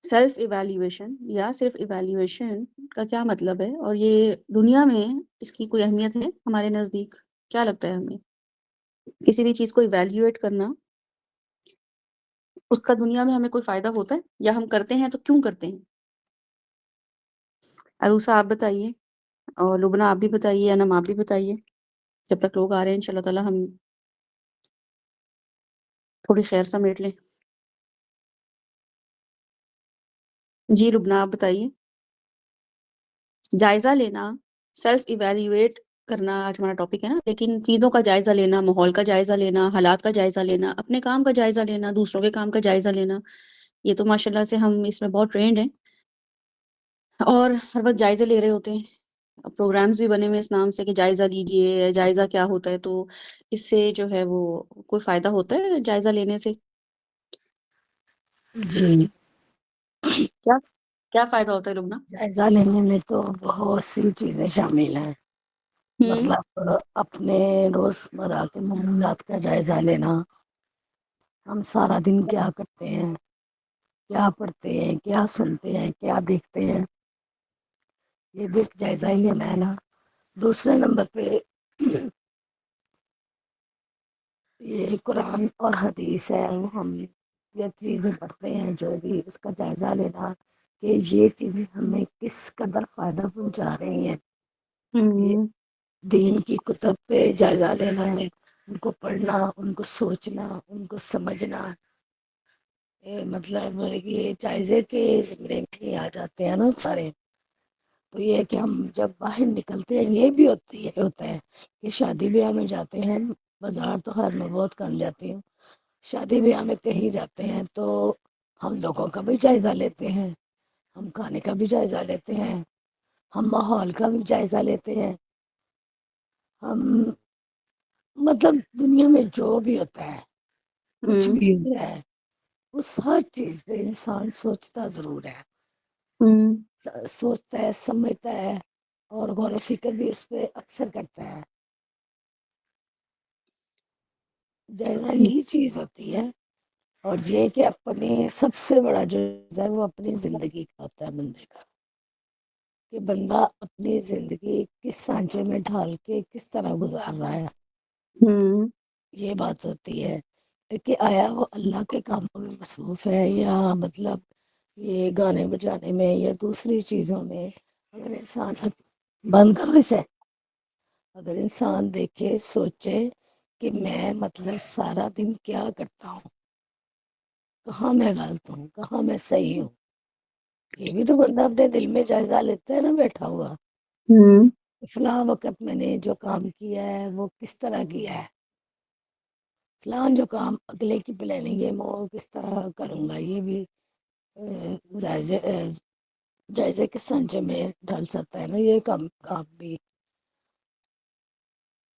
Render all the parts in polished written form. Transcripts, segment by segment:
Self evaluation یا صرف evaluation کا کیا مطلب ہے، اور یہ دنیا میں اس کی کوئی اہمیت ہے ہمارے نزدیک؟ کیا لگتا ہے ہمیں کسی بھی چیز کو ایویلیویٹ کرنا، اس کا دنیا میں ہمیں کوئی فائدہ ہوتا ہے، یا ہم کرتے ہیں تو کیوں کرتے ہیں؟ عروسہ آپ بتائیے، اور لبنہ آپ بھی بتائیے، انم آپ بھی بتائیے، جب تک لوگ آ رہے ہیں انشاءاللہ تعالی ہم تھوڑی خیر سمیٹ لیں۔ جی لبنہ آپ بتائیے۔ جائزہ لینا، سیلف ایویلیویٹ کرنا آج ہمارا ٹاپک ہے نا، لیکن چیزوں کا جائزہ لینا، ماحول کا جائزہ لینا، حالات کا جائزہ لینا، اپنے کام کا جائزہ لینا، دوسروں کے کام کا جائزہ لینا، یہ تو ماشاءاللہ سے ہم اس میں بہت ٹرینڈ ہیں اور ہر وقت جائزے لے رہے ہوتے ہیں۔ پروگرامز بھی بنے ہوئے اس نام سے کہ جائزہ لیجئے، جائزہ کیا ہوتا ہے، تو اس سے جو ہے وہ کوئی فائدہ ہوتا ہے جائزہ لینے سے؟ جی، کیا کیا فائدہ ہوتا ہے لبنہ؟ جائزہ لینے میں تو بہت سی چیزیں شامل ہیں، ہوں مطلب اپنے روزمرہ کے معمولات کا جائزہ لینا، ہم سارا دن کیا کرتے ہیں، کیا پڑھتے ہیں، کیا سنتے ہیں، کیا دیکھتے ہیں، یہ بھی ایک جائزہ ہی لینا ہے نا۔ دوسرے نمبر پہ یہ قرآن اور حدیث ہے، ہم یہ چیزیں پڑھتے ہیں جو بھی، اس کا جائزہ لینا کہ یہ چیزیں ہمیں کس قدر فائدہ پہنچا رہی ہیں۔ یہ ہوں دین کی کتب پہ جائزہ لینا ہے، ان کو پڑھنا، ان کو سوچنا، ان کو سمجھنا، مطلب یہ جائزے کے زمرے میں ہی آ جاتے ہیں نا سارے۔ تو یہ ہے کہ ہم جب باہر نکلتے ہیں، یہ بھی ہوتا ہے کہ شادی بیاہ میں جاتے ہیں، بازار تو خیر میں بہت کم جاتی ہوں، شادی بیاہ میں کہیں جاتے ہیں تو ہم لوگوں کا بھی جائزہ لیتے ہیں، ہم کھانے کا بھی جائزہ لیتے ہیں، ہم ماحول کا بھی جائزہ لیتے ہیں، ہم مطلب دنیا میں جو بھی ہوتا ہے، کچھ ہوں بھی ہو رہا ہے، اس ہر چیز پہ انسان سوچتا ضرور ہے، ہوں سوچتا ہے، سمجھتا ہے، اور غور و فکر بھی اس پہ اکثر کرتا ہے۔ جائزہ یہی چیز ہوتی ہے، اور یہ کہ اپنی سب سے بڑا جو ہے وہ اپنی زندگی کا ہوتا ہے بندے کا، کہ بندہ اپنی زندگی کس سانچے میں ڈھال کے کس طرح گزار رہا ہے، ہوں یہ بات ہوتی ہے کہ آیا وہ اللہ کے کاموں میں مصروف ہے، یا مطلب یہ گانے بجانے میں یا دوسری چیزوں میں۔ اگر انسان بند کرے سے اگر انسان دیکھے، سوچے کہ میں مطلب سارا دن کیا کرتا ہوں، کہاں میں غلط ہوں، کہاں میں صحیح ہوں، یہ بھی تو بندہ اپنے دل میں جائزہ لیتا ہے نا بیٹھا ہوا۔ ہوں فلاں وقت میں نے جو کام کیا ہے وہ کس طرح کیا ہے، فلاں جو کام اگلے کی پلاننگ ہے وہ کس طرح کروں گا، یہ بھی جائزے کے سانچے میں ڈال سکتا ہے نا یہ کام بھی۔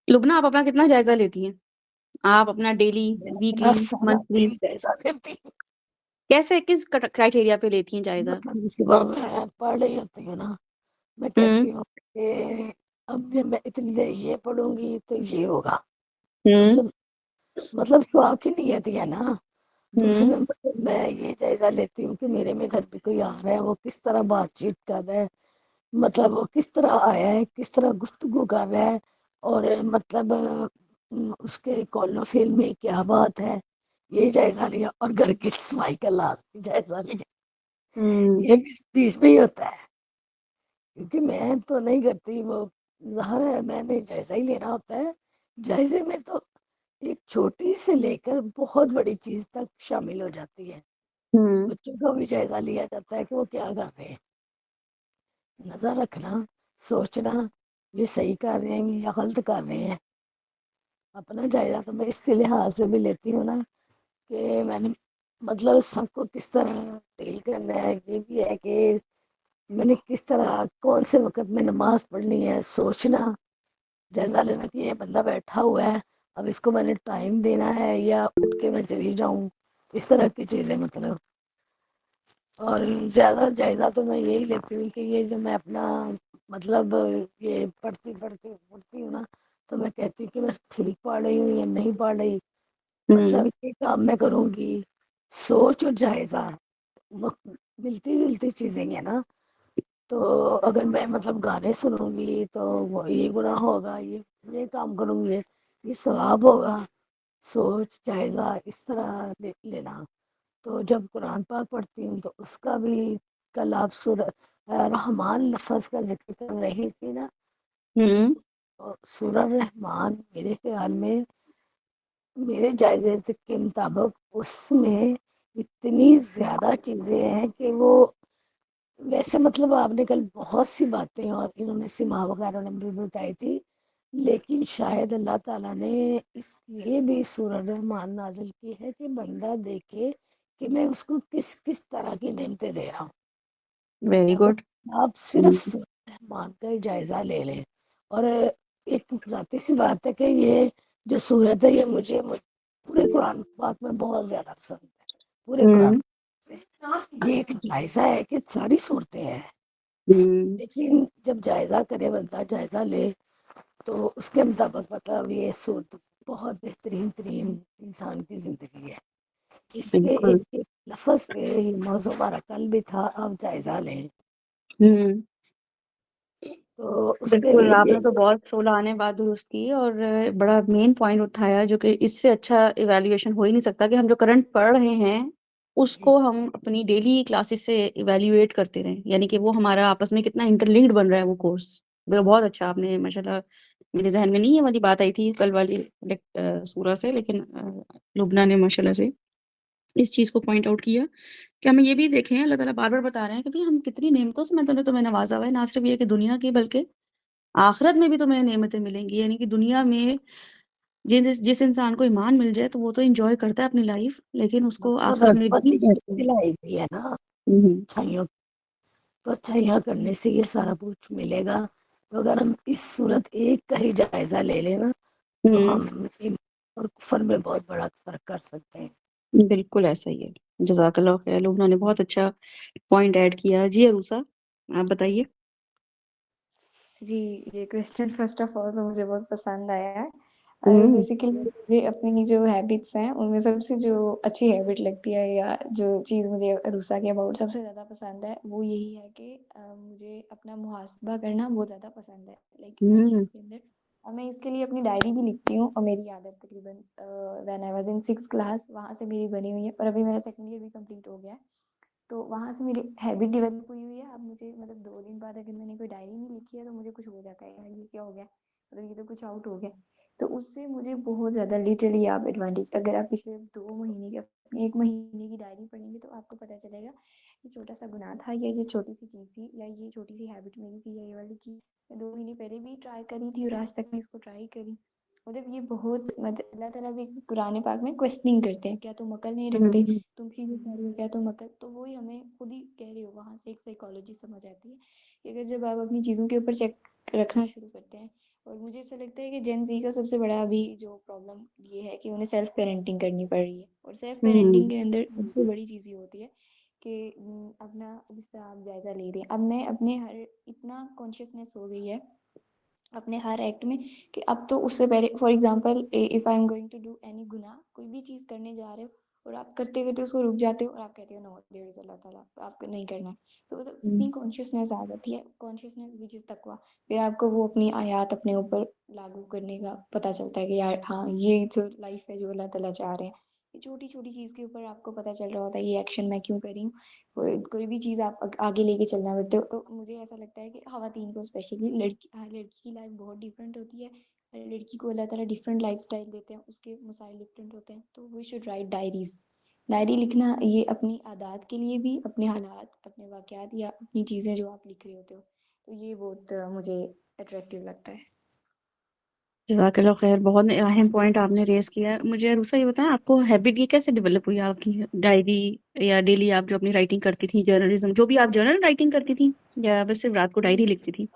لبنہ آپ اپنا کتنا جائزہ لیتی ہیں؟ آپ اپنا ڈیلی، میں اپنا ویکلی، سارا منتھلی، دن جائزہ لیتی ہوں، کیسے، کس کرائٹیریا پہ لیتی ہیں جائزہ؟ مطلب صبح میں پڑھ رہی ہوتی ہوں نا، میں ہوں کہتی ہوں کہ اب میں اتنی دیر یہ پڑھوں گی تو یہ ہوگا، ہوں مطلب سواب کی نیت ہے نا۔ دوسرے ہوں نمبر پر میں یہ جائزہ لیتی ہوں کہ میرے میں گھر پہ کوئی آ رہا ہے، وہ کس طرح بات چیت کر رہا ہے، مطلب وہ کس طرح آیا ہے، کس طرح گفتگو کر رہا ہے، اور مطلب اس کے قول و فعل میں کیا بات ہے، یہ جائزہ لیا۔ اور گھر کی صفائی کا لازمی جائزہ لیا، ہوں یہ بھی بیچ میں ہی ہوتا ہے، کیونکہ میں تو نہیں کرتی، وہ ظاہر ہے میں نے جائزہ ہی لینا ہوتا ہے۔ جائزے میں تو ایک چھوٹی سے لے کر بہت بڑی چیز تک شامل ہو جاتی ہے۔ ہوں بچوں کا بھی جائزہ لیا جاتا ہے کہ وہ کیا کر رہے ہیں، نظر رکھنا، سوچنا یہ صحیح کر رہے ہیں یا غلط کر رہے ہیں۔ اپنا جائزہ تو میں اس لحاظ سے بھی لیتی ہوں نا کہ میں نے مطلب سب کو کس طرح ڈیل کرنا ہے، یہ بھی ہے کہ میں نے کس طرح کون سے وقت میں نماز پڑھنی ہے، سوچنا، جائزہ لینا کہ یہ بندہ بیٹھا ہوا ہے، اب اس کو میں نے ٹائم دینا ہے یا اٹھ کے میں چلی جاؤں، اس طرح کی چیزیں مطلب۔ اور زیادہ جائزہ تو میں یہی لیتی ہوں کہ یہ جو میں اپنا مطلب یہ پڑھتی ہوں نا، تو میں کہتی ہوں کہ میں ٹھیک پڑھ رہی ہوں یا نہیں پڑھ رہی، ہوں مطلب یہ کام میں کروں گی، سوچ اور جائزہ ملتی جلتی چیزیں ہیں نا. تو اگر میں مطلب گانے سنوں گی تو وہ یہ گناہ ہوگا، یہ کام کروں گی یہ ثواب ہوگا. سوچ جائزہ اس طرح لینا. تو جب قرآن پاک پڑھتی ہوں تو اس کا بھی، کل آپ رحمان لفظ کا ذکر کر رہی تھی نا، ہوں سورہ رحمان میرے خیال میں، میرے جائزے کے مطابق اس میں اتنی زیادہ چیزیں ہیں کہ وہ، ویسے مطلب آپ نے کل بہت سی باتیں اور انہوں نے سما وغیرہ نے بھی بتائی تھی، لیکن شاید اللہ تعالیٰ نے اس لیے بھی سورہ رحمان نازل کی ہے کہ بندہ دیکھے کہ میں اس کو کس کس طرح کی نعمتیں دے رہا ہوں. ویری اگر گڈ. آپ صرف سورہ رحمان کا ہی جائزہ لے لیں، اور ایک ذاتی سی بات ہے کہ یہ جو سورت ہے یہ مجھے پورے قرآن پاک میں بہت زیادہ پسند ہے. پورے قرآن ہوں سے یہ ایک جائزہ ہے کہ ساری صورتیں ہیں، ہوں لیکن جب جائزہ کرے بندہ، جائزہ لے تو اس کے مطابق مطلب یہ صورت بہت بہترین ترین انسان کی زندگی ہے. اس کے بالکل. ایک ایک لفظ پہ یہ موضوع ہمارا کل بھی تھا، آپ جائزہ لیں. ہوں تو اس کے بالکل، لیے آپ نے تو یہ بہت سولانے بات درست کی اور بڑا مین پوائنٹ اٹھایا، جو کہ اس سے اچھا ایویلیویشن ہو ہی نہیں سکتا کہ ہم جو کرنٹ پڑھ رہے ہیں اس جی کو ہم اپنی ڈیلی کلاسز سے ایویلیویٹ کرتے رہیں، یعنی کہ وہ ہمارا آپس میں کتنا انٹر لنکڈ بن رہا ہے وہ کورس. بہت اچھا آپ نے ماشاء اللہ، میرے ذہن میں نہیں یہ والی بات آئی تھی کل والی سورہ سے، لیکن لبنہ نے ماشاء اللہ سے اس چیز کو پوائنٹ آؤٹ کیا کہ ہمیں یہ بھی دیکھیں. اللہ تعالیٰ بار بار بتا رہے ہیں کہ بھئی ہم کتنی نعمتوں سے میں نے تمہیں نوازا ہوا ہے، نہ صرف یہ کہ دنیا کی بلکہ آخرت میں بھی تمہیں نعمتیں ملیں گی. یعنی کہ دنیا میں جس انسان کو ایمان مل جائے تو وہ تو انجوائے کرتا ہے اپنی لائف، لیکن اس کو مطلب آخرت میں رغبت بھی اس کی دلائی گئی ہے نا ہوں اچھائیوں. تو اچھائیاں کرنے سے یہ سارا کچھ ملے گا. تو اگر ہم اس صورت ایک کا ہی جائزہ لے لیں نا تو ہوں ہم ایمان اور کفر میں بہت بڑا فرق کر سکتے ہیں. بالکل ایسا ہی ہے. جزاک اللہ خیر، لوگوں نے بہت اچھا پوائنٹ ایڈ کیا. جی عروسہ آپ بتائیے. جی، یہ کویسچن فرسٹ آف آل تو مجھے بہت پسند آیا ہے. ہوں بیسیکلی مجھے اپنی جو ہیبٹس ہیں ان میں سب سے جو اچھی ہیبٹ لگتی ہے، یا جو چیز مجھے عروسہ کے اباؤٹ سب سے زیادہ پسند ہے، وہ یہی ہے کہ مجھے اپنا محاسبہ کرنا بہت زیادہ پسند ہے، لائک ہر ہوں چیز کے اندر. اور میں اس کے لیے اپنی ڈائری بھی لکھتی ہوں، اور میری عادت تقریباً when I was in 6 class وہاں سے میری بنی ہوئی ہے، اور ابھی میرا سیکنڈ ایئر بھی کمپلیٹ ہو گیا ہے. تو وہاں سے میری ہیبٹ ڈیولپ ہوئی ہوئی ہے. اب مجھے مطلب 2 دن بعد اگر میں نے کوئی ڈائری نہیں لکھی ہے تو مجھے کچھ ہو جاتا ہے، یار یہ کیا ہو گیا، مطلب یہ تو کچھ آؤٹ ہو گیا. تو اس سے مجھے بہت زیادہ لٹرلی آپ ایڈوانٹیج، اگر آپ پچھلے 2 مہینے کی 1 مہینے کی ڈائری پڑھیں گے تو آپ کو پتہ چلے گا یہ چھوٹا سا گناہ تھا، یا یہ چھوٹی سی چیز تھی، یا یہ چھوٹی سی ہیبٹ میری تھی، یا یہ والی چیز میں 2 مہینے پہلے بھی ٹرائی کری تھی اور آج تک میں اس کو ٹرائی کری. مطلب یہ بہت، مطلب اللہ تعالیٰ بھی قرآن پاک میں کویسچننگ کرتے ہیں، کیا تم عقل نہیں رکھتے، ہوں تم ہی جو کہہ رہے ہو کیا تم عقل. تو وہی ہمیں خود ہی کہہ رہے ہو، وہاں سے ایک سائیکالوجی سمجھ آتی ہے کہ اگر جب آپ اپنی چیزوں کے اوپر چیک رکھنا شروع کرتے ہیں. اور مجھے ایسا لگتا ہے کہ جین زی کا سب سے بڑا ابھی جو پرابلم یہ ہے کہ انہیں سیلف پیرنٹنگ کرنی پڑ رہی ہے، اور سیلف ہوں پیرنٹنگ کے اندر سب سے بڑی چیز یہ ہوتی ہے کہ اپنا جس طرح آپ جائزہ لے رہے ہیں. اب میں اپنے ہر اتنا کانشیسنیس ہو گئی ہے اپنے ہر ایکٹ میں کہ اب تو اس سے پہلے، for example if I M going to do any گناہ، کوئی بھی چیز کرنے جا رہے ہو اور آپ کرتے کرتے اس کو رک جاتے ہو اور آپ کہتے ہو نو دیر از اللہ تعالیٰ، آپ کو نہیں کرنا ہے. تو مطلب اتنی کانشیسنیس آ جاتی ہے، کانشیسنیس وچ از تقویٰ. پھر آپ کو وہ اپنی آیات اپنے اوپر لاگو کرنے کا پتہ چلتا ہے کہ یار ہاں یہ جو لائف ہے جو اللہ تعالیٰ چاہ رہے ہیں، یہ چھوٹی چھوٹی چیز کے اوپر آپ کو پتہ چل رہا ہوتا ہے یہ ایکشن میں کیوں کری ہوں. کوئی بھی چیز آپ آگے لے کے چلنا پڑتے ہو. تو مجھے ایسا لگتا ہے کہ خواتین کو اسپیشلی، ہر لڑکی کی لائف بہت ڈفرینٹ ہوتی ہے، ہر لڑکی کو اللہ تعالیٰ ڈفرینٹ لائف اسٹائل دیتے ہیں، اس کے مسائل ڈفرینٹ ہوتے ہیں. تو we should write diaries. Diary لکھنا یہ اپنی عادات کے لیے بھی، اپنے حالات، اپنے واقعات، یا اپنی چیزیں جو آپ لکھ رہے ہوتے ہو، تو یہ بہت مجھے اٹریکٹیو لگتا ہے. جزاک اللہ خیر. بہت اہم پوائنٹ آپ نے ریز کیا ہے. مجھے عروسہ یہ بتائیں، آپ کو ہیبٹ یہ کیسے ڈیولپ ہوئی آپ کی ڈائری، یا ڈیلی آپ جو اپنی رائٹنگ کرتی تھی، جرنلزم جو بھی آپ جرنل رائٹنگ کرتی تھی، یا بس صرف رات کو ڈائری لکھتی تھی؟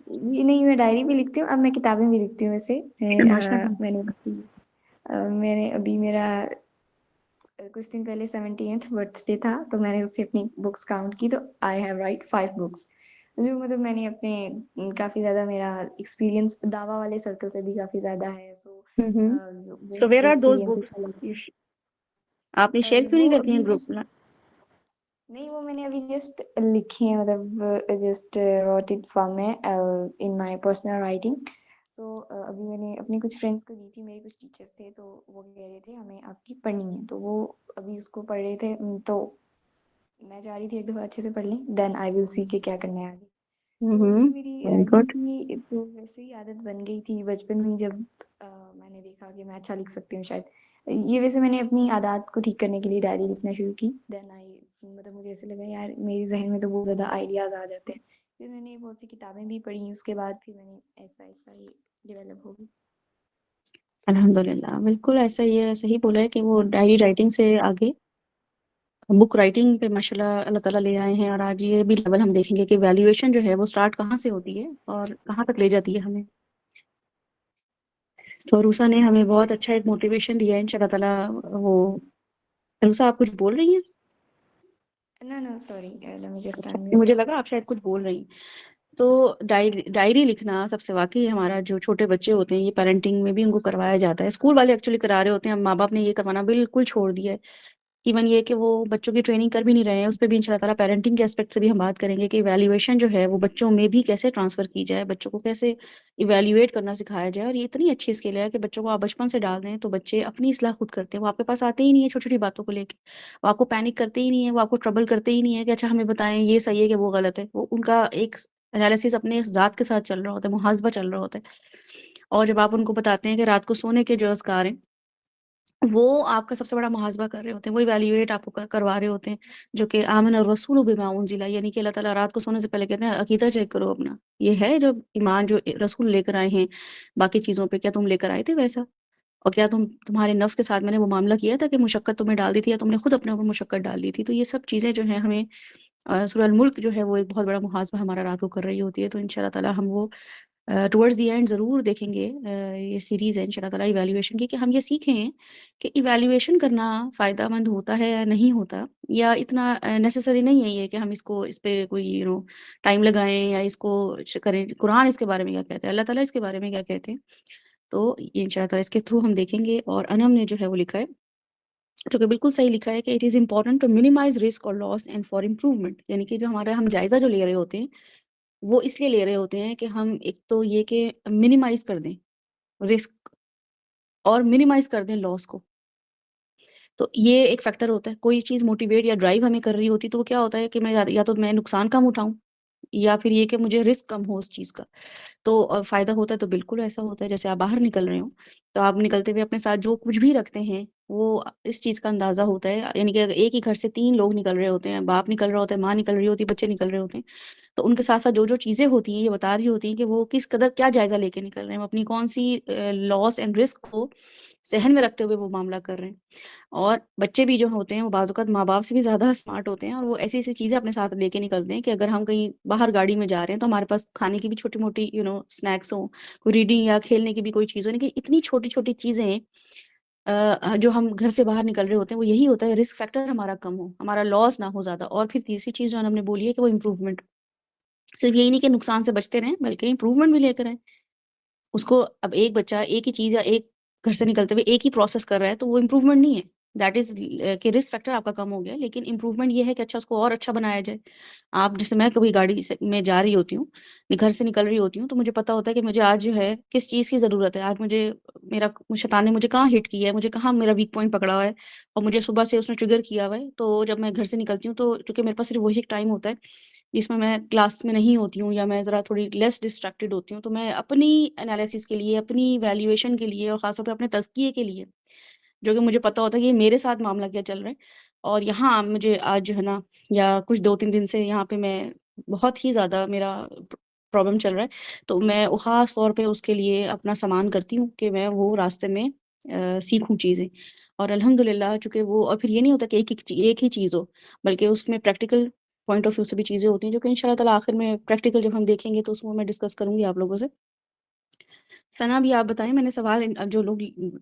جی نہیں، میں ڈائری بھی لکھتی ہوں، اب میں کتابیں بھی لکھتی ہوں. ویسے ماشاء اللہ. میں نے ابھی میرا کچھ دن پہلے 70th برتھ ڈے تھا، تو میں نے اس پہ اپنی بکس کاؤنٹ کی، تو آئی ہیو رائٹ 5 بکس. جو مطلب میں نے اپنے کافی زیادہ، میرا ایکسپیرینس دعویٰ والے سرکل سے بھی کافی زیادہ ہے. سو وہ سو ویئر سارے آر دوز ایکسپیرینسز بکس؟ آپ نے شیئر کیوں نہیں وہ کرتی ہیں گروپ میں؟ نہیں وہ میں نے ابھی جسٹ لکھی ہیں، مطلب جسٹ روٹ اٹ فرام میں ان مائی پرسنل رائٹنگ. سو ابھی میں نے اپنے کچھ فرینڈس کو دی تھی، میرے کچھ ٹیچرس تھے تو وہ کہہ رہے تھے ہمیں آپ کی پڑھنی ہے، تو وہ ابھی اس کو پڑھ رہے تھے. تو میں چاہ رہی تھی ایک دفعہ اچھے سے پڑھ لیں، دین آئی ول سی کہ کیا کرنا ہے آگے. تو یہ میری ویری رائٹنگ گڈ. کی تو ویسے ہی عادت بن گئی تھی بچپن میں، جب میں نے دیکھا کہ میں اچھا لکھ سکتی ہوں شاید. یہ ویسے میں نے اپنی عادات کو ٹھیک کرنے کے لیے ڈائری لکھنا شروع کی. دین آئی مطلب مجھے ایسے لگا یار میری ذہن میں تو بہت زیادہ آئیڈیاز آ جاتے ہیں. پھر میں نے بہت سی کتابیں بھی پڑھی، اس کے بعد پھر میں نے ایسا ایسا یہ ڈیولپ ہو گئی. الحمد للہ بالکل ایسا ہی ہے، صحیح بولا ہے کہ وہ ڈائری رائٹنگ سے آگے بک رائٹنگ پہ ماشاء اللہ اللہ تعالیٰ لے آئے ہیں. اور آج یہ بھی لیول ہم دیکھیں گے کہ ویلیویشن جو ہے وہ سٹارٹ کہاں سے ہوتی ہے اور کہاں تک لے جاتی ہے ہمیں. تو روسا نے ہمیں بہت اچھا ایک موٹیویشن دیا ہے ان شاء اللہ تعالیٰ. وہ روسا آپ کچھ بول رہی ہیں؟ No sorry let me just اچھا، انمیوٹ. مجھے لگا آپ شاید کچھ بول رہی ہیں. تو ڈائری لکھنا سب سے واقعی ہمارا جو چھوٹے بچے ہوتے ہیں یہ پیرنٹنگ میں بھی ان کو کروایا جاتا ہے. اسکول والے ایکچولی کرا رہے ہوتے ہیں، ماں باپ نے یہ کروانا بالکل چھوڑ دیا ہے. ایون یہ کہ وہ بچوں کی ٹریننگ کر بھی نہیں رہے ہیں، اس پہ بھی ان شاء اللہ تعالیٰ پیرنٹنگ کے اسپیکٹ سے بھی ہم بات کریں گے کہ ایویلیویشن جو ہے وہ بچوں میں بھی کیسے ٹرانسفر کی جائے، بچوں کو کیسے ایویلیویٹ کرنا سکھایا جائے. اور یہ اتنی اچھی اسکل ہے کہ بچوں کو آپ بچپن سے ڈال دیں تو بچے اپنی اصلاح خود کرتے ہیں. وہ آپ کے پاس آتے ہی نہیں ہے چھوٹی چھوٹی باتوں کو لے کے، وہ آپ کو پینک کرتے ہی نہیں ہے، وہ آپ کو ٹربل کرتے ہی نہیں ہے کہ اچھا ہمیں بتائیں یہ صحیح ہے کہ وہ غلط ہے. وہ ان کا ایک انالیسس اپنے ذات کے ساتھ چل رہا ہوتا ہے، محاسبہ چل رہا ہوتا ہے. اور جب آپ ان کو بتاتے ہیں کہ رات کو سونے کے جو اذکار ہیں وہ آپ کا سب سے بڑا محاسبہ کر رہے ہوتے ہیں، وہ ایویلیویٹ آپ کو کروا رہے ہوتے ہیں، جو کہ آمن الرسول بما انزل، یعنی کہ اللہ تعالیٰ رات کو سونے سے پہلے کہتے ہیں عقیدہ چیک کرو اپنا. یہ ہے جو ایمان جو رسول لے کر آئے ہیں باقی چیزوں پہ، کیا تم لے کر آئے تھے ویسا؟ اور کیا تمہارے نفس کے ساتھ میں نے وہ معاملہ کیا تھا کہ مشقت تمہیں ڈال دی تھی، یا تم نے خود اپنے اوپر مشقت ڈال دی تھی؟ تو یہ سب چیزیں جو ہیں ہمیں سورہ الملک جو ہے وہ ایک بہت بڑا محاسبہ ہمارا رات کو کر رہی ہوتی ہے. تو ان شاء اللہ تعالیٰ ہم وہ ٹورڈز دی اینڈ ضرور دیکھیں گے. یہ سیریز ہے ان شاء اللہ تعالیٰ ایویلیویشن کی، کہ ہم یہ سیکھیں کہ ایویلیویشن کرنا فائدہ مند ہوتا ہے یا نہیں ہوتا، یا اتنا نیسیسری نہیں ہے یہ کہ ہم اس پہ کوئی ٹائم لگائیں یا اس کو کریں. قرآن اس کے بارے میں کیا کہتے ہیں، اللہ تعالیٰ اس کے بارے میں کیا کہتے ہیں، تو یہ ان شاء اللہ تعالیٰ اس کے تھرو ہم دیکھیں گے. اور انم نے جو ہے وہ لکھا ہے، جو کہ بالکل صحیح لکھا ہے، کہ it is important to minimise risk اور لاس اینڈ فار امپروومنٹ. یعنی کہ جو ہم جائزہ جو لے رہے ہوتے ہیں وہ اس لیے لے رہے ہوتے ہیں کہ ہم ایک تو یہ کہ منیمائز کر دیں رسک اور منیمائز کر دیں لاس کو. تو یہ ایک فیکٹر ہوتا ہے. کوئی چیز موٹیویٹ یا ڈرائیو ہمیں کر رہی ہوتی تو وہ کیا ہوتا ہے کہ میں یا تو میں نقصان کم اٹھاؤں، یا پھر یہ کہ مجھے رسک کم ہو اس چیز کا. تو فائدہ ہوتا ہے تو بالکل ایسا ہوتا ہے. جیسے آپ باہر نکل رہے ہوں تو آپ نکلتے ہوئے اپنے ساتھ جو کچھ بھی رکھتے ہیں وہ اس چیز کا اندازہ ہوتا ہے. یعنی کہ اگر ایک ہی گھر سے 3 لوگ نکل رہے ہوتے ہیں، باپ نکل رہا ہوتا ہے، ماں نکل رہی ہوتی ہے، بچے نکل رہے ہوتے ہیں، تو ان کے ساتھ ساتھ جو جو چیزیں ہوتی ہیں یہ بتا رہی ہوتی ہیں کہ وہ کس قدر کیا جائزہ لے کے نکل رہے ہیں، وہ اپنی کون سی لاس اینڈ رسک کو ذہن میں رکھتے ہوئے وہ معاملہ کر رہے ہیں. اور بچے بھی جو ہوتے ہیں وہ بعض اوقات ماں باپ سے بھی زیادہ اسمارٹ ہوتے ہیں، اور وہ ایسی ایسی چیزیں اپنے ساتھ لے کے نکلتے ہیں کہ اگر ہم کہیں باہر گاڑی میں جا رہے ہیں تو ہمارے پاس کھانے کی بھی چھوٹی موٹی اسنیکس ہوں، کوئی ریڈنگ یا کھیلنے کی بھی کوئی چیز ہو. یعنی کہ اتنی چھوٹی چھوٹی چیزیں جو ہم گھر سے باہر نکل رہے ہوتے ہیں وہ یہی ہوتا ہے رسک فیکٹر ہمارا کم ہو، ہمارا لاس نہ ہو زیادہ. اور پھر تیسری چیز جو ہم نے بولی ہے کہ وہ امپروومنٹ. صرف یہی نہیں کہ نقصان سے بچتے رہیں بلکہ امپروومنٹ بھی لے کر آئیں. اس کو اب ایک بچہ ایک ہی چیز یا ایک گھر سے نکلتے ہوئے ایک ہی پروسیس کر رہا ہے تو وہ امپروومنٹ نہیں ہے. دیٹ از کہ رسک فیکٹر آپ کا کم ہو گیا، لیکن امپروومنٹ یہ ہے کہ اچھا اس کو اور اچھا بنایا جائے. آپ جیسے میں کبھی گاڑی سے میں جا رہی ہوتی ہوں، گھر سے نکل رہی ہوتی ہوں، تو مجھے پتا ہوتا ہے کہ مجھے آج جو ہے کس چیز کی ضرورت ہے. آج مجھے شیطان نے مجھے کہاں ہٹ کیا ہے، مجھے کہاں میرا ویک پوائنٹ پکڑا ہوا ہے، اور مجھے صبح سے اس نے ٹریگر کیا ہوا ہے. تو جب میں گھر سے نکلتی ہوں تو چونکہ میرے پاس صرف وہی ایک ٹائم ہوتا ہے جس میں کلاس میں نہیں ہوتی ہوں یا میں ذرا تھوڑی لیس ڈسٹریکٹیڈ ہوتی ہوں، تو میں اپنی انالیسس کے لیے، اپنی ویلیویشن کے لیے، اور خاص طور پہ اپنے تزکیے کے لیے، جو کہ مجھے پتا ہوتا ہے کہ یہ میرے ساتھ معاملہ کیا چل رہا ہے. اور یہاں مجھے آج جو ہے نا، یا کچھ 2-3 دن سے یہاں پہ میں بہت ہی زیادہ میرا پرابلم چل رہا ہے، تو میں خاص طور پہ اس کے لیے اپنا سامان کرتی ہوں کہ میں وہ راستے میں سیکھوں چیزیں. اور الحمد للہ چونکہ وہ، اور پھر یہ نہیں ہوتا کہ ایک ہی چیز ہو، بلکہ اس میں پریکٹیکل پوائنٹ آف ویو سے بھی چیزیں ہوتی ہیں، جو کہ ان شاء اللہ تعالیٰ آخر میں پریکٹیکل جب ہم دیکھیں گے تو اس میں میں ڈسکس کروں گی آپ لوگوں سے. ثنا بھی آپ بتائیں. میں نے سوال، جو لوگ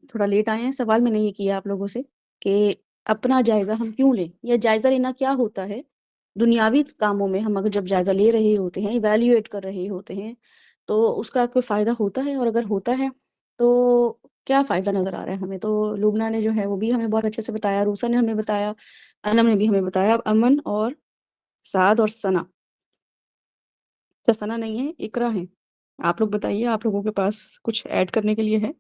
تھوڑا لیٹ آئے ہیں، سوال میں نے یہ کیا آپ لوگوں سے کہ اپنا جائزہ ہم کیوں لیں، یا جائزہ لینا کیا ہوتا ہے. دنیاوی کاموں میں ہم اگر جب جائزہ لے رہے ہوتے ہیں، ایویلیویٹ کر رہے ہوتے ہیں، تو اس کا کوئی فائدہ ہوتا ہے، اور اگر ہوتا ہے تو کیا فائدہ نظر آ رہا ہے ہمیں؟ تو لبنہ نے جو ہے وہ بھی ہمیں بہت اچھے سے بتایا، روسا نے ہمیں بتایا، انم نے بھی ہمیں بتایا. اب امن اور سعد اور ثنا. اچھا ثنا نہیں ہے، اقرا ہیں. آپ لوگ بتائیے، آپ لوگوں کے پاس کچھ ایڈ کرنے کے لیے ہے؟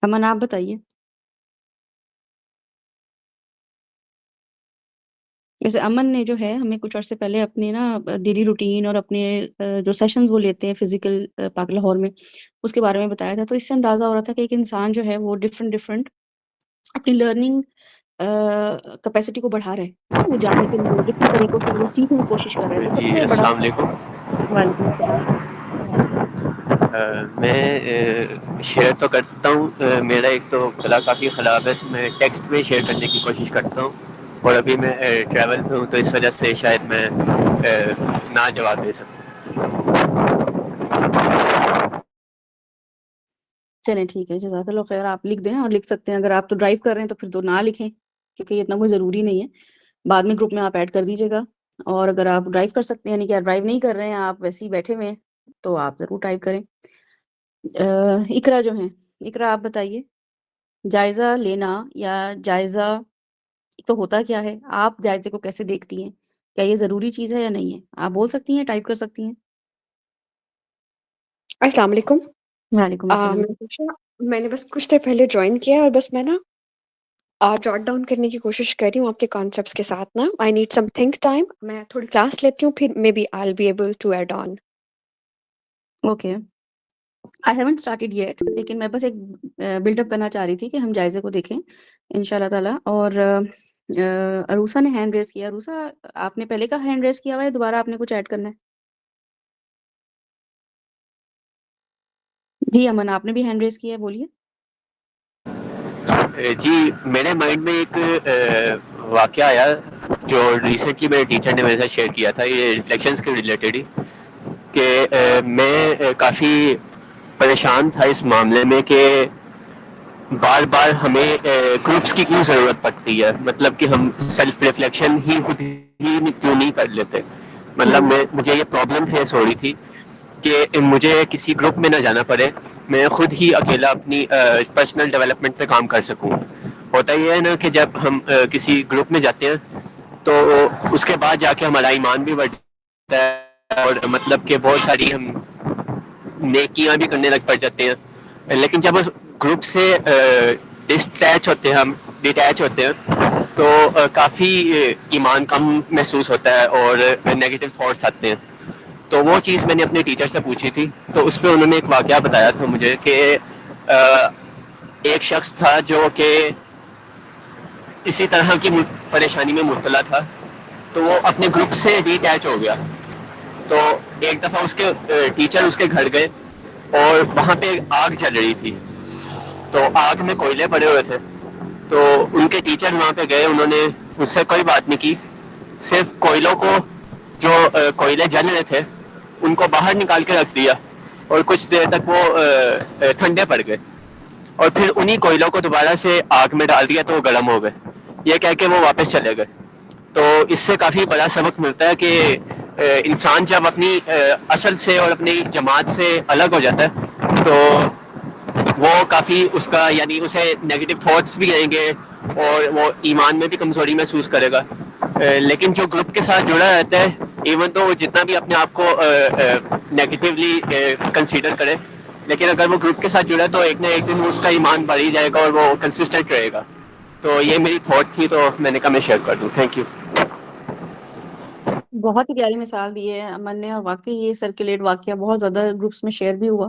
امن آپ بتائیے. جیسے امن نے جو ہے ہمیں کچھ عرصے پہلے اپنے نا ڈیلی روٹین اور اپنے جو سیشنز وہ لیتے ہیں فزیکل پاک لاہور میں، اس کے بارے میں بتایا تھا. تو اس سے اندازہ ہو رہا تھا کہ ایک انسان جو ہے وہ ڈفرینٹ اپنی لرننگ کیپیسٹی کو بڑھا رہا ہے نا، وہ جاننے کے لیے ڈفرینٹ طریقوں سے وہ سیکھنے کی کوشش کر رہا ہے. تو سب جی سے بڑا السلام علیکم. وعلیکم السلام. میں شیئر تو کرتا ہوں. میرا ایک تو گلا کافی خراب ہے، تو میں ٹیکسٹ میں شیئر کرنے کی کوشش کرتا ہوں، اور ابھی میں ٹریول پہ ہوں، تو اس وجہ سے شاید میں نہ جواب دے سکوں. چلیں ٹھیک ہے، جزاک اللہ خیر. آپ لکھ دیں اور لکھ سکتے ہیں. اگر آپ تو ڈرائیو کر رہے ہیں تو پھر تو نہ لکھیں، کیونکہ یہ اتنا کوئی ضروری نہیں ہے. بعد میں گروپ میں آپ ایڈ کر دیجیے گا. اور اگر آپ ڈرائیو کر سکتے ہیں، یعنی کہ آپ ڈرائیو نہیں کر رہے ہیں، آپ ویسے ہی بیٹھے ہوئے ہیں، تو آپ ضرور ٹائپ کریں. اقرا جو ہیں، اقرا آپ بتائیے، جائزہ لینا یا جائزہ تو ہوتا کیا ہے؟ آپ جائزے کو کیسے دیکھتی ہیں؟ کیا یہ ضروری چیز ہے یا نہیں ہے؟ آپ بول سکتی ہیں، ٹائپ کر سکتی ہیں. السلام علیکم. وعلیکم السلام. میں پوچھا، میں نے بس کچھ دیر پہلے جوائن کیا ہے، اور بس میں نا جاٹ ڈاؤن کرنے کی کوشش کر رہی ہوں آپ کے کانسیپٹس کے ساتھ. نا I need some think time. میں تھوڑی کلاس لیتی ہوں، پھر maybe I be able to add on. Okay, I haven't started yet, لیکن میں بس ایک بلڈ اپ کرنا چاہ رہی تھی کہ ہم جائزے کو دیکھیں ان شاء اللہ تعالیٰ. اور عروسا نے ہینڈ ریز کیا. عروسا آپ نے پہلے کا ہینڈ ریز کیا ہوا ہے، دوبارہ آپ نے کچھ ایڈ کرنا ہے؟ جی امن آپ نے بھی ہینڈ ریز کیا ہے، بولیے. جی میرے مائنڈ میں ایک واقعہ آیا جو ریسنٹلی میرے ٹیچر نے میرے ساتھ شیئر کیا تھا، یہ ریفلیکشنز کے ریلیٹڈ ہی، کہ میں کافی پریشان تھا اس معاملے میں کہ بار بار ہمیں گروپس کی کیوں ضرورت پڑتی ہے. مطلب کہ ہم سیلف ریفلیکشن ہی خود ہی کیوں نہیں کر لیتے. مطلب مجھے یہ پرابلم فیس ہو رہی تھی کہ مجھے کسی گروپ میں نہ جانا پڑے، میں خود ہی اکیلا اپنی پرسنل ڈیولپمنٹ پہ کام کر سکوں. ہوتا یہ ہے نا کہ جب ہم کسی گروپ میں جاتے ہیں تو اس کے بعد جا کے ہمارا ایمان بھی بڑھتا ہے، اور مطلب کہ بہت ساری ہم نیکیاں بھی کرنے لگ پڑ جاتے ہیں. لیکن جب اس گروپ سے ڈیٹیچ ہوتے ہیں تو کافی ایمان کم محسوس ہوتا ہے اور نیگیٹو تھاٹس آتے ہیں. تو وہ چیز میں نے اپنے ٹیچر سے پوچھی تھی، تو اس پہ انہوں نے ایک واقعہ بتایا تھا مجھے کہ ایک شخص تھا جو کہ اسی طرح کی پریشانی میں مبتلا تھا، تو وہ اپنے گروپ سے ڈی اٹیچ ہو گیا. تو ایک دفعہ اس کے ٹیچر اس کے گھر گئے، اور وہاں پہ آگ جل رہی تھی، تو آگ میں کوئلے پڑے ہوئے تھے. تو ان کے ٹیچر وہاں پہ گئے، انہوں نے اس سے کوئی بات نہیں کی، صرف کوئلوں کو، جو کوئلے جل رہے تھے ان کو باہر نکال کے رکھ دیا، اور کچھ دیر تک وہ ٹھنڈے پڑ گئے، اور پھر انہی کوئلوں کو دوبارہ سے آگ میں ڈال دیا تو وہ گرم ہو گئے. یہ کہہ کے وہ واپس چلے گئے. تو اس سے کافی بڑا سبق ملتا ہے کہ انسان جب اپنی اصل سے اور اپنی جماعت سے الگ ہو جاتا ہے تو وہ کافی اس کا، یعنی اسے نیگیٹو تھاٹس بھی آئیں گے، اور وہ ایمان میں بھی کمزوری محسوس کرے گا. لیکن جو گروپ کے ساتھ جڑا رہتا ہے، ایون تو وہ جتنا بھی اپنے آپ کو نیگیٹیولی کنسیڈر کرے، لیکن اگر وہ گروپ کے ساتھ جڑا ہے تو ایک نہ ایک دن اس کا ایمان بڑھ ہی جائے گا اور وہ کنسسٹنٹ رہے گا. تو یہ میری تھاٹ تھی، تو میں نے کہا میں شیئر کر دوں. Thank you. بہت ہی پیاری مثال دی ہے امن نے، اور واقعی یہ سرکولیٹ واقعہ بہت زیادہ گروپس میں شیئر بھی ہوا.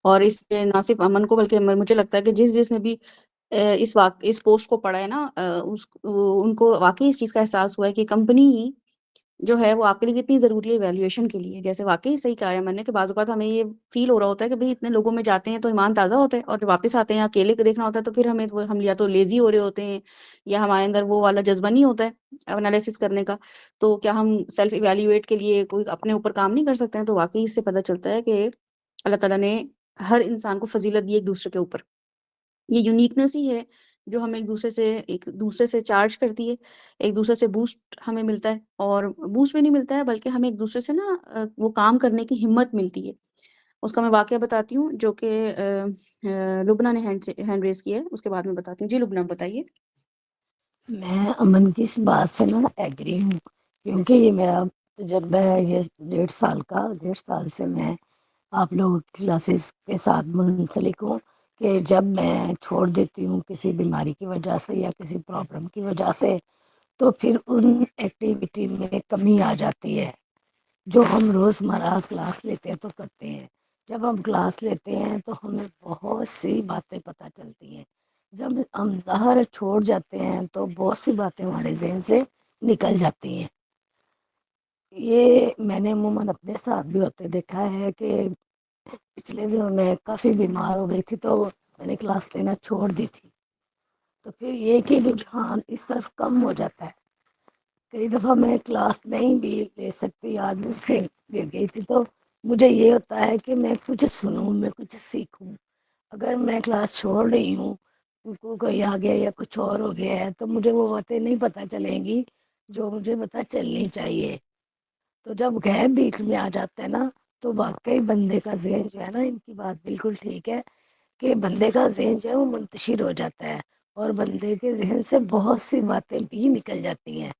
اور اس پہ نہ صرف امن کو بلکہ مجھے لگتا ہے کہ جس نے بھی اس پوسٹ کو پڑھا ہے نا، ان کو واقعی اس چیز کا احساس ہوا ہے کہ کمپنی جو ہے وہ آپ کے لیے کتنی ضروری ہے ایویلیویشن کے لیے. جیسے واقعی صحیح کہا ہے میں نے کہ بعض اوقات ہمیں یہ فیل ہو رہا ہوتا ہے کہ بھئی اتنے لوگوں میں جاتے ہیں تو ایمان تازہ ہوتا ہے، اور جب واپس آتے ہیں اکیلے کو دیکھنا ہوتا ہے تو پھر ہم یا تو لیزی ہو رہے ہوتے ہیں، یا ہمارے اندر وہ والا جذبہ نہیں ہوتا ہے انالیسس کرنے کا. تو کیا ہم سیلف ایویلیویٹ کے لیے کوئی اپنے اوپر کام نہیں کر سکتے ہیں؟ تو واقعی اس سے پتہ چلتا ہے کہ اللہ تعالیٰ نے ہر انسان کو فضیلت دی ایک دوسرے کے اوپر. یہ یونیکنیس ہی ہے جو ہمیں ایک دوسرے سے چارج کرتی ہے، ایک دوسرے سے بوسٹ ہمیں ملتا ہے، اور بوسٹ بھی نہیں ملتا ہے بلکہ ہمیں ایک دوسرے سے نا وہ کام کرنے کی ہمت ملتی ہے۔ اس کا میں واقعہ بتاتی ہوں جو کہ لبنہ نے ہینڈ ریز کیا ہے، اس کے بعد میں بتاتی ہوں۔ جی لبنہ بتائیے۔ میں امن کی اس بات سے نا ایگری ہوں، کیونکہ یہ میرا تجربہ ہے، یہ 1.5 سال سے میں آپ لوگوں کی کلاسز کے ساتھ منسلک ہوں، کہ جب میں چھوڑ دیتی ہوں کسی بیماری کی وجہ سے یا کسی پرابلم کی وجہ سے، تو پھر ان ایکٹیویٹی میں کمی آ جاتی ہے جو ہم روزمرہ کلاس لیتے ہیں تو کرتے ہیں۔ جب ہم کلاس لیتے ہیں تو ہمیں بہت سی باتیں پتہ چلتی ہیں، جب ہم ظاہر چھوڑ جاتے ہیں تو بہت سی باتیں ہمارے ذہن سے نکل جاتی ہیں۔ یہ میں نے عموماً اپنے ساتھ بھی ہوتے دیکھا ہے کہ پچھلے دنوں میں کافی بیمار ہو گئی تھی تو میں نے کلاس لینا چھوڑ دی تھی، تو پھر یہ کہ رجحان اس طرف کم ہو جاتا ہے۔ کئی دفعہ میں کلاس نہیں بھی لے سکتی، آج میں گر گئی تھی، تو مجھے یہ ہوتا ہے کہ میں کچھ سنوں، میں کچھ سیکھوں۔ اگر میں کلاس چھوڑ رہی ہوں، کوئی آ گیا یا کچھ اور ہو گیا ہے، تو مجھے وہ باتیں نہیں پتہ چلیں گی جو مجھے پتہ چلنی چاہیے۔ تو جب غیب بیچ میں آ جاتا ہے نا، تو واقعی بندے کا ذہن جو ہے نا، ان کی بات بالکل ٹھیک ہے کہ بندے کا ذہن جو ہے وہ منتشر ہو جاتا ہے، اور بندے کے ذہن سے بہت سی باتیں بھی نکل جاتی ہیں۔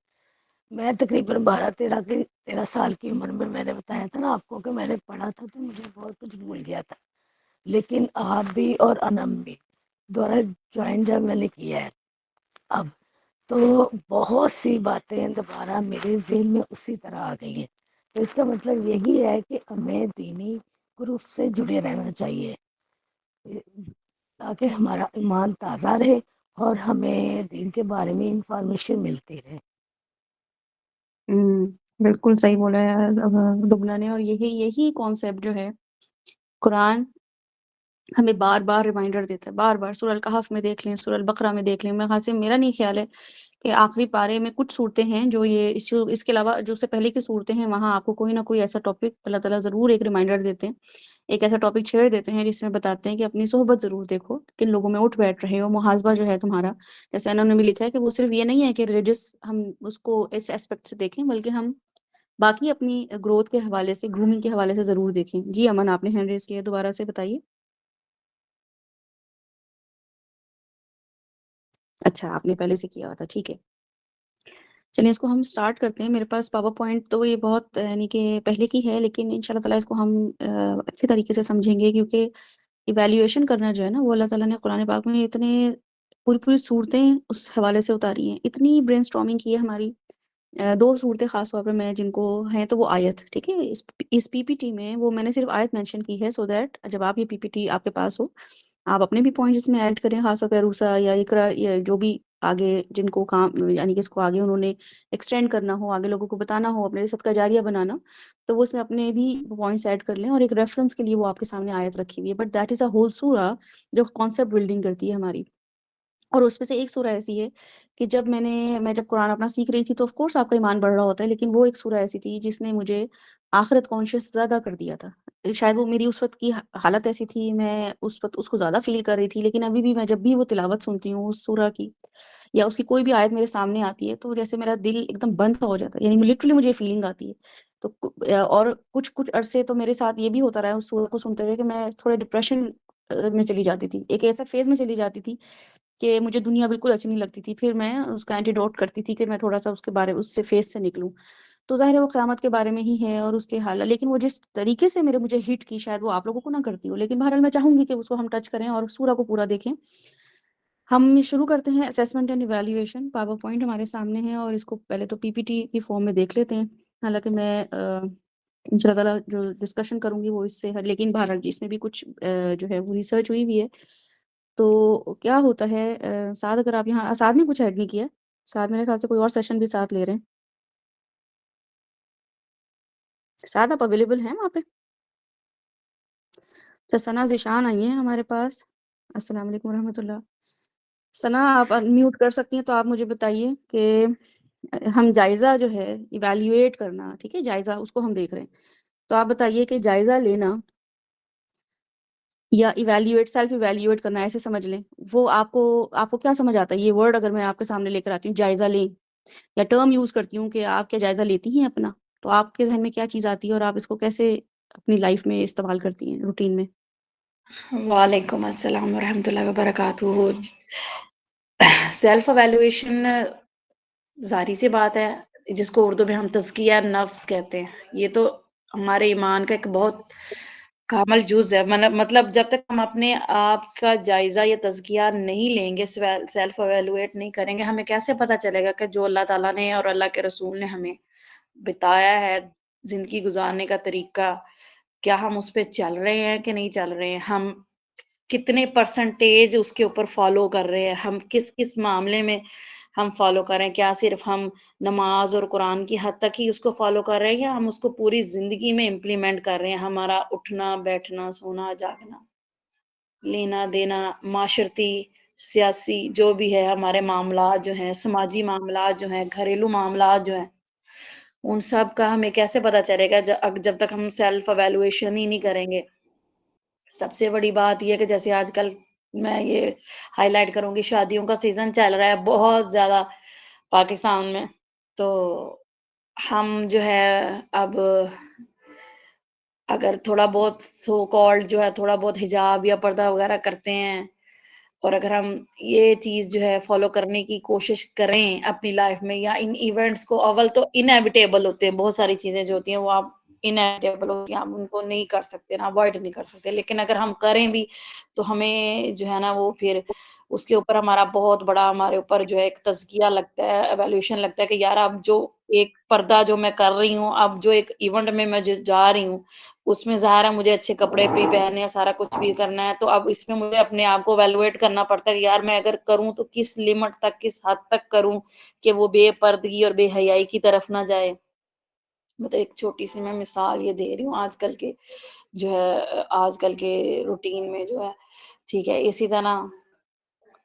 میں تقریباً 13 سال کی عمر میں نے بتایا تھا نا آپ کو کہ میں نے پڑھا تھا تو مجھے بہت کچھ بھول گیا تھا، لیکن آپ بھی اور انم بھی دوبارہ جوائن جب میں نے کیا ہے اب، تو بہت سی باتیں دوبارہ میرے ذہن میں اسی طرح آ گئی ہیں۔ تو اس کا مطلب یہی ہے کہ ہمیں دینی گروپ سے جڑے رہنا چاہیے تاکہ ہمارا ایمان تازہ رہے اور ہمیں دین کے بارے میں انفارمیشن ملتی رہے۔ بالکل صحیح بولا ہے لبنہ نے، اور یہی کانسیپٹ جو ہے قرآن ہمیں بار بار ریمائنڈر دیتا ہے، بار بار۔ سورہ الکہف میں دیکھ لیں، سورہ البقرہ میں دیکھ لیں، میرا نہیں خیال ہے کہ آخری پارے میں کچھ صورتیں ہیں جو اس کے علاوہ جو سے پہلے کی صورتیں ہیں، وہاں آپ کو کوئی نہ کوئی ایسا ٹاپک اللہ تعالیٰ ضرور ایک ریمائنڈر دیتے ہیں، ایک ایسا ٹاپک چھیڑ دیتے ہیں جس میں بتاتے ہیں کہ اپنی صحبت ضرور دیکھو، کن لوگوں میں اٹھ بیٹھ رہے ہو، محاسبہ جو ہے تمہارا۔ جیسے انہوں نے بھی لکھا ہے کہ وہ صرف یہ نہیں ہے کہ ریلیجس ہم اس کو اس ایسپیکٹ سے دیکھیں، بلکہ ہم باقی اپنی گروتھ کے حوالے سے، گرومنگ کے حوالے سے ضرور دیکھیں۔ جی امن، آپ نے ہینڈ ریز کیا ہے، دوبارہ سے بتائیے۔ اچھا، آپ نے پہلے سے کیا ہوا تھا، ٹھیک ہے۔ چلیے اس کو ہم سٹارٹ کرتے ہیں۔ میرے پاس پاور پوائنٹ تو یہ بہت یعنی کہ پہلے کی ہے، لیکن ان شاء اللہ تعالیٰ اس کو ہم اچھے طریقے سے سمجھیں گے، کیونکہ ایویلیویشن کرنا جو ہے نا، وہ اللہ تعالیٰ نے قرآن پاک میں اتنے پوری صورتیں اس حوالے سے اتاری ہیں، اتنی برین اسٹارمنگ کی ہے ہماری۔ 2 صورتیں خاص طور پہ میں جن کو ہیں تو وہ آیت، ٹھیک ہے، اس پی پی ٹی میں وہ میں نے صرف آیت مینشن کی ہے، سو دیٹ جب آپ یہ پی پی ٹی آپ کے پاس ہو، آپ اپنے بھی پوائنٹس اس میں ایڈ کریں، خاص طور پہ عروسہ یا اقرا یا جو بھی آگے جن کو کام یعنی کہ اس کو آگے انہوں نے ایکسٹینڈ کرنا ہو، آگے لوگوں کو بتانا ہو، اپنے صدقہ جاریہ بنانا، تو وہ اس میں اپنے بھی پوائنٹس ایڈ کر لیں، اور ایک ریفرنس کے لیے وہ آپ کے سامنے آیت رکھی ہوئی ہے، but that is a whole سورہ جو کانسیپٹ بلڈنگ کرتی ہے ہماری۔ اور اس میں سے ایک سورہ ایسی ہے کہ میں جب قرآن اپنا سیکھ رہی تھی تو آف کورس آپ کا ایمان بڑھ رہا ہوتا ہے، لیکن وہ ایک سورہ ایسی تھی جس نے مجھے آخرت کانشیس زیادہ کر دیا تھا۔ شاید وہ میری اس وقت کی حالت ایسی تھی، میں اس وقت اس کو زیادہ فیل کر رہی تھی، لیکن ابھی بھی میں جب بھی وہ تلاوت سنتی ہوں اس سورہ کی یا اس کی کوئی بھی آیت میرے سامنے آتی ہے، تو جیسے میرا دل ایک دم بند سا ہو جاتا ہے، یعنی لٹرلی مجھے فیلنگ آتی ہے۔ تو اور کچھ عرصے تو میرے ساتھ یہ بھی ہوتا رہا ہے اس سورہ کو سنتے ہوئے کہ میں تھوڑے ڈپریشن میں چلی جاتی تھی، ایک ایسا فیز میں چلی جاتی تھی کہ مجھے دنیا بالکل اچھی نہیں لگتی تھی، پھر میں اس کا اینٹی ڈوٹ کرتی تھی کہ میں تھوڑا سا اس سے فیز سے نکلوں۔ تو ظاہر ہے وہ قیامت کے بارے میں ہی ہے اور اس کے حال، لیکن وہ جس طریقے سے مجھے ہٹ کی شاید وہ آپ لوگوں کو نہ کرتی ہو، لیکن بہرحال میں چاہوں گی کہ اس کو ہم ٹچ کریں اور سورہ کو پورا دیکھیں۔ ہم شروع کرتے ہیں assessment and evaluation. Power point ہمارے سامنے ہے اور اس کو پہلے تو پی پی ٹی کی فارم میں دیکھ لیتے ہیں، حالانکہ میں ان شاء اللہ تعالیٰ جو ڈسکشن کروں گی وہ اس سے ہے، لیکن بہرحال اس میں بھی کچھ جو ہے وہ ریسرچ ہوئی بھی ہے۔ تو کیا ہوتا ہے سعد، اگر آپ یہاں، سعد نے کچھ ایڈ نہیں کیا، سعد میرے خیال سے کوئی اور سیشن بھی ساتھ لے رہے ہیں۔ سعد آپ اویلیبل ہیں وہاں پہ؟ تو ثنا ذیشان آئی ہیں ہمارے پاس۔ السلام علیکم ورحمۃ اللہ۔ ثنا آپ میوٹ کر سکتی ہیں تو آپ مجھے بتائیے کہ ہم جائزہ جو ہے ایویلیویٹ کرنا، ٹھیک ہے، جائزہ اس کو ہم دیکھ رہے ہیں، تو آپ بتائیے کہ جائزہ لینا یا ایویلیویٹ، سیلف ایویلیویٹ کرنا، ایسے سمجھ لیں. وہ آپ کو کیا سمجھ آتا ہے یہ ورڈ اگر میں آپ کے سامنے لے کر آتی ہوں جائزہ لیں، یا ٹرم یوز کرتی ہوں کہ آپ کیا جائزہ لیتی ہیں اپنا، تو آپ کے ذہن میں کیا چیز آتی ہے اور آپ اس کو کیسے اپنی لائف میں استعمال کرتی ہیں روٹین میں؟ وعلیکم السلام ورحمۃ اللہ وبرکاتہ. سیلف اویلویشن ظاہری سی بات ہے جس کو اردو میں ہم تزکیہ نفس کہتے ہیں. یہ تو ہمارے ایمان کا ایک بہت کامل جز ہے. مطلب جب تک ہم اپنے آپ کا جائزہ یا تزکیہ نہیں لیں گے، سیلف اویلویٹ نہیں کریں گے، ہمیں کیسے پتہ چلے گا کہ جو اللہ تعالیٰ نے اور اللہ کے رسول نے ہمیں بتایا ہے زندگی گزارنے کا طریقہ، کیا ہم اس پہ چل رہے ہیں کہ نہیں چل رہے ہیں، ہم کتنے پرسنٹیج اس کے اوپر فالو کر رہے ہیں، ہم کس کس معاملے میں ہم فالو کر رہے ہیں. کیا صرف ہم نماز اور قرآن کی حد تک ہی اس کو فالو کر رہے ہیں یا ہم اس کو پوری زندگی میں امپلیمنٹ کر رہے ہیں. ہمارا اٹھنا بیٹھنا سونا جاگنا لینا دینا معاشرتی سیاسی جو بھی ہے، ہمارے معاملات جو ہیں، سماجی معاملات جو ہیں، گھریلو معاملات جو ہیں، ان سب کا ہمیں کیسے پتہ چلے گا جب تک ہم سیلف اویلویشن ہی نہیں کریں گے. سب سے بڑی بات یہ ہے کہ جیسے آج کل میں یہ ہائی لائٹ کروں گی، شادیوں کا سیزن چل رہا ہے بہت زیادہ پاکستان میں. تو ہم جو ہے اب اگر تھوڑا بہت سو کالڈ جو ہے تھوڑا بہت حجاب یا پردہ وغیرہ کرتے ہیں، اور اگر ہم یہ چیز جو ہے فالو کرنے کی کوشش کریں اپنی لائف میں، یا ان ایونٹس کو، اول تو انیویٹیبل ہوتے ہیں بہت ساری چیزیں جو ہوتی ہیں وہ آپ انیویٹیبل ہوتی ہیں، آپ ان کو نہیں کر سکتے نا، اوائڈ نہیں کر سکتے. لیکن اگر ہم کریں بھی تو ہمیں جو ہے نا وہ پھر اس کے اوپر ہمارا بہت بڑا ہمارے اوپر جو ہے ایک تزکیہ لگتا ہے، ایویلیوشن لگتا ہے کہ یار اب جو ایک پردہ جو میں کر رہی ہوں، اب جو ایک ایونٹ میں جو جا رہی ہوں اس میں ظاہر ہے مجھے اچھے کپڑے بھی پہننے ہیں، سارا کچھ بھی کرنا ہے. تو اب اس میں مجھے اپنے آپ کو ایویلویٹ کرنا پڑتا ہے کہ یار میں اگر کروں تو کس لمٹ تک، کس حد تک کروں کہ وہ بے پردگی اور بے حیائی کی طرف نہ جائے. مطلب ایک چھوٹی سی میں مثال یہ دے رہی ہوں آج کل کے جو ہے آج کل کے روٹین میں جو ہے. ٹھیک ہے، اسی طرح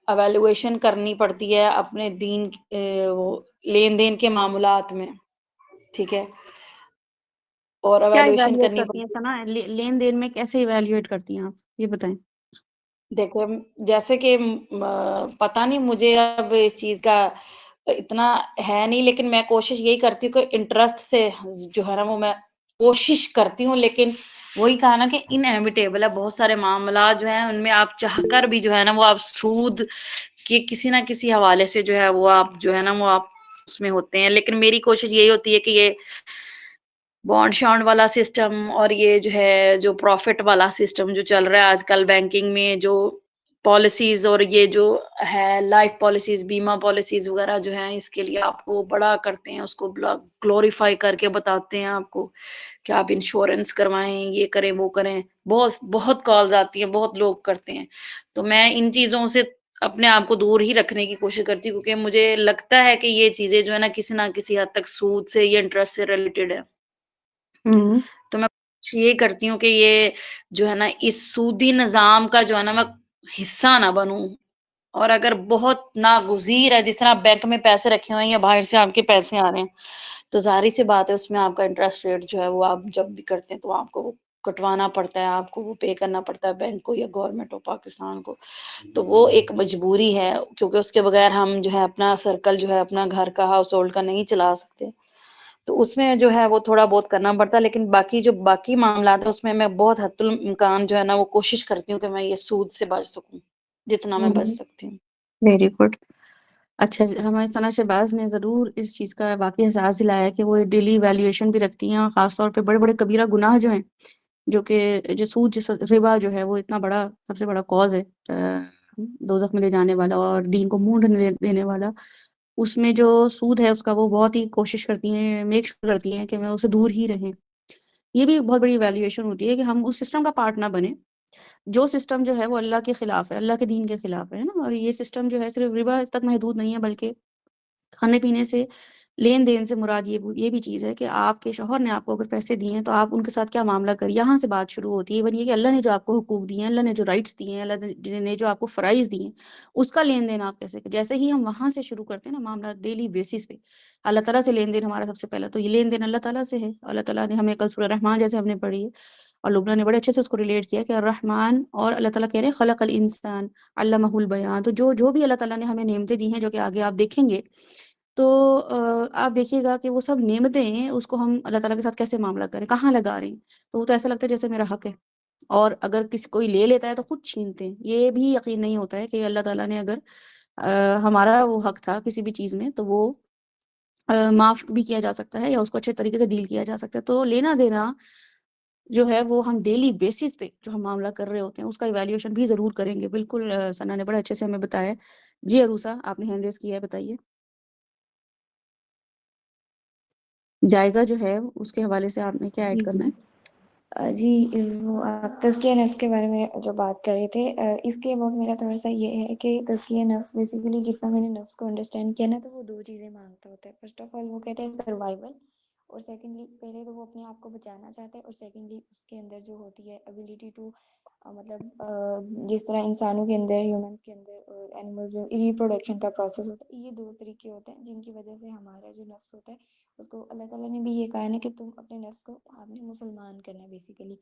ایویلویشن کرنی پڑتی ہے اپنے دین وہ لین دین کے معاملات میں. ٹھیک ہے، اور کیا ایویلویشن ایویلیویٹ کرنی کرتی ہیں پڑتی ثنا، لین دین میں کیسے ایویلیویٹ کرتی ہیں آپ یہ بتائیں؟ دیکھیں جیسے کہ پتہ نہیں مجھے اب اس چیز کا اتنا ہے نہیں، لیکن میں کوشش یہی کرتی ہوں کہ انٹرسٹ سے جو ہے نا وہ میں کوشش کرتی ہوں. لیکن وہی کہا نا کہ انیویٹیبل ہے، بہت سارے معاملات جو ہیں ان میں آپ چاہ کر بھی جو ہے نا وہ آپ سود کے کسی نہ کسی حوالے سے جو ہے وہ آپ جو ہے نا وہ آپ اس میں ہوتے ہیں. لیکن میری کوشش یہی ہوتی ہے کہ یہ بانڈ شانڈ والا سسٹم اور یہ جو ہے جو پروفٹ والا سسٹم جو چل رہا ہے آج کل بینکنگ میں، جو پالیسیز اور یہ جو ہے لائف پالیسیز، بیمہ پالیسیز وغیرہ جو ہیں، اس کے لیے آپ کو بڑا کرتے ہیں، اس کو گلوریفائی کر کے بتاتے ہیں آپ کو کہ آپ انشورنس کروائیں، یہ کریں وہ کریں. بہت بہت کالز آتی ہیں، بہت لوگ کرتے ہیں. تو میں ان چیزوں سے اپنے آپ کو دور ہی رکھنے کی کوشش کرتی ہوں کیونکہ مجھے لگتا ہے کہ یہ چیزیں جو ہے نا کسی نہ کسی حد تک سود سے یا انٹرسٹ سے ریلیٹڈ ہے. تو میں یہ کرتی ہوں کہ یہ جو ہے نا اس سودی نظام کا جو ہے نا میں حصہ نہ بنوں. اور اگر بہت ناگزیر ہے، جس طرح بینک میں پیسے رکھے ہوئے ہیں یا باہر سے آپ کے پیسے آ رہے ہیں، تو ظاہری سی بات ہے اس میں آپ کا انٹرسٹ ریٹ جو ہے وہ آپ جب بھی کرتے ہیں تو آپ کو وہ کٹوانا پڑتا ہے، آپ کو وہ پے کرنا پڑتا ہے بینک کو یا گورنمنٹ آف پاکستان کو. تو وہ ایک مجبوری ہے کیونکہ اس کے بغیر ہم جو ہے اپنا سرکل جو ہے اپنا گھر کا ہاؤس ہولڈ کا نہیں چلا سکتے. تو اس میں جو ہے وہ تھوڑا بہت کرنا پڑتا ہے. لیکن باقی جو باقی معاملات ہیں اس میں بہت حد الامکان جو ہے نا وہ کوشش کرتی ہوں کہ میں یہ سود سے بچ سکوں جتنا میں بچ سکتی ہوں. Very good. اچھا، ہمارے ثنا شہباز نے ضرور اس چیز کا واقعی احساس دلایا کہ وہ ڈیلی ایویلیویشن بھی رکھتی ہیں، اور خاص طور پہ بڑے بڑے کبیرہ گناہ جو ہیں، جو کہ جو سود ربا جو ہے وہ اتنا بڑا سب سے بڑا کاز ہے دوزخ میں لے جانے والا اور دین کو منہ دینے والا. اس میں جو سود ہے اس کا وہ بہت ہی کوشش کرتی ہیں، میک شور کرتی ہیں کہ میں اسے دور ہی رہیں. یہ بھی ایک بہت بڑی ایویلیویشن ہوتی ہے کہ ہم اس سسٹم کا پارٹ نہ بنیں جو سسٹم جو ہے وہ اللہ کے خلاف ہے، اللہ کے دین کے خلاف ہے نا. اور یہ سسٹم جو ہے صرف ربا تک محدود نہیں ہے، بلکہ کھانے پینے سے لین دین سے مراد یہ بھی چیز ہے کہ آپ کے شوہر نے آپ کو اگر پیسے دیے ہیں تو آپ ان کے ساتھ کیا معاملہ کر، یہاں سے بات شروع ہوتی ہے. ایون یہ کہ اللہ نے جو آپ کو حقوق دیے ہیں، اللہ نے جو رائٹس دیے ہیں، اللہ نے جو آپ کو فرائض دیے ہیں، اس کا لین دین آپ کیسے کریں. جیسے ہی ہم وہاں سے شروع کرتے ہیں نا معاملہ ڈیلی بیسس پہ، اللہ تعالیٰ سے لین دین ہمارا سب سے پہلا، تو یہ لین دین اللہ تعالیٰ سے ہے. اللہ تعالیٰ نے ہمیں کل سورہ رحمان جیسے ہم نے پڑھی ہے، اور لبنہ نے بڑے اچھے سے اس کو ریلیٹ کیا کہ الرحمن، اور اللہ تعالیٰ کہہ رہے ہیں خلق الانسان علمہ البیان. تو جو بھی اللہ تعالیٰ نے ہمیں نعمتیں دی ہیں، جو کہ آگے آپ دیکھیں گے، تو آپ دیکھیے گا کہ وہ سب نعمتیں ہیں، اس کو ہم اللہ تعالیٰ کے ساتھ کیسے معاملہ کریں، کہاں لگا رہے ہیں. تو وہ تو ایسا لگتا ہے جیسے میرا حق ہے، اور اگر کسی کوئی لے لیتا ہے تو خود چھینتے ہیں. یہ بھی یقین نہیں ہوتا ہے کہ اللہ تعالیٰ نے اگر ہمارا وہ حق تھا کسی بھی چیز میں تو وہ معاف بھی کیا جا سکتا ہے، یا اس کو اچھے طریقے سے ڈیل کیا جا سکتا ہے. تو لینا دینا جو ہے وہ ہم ڈیلی بیسس پہ جو ہم معاملہ کر رہے ہوتے ہیں اس کا ایویلیوشن بھی ضرور کریں گے. بالکل ثنا نے بڑے اچھے سے ہمیں بتایا. جی عروسہ، آپ نے ہینڈ ریز کیا ہے، بتائیے. جائزہ جو ہے اس کے حوالے سے آپ نے کیا ایڈ جی کرنا جی ہے؟ جی وہ آپ تزکیہ نفس کے بارے میں جو بات کر رہے تھے، اس کے بعد میرا تھوڑا سا یہ ہے کہ تزکیہ نفس بیسیکلی جتنا میں نے نفس کو انڈرسٹینڈ کیا نا، تو وہ دو چیزیں مانگتا ہوتا ہے. فرسٹ آف آل وہ کہتے ہیں سروائیول، اور سیکنڈلی پہلے تو وہ اپنے آپ کو بچانا چاہتا ہے، اور سیکنڈلی اس کے اندر جو ہوتی ہے ابیلٹی ٹو مطلب جس طرح انسانوں کے اندر، ہیومنس کے اندر اور اینیملز میں ریپروڈکشن کا پروسیس ہوتا ہے. یہ دو طریقے ہوتے ہیں جن کی وجہ سے ہمارا جو نفس ہوتا ہے اس کو اللہ تعالیٰ نے بھی یہ کہا ہے کہ تم اپنے نفس کو آپ نے مسلمان کرنا ہے بیسیکلی.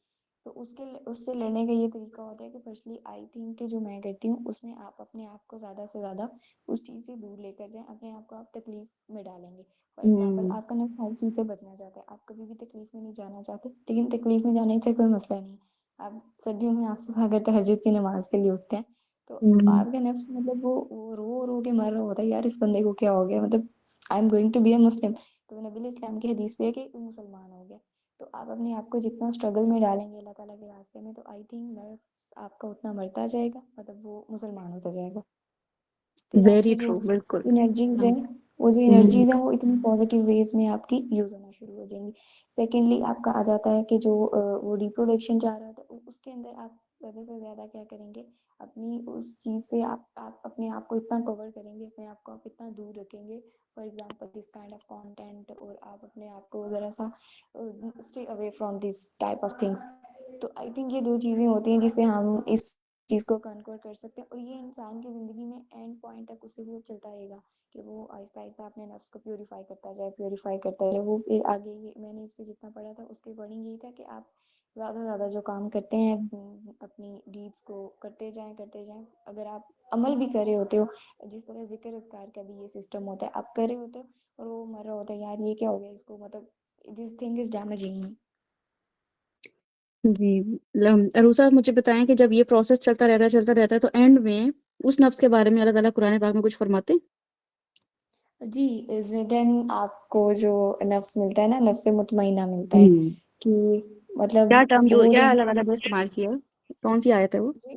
تو اس سے لڑنے کا یہ طریقہ ہوتا ہے کہ فرسٹلی آئی تھنک کہ جو میں کرتی ہوں اس میں آپ اپنے آپ کو زیادہ سے زیادہ اس چیز سے دور لے کر جائیں. اپنے آپ کو آپ تکلیف میں ڈالیں گے. فار ایگزامپل آپ کا نفس ہر چیز سے بچنا چاہتا ہے، آپ کبھی بھی تکلیف میں نہیں جانا چاہتے، لیکن تکلیف میں جانے سے کوئی مسئلہ نہیں ہے. آپ سردیوں میں آپ صبح اگر تہجد کی نماز کے لیے اٹھتے ہیں تو آپ کا نفس مطلب وہ رو رو کے مر رہا ہوتا ہے، یار اس بندے کو کیا ہو گیا، مطلب I am going to be a Muslim. تو نبی علیہ السلام کی حدیث پہ ہے کہ مسلمان ہو گیا. تو آپ اپنے آپ کو جتنا اسٹرگل میں ڈالیں گے اللہ تعالیٰ کے راستے میں، تو آئی تھنک نفس آپ کا اتنا مرتا جائے گا، مطلب وہ مسلمان ہوتا جائے گا. پھر آپ ویری کی جو ٹرو، بالکل. انرجیز ہیں، وہ جو انرجیز ہیں وہ اتنی پازیٹیو ویز میں آپ کی یوز ہونا شروع ہو جائیں گی. سیکنڈلی آپ کا آ جاتا ہے کہ جو وہ ریپروڈکشن چاہ رہا تھا، اس کے اندر آپ زیادہ سے زیادہ کیا کریں گے، اپنی اس چیز سے آپ اپنے آپ کو اتنا کور کریں گے، اپنے آپ کو آپ اتنا دور رکھیں گے. For example this kind of content, اور آپ اپنے آپ کو ذرا سا stay away from this type of things. تو آئی تھنک یہ دو چیزیں ہوتی ہیں جس سے ہم اس چیز کو کنکور کر سکتے ہیں. اور یہ انسان کی زندگی میں اینڈ پوائنٹ تک اسے وہ چلتا رہے گا کہ وہ آہستہ آہستہ اپنے نفس کو پیوریفائی کرتا جائے. وہ پھر آگے میں نے اس پہ جتنا پڑھا تھا اس کے اکارڈنگ یہی تھا کہ آپ زیادہ سے زیادہ جو کام کرتے ہیں اپنی ڈیڈس کو کرتے جائیں. اگر آپ عمل بھی کر رہے ہوتے ہو، جس طرح ذکر اذکار کا بھی یہ سسٹم ہوتا ہے، آپ کر رہے ہوتے ہو اور وہ مر رہا ہوتا ہے، یار یہ کیا ہو گیا اس کو، مطلب دس تھنگ از ڈیمیجنگ. جی عروسہ، مجھے بتائیں کہ جب یہ پروسیس چلتا رہتا ہے تو اینڈ میں اس نفس کے بارے میں اللہ تعالیٰ قرآن پاک میں کچھ فرماتے ہیں؟ جی دین آپ کو جو نفس ملتا ہے نا، نفس مطمئنہ ملتا ہے، کہ مطلب کیا ٹرم، جو وہ کیا اللہ تعالیٰ نے ریپروڈکشن. استعمال کیا ہے، کون سی آیت ہے وہ؟ جی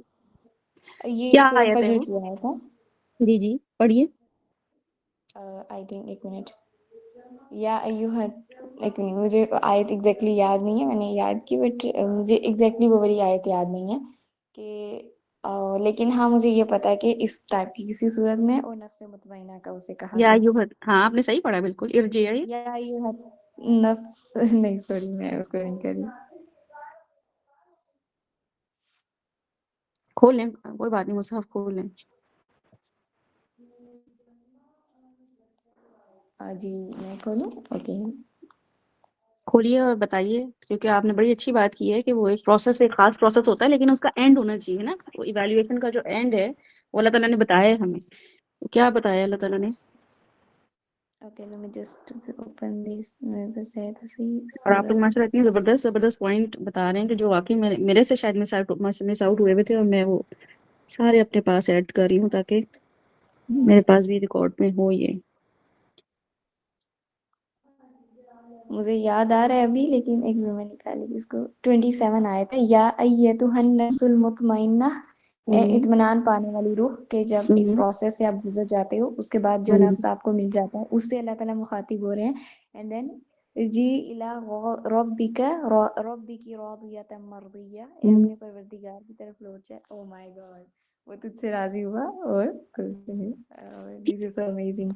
یہ کیا سورہ آیت ہے فجر وہ؟ کی آیت ہے. جی جی پڑھیے. آئی تھنک ایک منٹ، یا ایوہ، ایک منٹ، مجھے آیت ایگزیکٹلی یاد نہیں ہے، میں نے یاد کی بٹ مجھے ایگزیکٹلی وہ والی آیت یاد نہیں ہے کہ لیکن ہاں مجھے یہ پتا ہے کہ اس ٹائپ کی کسی صورت میں اور نفس مطمئنہ کا اسے کہا یا گیا. ہاں آپ نے صحیح پڑھا، بالکل. ارجعی. یا ایوہ نفس نہیں سوری میں اس کو نہیں کری. کھول لیں، کوئی بات نہیں، مصحف کھول لیں. جی میں کھولوں، اوکے. کھولیے اور بتائیے، کیونکہ آپ نے بڑی اچھی بات کی ہے کہ وہ ایک پروسیس، ایک خاص پروسیس ہوتا ہے، لیکن اس کا اینڈ ہونا چاہیے نا. وہ ایویلیویشن کا جو اینڈ ہے وہ اللہ تعالیٰ نے بتایا ہے ہمیں. تو کیا بتایا اللہ تعالیٰ نے؟ Okay let me just open this, میرے پاس ہے تو صحیح اور آپ سورہ. لوگ ماشاء اللہ اتنی زبردست پوائنٹ بتا رہے ہیں کہ جو واقعی میرے سے شاید مس آؤٹ ہوئے تھے، اور میں وہ سارے اپنے پاس ایڈ کر رہی ہوں تاکہ میرے پاس بھی ریکارڈ میں ہو یہ. مجھے یاد آ رہا ہے ابھی، لیکن ایک منٹ میں نکالی تھی اس کو. 27 آئے تھے، یا ایتھا النفس المطمئنہ، اے اطمینان پانے والی روح، کہ جب اس پروسیس سے آپ گزر جاتے ہو اس کے بعد جو نفس آپ کو مل جاتا ہے اس سے اللہ تعالیٰ مخاطب ہو رہے ہیں. اینڈ دین ارجعی الی ربک ربک راضیۃ مرضیہ، اے اپنے پروردگار کی طرف لوٹ جائے. او مائی گاڈ، وہ تجھ سے راضی ہوا اور خوش ہے. دس از سو امیزنگ.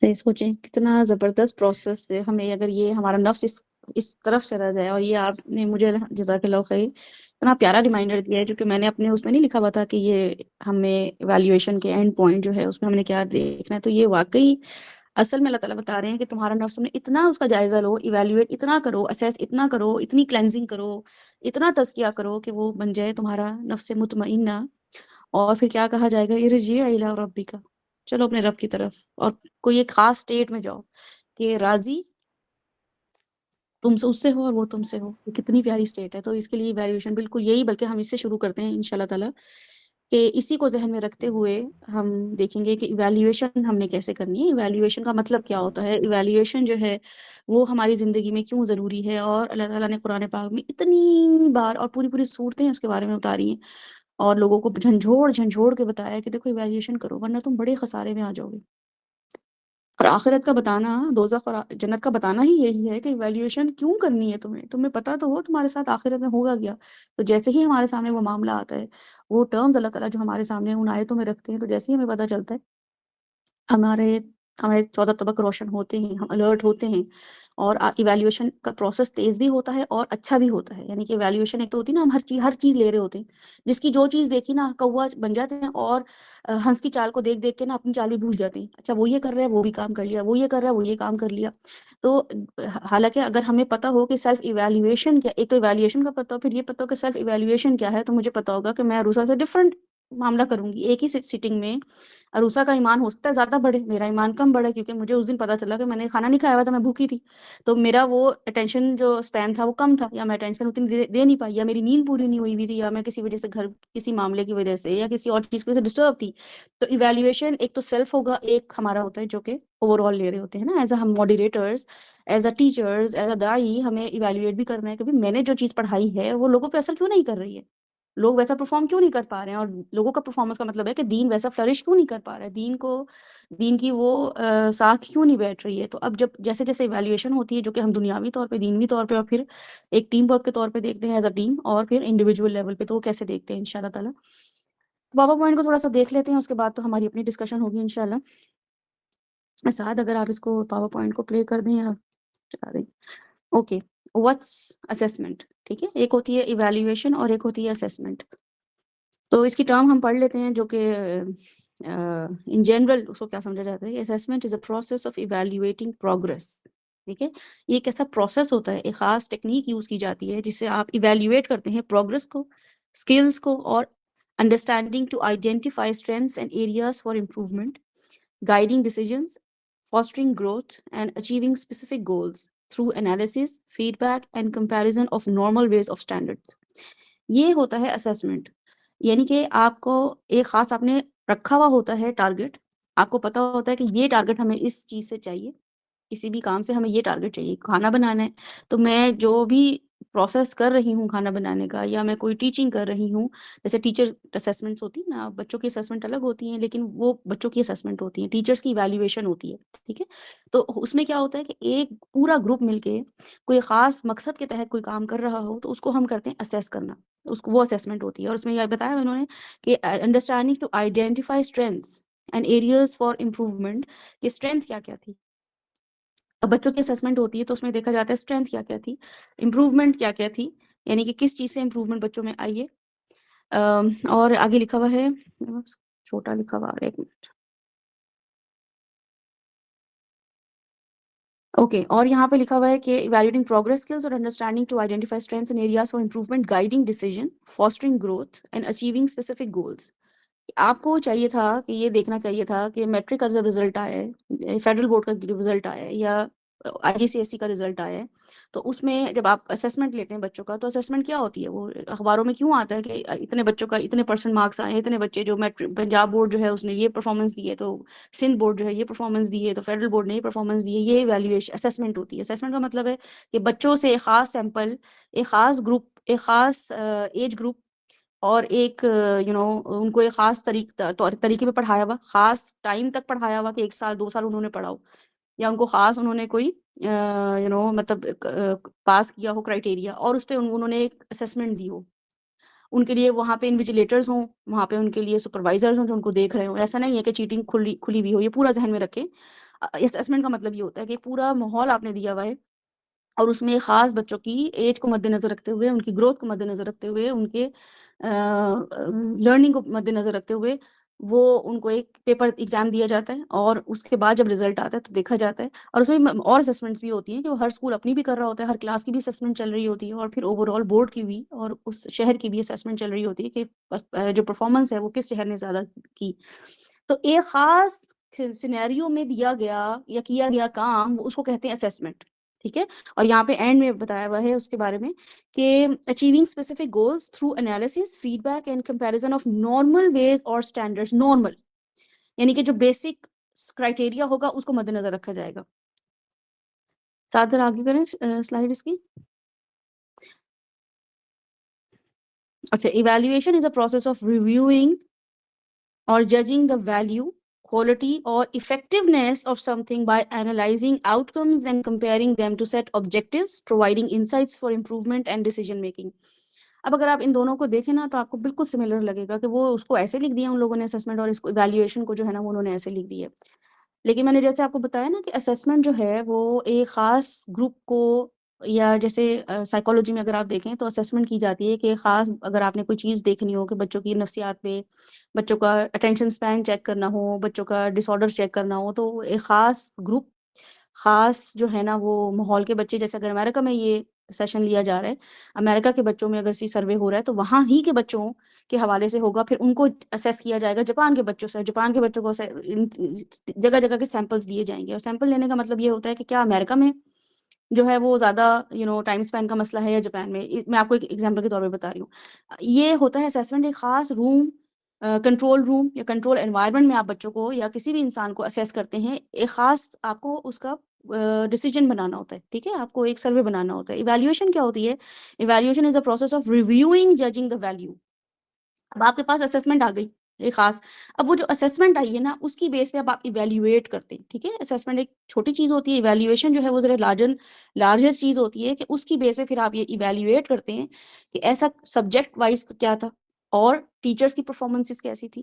سوچیں کتنا زبردست پروسیس ہے. ہمیں اگر یہ ہمارا نفس اس طرف چلا جائے، اور یہ آپ نے مجھے جزاک اللہ خیر اتنا پیارا ریمائنڈر دیا ہے، جو کہ میں نے اپنے اس میں نہیں لکھا ہوا تھا کہ یہ ہمیں ایویلیویشن کے اینڈ پوائنٹ جو ہے اس میں ہم نے کیا دیکھنا ہے. تو یہ واقعی اصل میں اللہ تعالیٰ بتا رہے ہیں کہ تمہارا نفس میں اتنا اس کا جائزہ لو، ایویلیویٹ اتنا کرو، اسیس اتنا کرو، اتنی کلینزنگ کرو، اتنا تزکیہ کرو کہ وہ بن جائے تمہارا نفس مطمئنہ. اور پھر کیا کہا جائے گا، ارجعی الی ربک، چلو اپنے رب کی طرف، اور کوئی ایک خاص اسٹیٹ میں جاؤ کہ راضی تم سے اس سے ہو اور وہ تم سے ہو. یہ کتنی پیاری اسٹیٹ ہے. تو اس کے لیے ایویلیویشن بالکل یہی، بلکہ ہم اس سے شروع کرتے ہیں انشاءاللہ تعالیٰ، کہ اسی کو ذہن میں رکھتے ہوئے ہم دیکھیں گے کہ ایویلیویشن ہم نے کیسے کرنی ہے. ایویلیویشن کا مطلب کیا ہوتا ہے، ایویلیویشن جو ہے وہ ہماری زندگی میں کیوں ضروری ہے. اور اللہ تعالیٰ نے قرآن پاک میں اتنی بار اور پوری پوری صورتیں اس کے بارے میں اتاری ہیں، اور لوگوں کو جھنجھوڑ کے بتایا کہ دیکھو ایویلیویشن کرو ورنہ تم بڑے خسارے میں آ جاؤ گے. اور آخرت کا بتانا، دوزخ اور جنت کا بتانا ہی یہی ہے کہ ایویلیویشن کیوں کرنی ہے تمہیں پتہ تو ہو تمہارے ساتھ آخرت میں ہوگا کیا. تو جیسے ہی ہمارے سامنے وہ معاملہ آتا ہے، وہ ٹرمز اللہ تعالیٰ جو ہمارے سامنے ان آیتوں میں رکھتے ہیں، تو جیسے ہی ہمیں پتہ چلتا ہے، ہمارے 14 طبق روشن ہوتے ہیں، ہم الرٹ ہوتے ہیں. اور ایویلیویشن کا پروسیس تیز بھی ہوتا ہے اور اچھا بھی ہوتا ہے. یعنی کہ ایویلیویشن ایک تو ہوتی ہے نا، ہم ہر چیز لے رہے ہوتے ہیں، جس کی جو چیز دیکھی نا کوا بن جاتے ہیں، اور ہنس کی چال کو دیکھ دیکھ کے نا اپنی چال بھی بھول جاتے ہیں. اچھا وہ یہ کر رہا ہے وہ بھی کام کر لیا، وہ یہ کر رہا ہے وہ یہ کام کر لیا. تو حالانکہ اگر ہمیں پتہ ہو کہ سیلف ایویلیویشن کیا، ایک تو ایویلیویشن کا پتہ ہو، پھر یہ پتہ ہو کہ سیلف ایویلیویشن کیا ہے، تو مجھے پتہ ہوگا کہ میں عروسہ سے ڈفرنٹ معاملہ کروں گی. ایک ہی سٹنگ میں عروسہ کا ایمان ہو سکتا ہے زیادہ بڑھے، میرا ایمان کم بڑھے، کیونکہ مجھے اس دن پتہ چلا کہ میں نے کھانا نہیں کھایا ہوا تھا، میں بھوکی تھی، تو میرا وہ اٹینشن جو اسپین تھا وہ کم تھا، یا میں اٹینشن اتنی دے نہیں پائی، یا میری نیند پوری نہیں ہوئی تھی، یا میں کسی وجہ سے گھر کسی معاملے کی وجہ سے یا کسی اور چیز کی وجہ سے ڈسٹرب تھی. تو ایویلیویشن ایک تو سیلف ہوگا، ایک ہمارا ہوتا ہے جو کہ اوور آل لے رہے ہوتے ہیں نا، ایز اے ہم moderators, as a teachers, as a داعی، ہمیں ایویلیویٹ بھی کرنا ہے کہ میں نے جو چیز پڑھائی ہے وہ لوگوں پہ اثر کیوں نہیں کر رہی ہے، لوگ ویسا پرفارم کیوں نہیں کر پا رہے ہیں. اور لوگوں کا پرفارمنس کا مطلب ہے کہ دین ویسا فلرش کیوں نہیں کر پا رہا ہے، دین کی وہ ساکھ کیوں نہیں بیٹھ رہی ہے. تو اب جب جیسے جیسے ایویلیویشن ہوتی ہے، جو کہ ہم دنیاوی طور پہ، دینوی طور پہ، اور پھر ایک ٹیم ورک کے طور پہ دیکھتے ہیں ایز اے ٹیم، اور پھر انڈیویجول لیول پہ، تو وہ کیسے دیکھتے ہیں انشاءاللہ تعالیٰ. پاور پوائنٹ کو تھوڑا سا دیکھ لیتے ہیں، اس کے بعد تو ہماری اپنی ڈسکشن ہوگی انشاءاللہ. سعد اگر آپ اس کو پاور پوائنٹ کو پلے کر دیں یا چلا دیں. Okay, what's assessment. ٹھیک ہے، ایک ہوتی ہے ایویلیویشن اور ایک ہوتی ہے اسیسمنٹ. تو اس کی ٹرم ہم پڑھ لیتے ہیں، جو کہ ان جنرل اس کو کیا سمجھا جاتا ہے کہ assessment is a process of evaluating progress. ٹھیک ہے، یہ ایک ایسا پروسیس ہوتا ہے، ایک خاص ٹیکنیک یوز کی جاتی ہے جس سے آپ ایویلیویٹ کرتے ہیں پروگرس کو، اسکلس کو، اور understanding to identify strengths and areas for improvement, guiding decisions, fostering growth, and achieving specific goals through analysis, feedback, and comparison of normal ways of standards. یہ ہوتا ہے assessment. یعنی کہ آپ کو ایک خاص آپ نے رکھا ہوا ہوتا ہے ٹارگٹ، آپ کو پتا ہوتا ہے کہ یہ ٹارگٹ ہمیں اس چیز سے چاہیے، کسی بھی کام سے ہمیں یہ ٹارگٹ چاہیے. کھانا بنانا ہے تو میں جو بھی پروسیس کر رہی ہوں کھانا بنانے کا، یا میں کوئی ٹیچنگ کر رہی ہوں، جیسے ٹیچر اسیسمنٹس ہوتی ہیں نا، بچوں کی اسیسمنٹ الگ ہوتی ہیں، لیکن وہ بچوں کی اسیسمنٹ ہوتی ہیں، ٹیچرس کی ایویلیویشن ہوتی ہے. ٹھیک ہے، تو اس میں کیا ہوتا ہے کہ ایک پورا گروپ مل کے کوئی خاص مقصد کے تحت کوئی کام کر رہا ہو، تو اس کو ہم کرتے ہیں اسیس کرنا، اس کو وہ اسیسمنٹ ہوتی ہے. اور اس میں یہ بتایا انہوں نے کہ understanding to identify strengths and areas for improvement, کہ اسٹرینتھ کیا کیا تھی. اب بچوں کی اسیسمنٹ ہوتی ہے تو اس میں دیکھا جاتا ہے اسٹرینتھ کیا کیا تھی، امپروومنٹ کیا کیا تھی، یعنی کہ کس چیز سے امپروومنٹ بچوں میں آئی ہے. اور آگے لکھا ہوا ہے، چھوٹا لکھا ہوا ہے، ایک منٹ. اوکے، اور یہاں پہ لکھا ہوا ہے کہ ایویلیوٹنگ پروگرس اسکلز اور understanding to identify strengths and areas for improvement, guiding decision, fostering growth and achieving specific goals. آپ کو چاہیے تھا کہ یہ دیکھنا چاہیے تھا کہ میٹرک کا جب رزلٹ آیا ہے، فیڈرل بورڈ کا رزلٹ آیا ہے، یا آئی جی سی ایس سی کا رزلٹ آیا ہے، تو اس میں جب آپ اسیسمنٹ لیتے ہیں بچوں کا، تو اسیسمنٹ کیا ہوتی ہے، وہ اخباروں میں کیوں آتا ہے کہ اتنے بچوں کا اتنے پرسنٹ مارکس آئے ہیں، اتنے بچے جو میٹرک، پنجاب بورڈ جو ہے اس نے یہ پرفارمنس دی ہے، تو سندھ بورڈ جو ہے یہ پرفارمنس دی ہے، تو فیڈرل بورڈ نے یہ پرفارمنس دی ہے. یہ ایویلیویشن اسیسمنٹ ہوتی ہے. اسیسمنٹ کا مطلب ہے کہ بچوں سے ایک خاص سیمپل، ایک خاص گروپ، ایک خاص ایج گروپ، اور ایک ان کو ایک خاص طریقے پہ پڑھایا ہوا، خاص ٹائم تک پڑھایا ہوا، کہ 1 سال 2 سال انہوں نے پڑھا ہو، یا ان کو خاص انہوں نے کوئی مطلب پاس کیا ہو کرائٹیریا، اور اس پہ انہوں نے ایک اسیسمنٹ دی ہو. ان کے لیے وہاں پہ انویجیلیٹرز ہوں، وہاں پہ ان کے لیے سپروائزرز ہوں جو ان کو دیکھ رہے ہوں. ایسا نہیں ہے کہ چیٹنگ کھلی ہوئی ہو، یہ پورا ذہن میں رکھیں. اسیسمنٹ کا مطلب یہ ہوتا ہے کہ پورا ماحول آپ نے دیا ہوا ہے اور اس میں خاص بچوں کی ایج کو مد نظر رکھتے ہوئے، ان کی گروتھ کو مد نظر رکھتے ہوئے، ان کے لرننگ کو مد نظر رکھتے ہوئے وہ ان کو ایک پیپر ایگزام دیا جاتا ہے، اور اس کے بعد جب رزلٹ آتا ہے تو دیکھا جاتا ہے. اور اس میں اور اسیسمنٹس بھی ہوتی ہیں کہ وہ ہر اسکول اپنی بھی کر رہا ہوتا ہے، ہر کلاس کی بھی اسیسمنٹ چل رہی ہوتی ہے، اور پھر اوور آل بورڈ کی بھی اور اس شہر کی بھی اسیسمنٹ چل رہی ہوتی ہے کہ جو پرفارمنس ہے وہ کس شہر نے زیادہ کی. تو ایک خاص سینیریو میں دیا گیا یا کیا گیا کام، اس کو کہتے ہیں اسیسمنٹ. ٹھیک ہے. اور یہاں پہ اینڈ میں بتایا ہوا ہے اس کے بارے میں کہ achieving specific goals through analysis, feedback and comparison of normal ways اور اسٹینڈرڈس. نارمل یعنی کہ جو بیسک کرائٹیریا ہوگا اس کو مد نظر رکھا جائے گا. ساتھ آگے کریں سلائڈ اس کی. اچھا، evaluation is a process of reviewing or judging the value, quality or effectiveness of something by analyzing outcomes and comparing them to set objectives, providing insights for improvement and decision making. اب اگر آپ ان دونوں کو دیکھیں نا تو آپ کو بالکل سملر لگے گا کہ وہ اس کو ایسے لکھ دیا ان لوگوں نے اسیسمنٹ، اور اس کو ایویلیویشن کو جو ہے نا انہوں نے ایسے لکھ دیا. لیکن میں نے جیسے آپ کو بتایا نا کہ اسیسمنٹ جو ہے وہ ایک خاص گروپ کو، یا جیسے سائیکالوجی میں اگر آپ دیکھیں تو اسیسمنٹ کی جاتی ہے کہ خاص اگر آپ نے کوئی چیز دیکھنی ہو کہ بچوں کی نفسیات پہ، بچوں کا اٹینشن سپین چیک کرنا ہو، بچوں کا ڈس آرڈر چیک کرنا ہو، تو ایک خاص گروپ، خاص جو ہے نا وہ ماحول کے بچے، جیسے اگر امریکہ میں یہ سیشن لیا جا رہا ہے، امریکہ کے بچوں میں اگر سروے ہو رہا ہے تو وہاں ہی کے بچوں کے حوالے سے ہوگا، پھر ان کو اسیس کیا جائے گا جاپان کے بچوں سے. جاپان کے بچوں کو جگہ جگہ کے سیمپلز دیے جائیں گے، اور سیمپل لینے کا مطلب یہ ہوتا ہے کہ کیا امریکہ میں جو ہے وہ زیادہ ٹائم اسپین کا مسئلہ ہے یا جاپان میں. میں آپ کو ایک ایگزامپل کے طور پہ بتا رہی ہوں. یہ ہوتا ہے اسیسمنٹ ایک خاص روم، کنٹرول روم یا کنٹرول انوائرمنٹ میں آپ بچوں کو یا کسی بھی انسان کو اسیس کرتے ہیں. ایک خاص آپ کو اس کا ڈیسیجن بنانا ہوتا ہے. ٹھیک ہے، آپ کو ایک سروے بنانا ہوتا ہے. ایویلیویشن کیا ہوتی ہے؟ Evaluation is a process of reviewing, judging the value. اب آپ کے پاس اسیسمنٹ آ گئی ایک خاص، اب وہ جو اسیسمنٹ آئی ہے نا اس کی بیس پہ اب آپ ایویلیویٹ کرتے ہیں. ٹھیک ہے، اسیسمنٹ ایک چھوٹی چیز ہوتی ہے، ایویلیویشن جو ہے وہ ذرا لارجر چیز ہوتی ہے کہ اس کی بیس پہ پھر آپ یہ ایویلیویٹ کرتے ہیں کہ ایسا سبجیکٹ وائز کیا تھا، اور ٹیچرس کی پرفارمنسز کیسی تھی،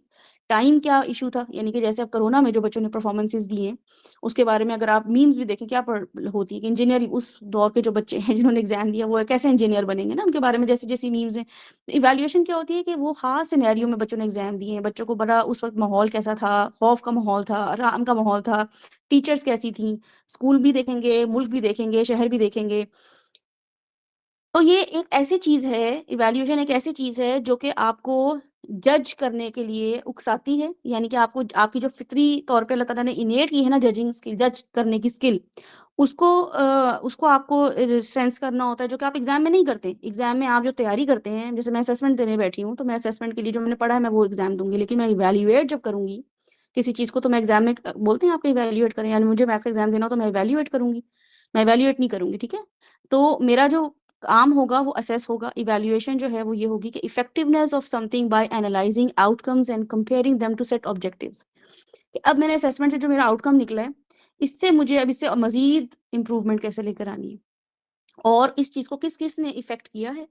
ٹائم کیا ایشو تھا. یعنی کہ جیسے اب کرونا میں جو بچوں نے پرفارمنسز دی ہیں اس کے بارے میں اگر آپ مینز بھی دیکھیں کیا ہوتی ہے کہ انجینئرنگ اس دور کے جو بچے ہیں جنہوں نے ایگزام دیا وہ کیسے انجینئر بنیں گے نا، ان کے بارے میں جیسی جیسی میمز ہیں. ایویلیویشن کیا ہوتی ہے کہ وہ خاص سینیریو میں بچوں نے ایگزام دیے ہیں، بچوں کو بڑا اس وقت ماحول کیسا تھا، خوف کا ماحول تھا، آرام کا ماحول تھا، ٹیچرس کیسی تھیں، اسکول بھی دیکھیں گے، ملک بھی دیکھیں گے، شہر بھی دیکھیں گے. تو یہ ایک ایسی چیز ہے، ایویلیویشن ایک ایسی چیز ہے جو کہ آپ کو جج کرنے کے لیے اکساتی ہے. یعنی کہ آپ کو آپ کی جو فطری طور پہ اللہ تعالیٰ نے انیٹ کی ہے نا ججنگ اسکل، جج کرنے کی اسکل، اس کو آپ کو سینس کرنا ہوتا ہے، جو کہ آپ ایگزام میں نہیں کرتے. ایگزام میں آپ جو تیاری کرتے ہیں، جیسے میں اسیسمنٹ دینے بیٹھی ہوں تو میں اسیسمنٹ کے لیے جو میں نے پڑھا ہے میں وہ ایگزام دوں گی، لیکن میں ایویلیویٹ جب کروں گی کسی چیز کو تو میں ایگزام میں بولتے ہیں آپ کو ایویلیویٹ کریں، یعنی مجھے میتھس کا ایگزام دینا ہو تو میں ایویلیویٹ کروں گی، میں ایویلیویٹ نہیں کروں گی. ٹھیک ہے، تو میرا جو کام ہوگا وہ اسیس ہوگا. ایویلیویشن جو ہے وہ یہ ہوگی کہ effectiveness of something by analysing outcomes and comparing them to set objectives. کہ اب میں نے اسیسمنٹ سے جو میرا آؤٹ کم نکلا ہے اس سے مجھے اب اس سے مزید امپروومنٹ کیسے لے کر آنی ہے، اور اس چیز کو کس کس نے افیکٹ کیا ہے.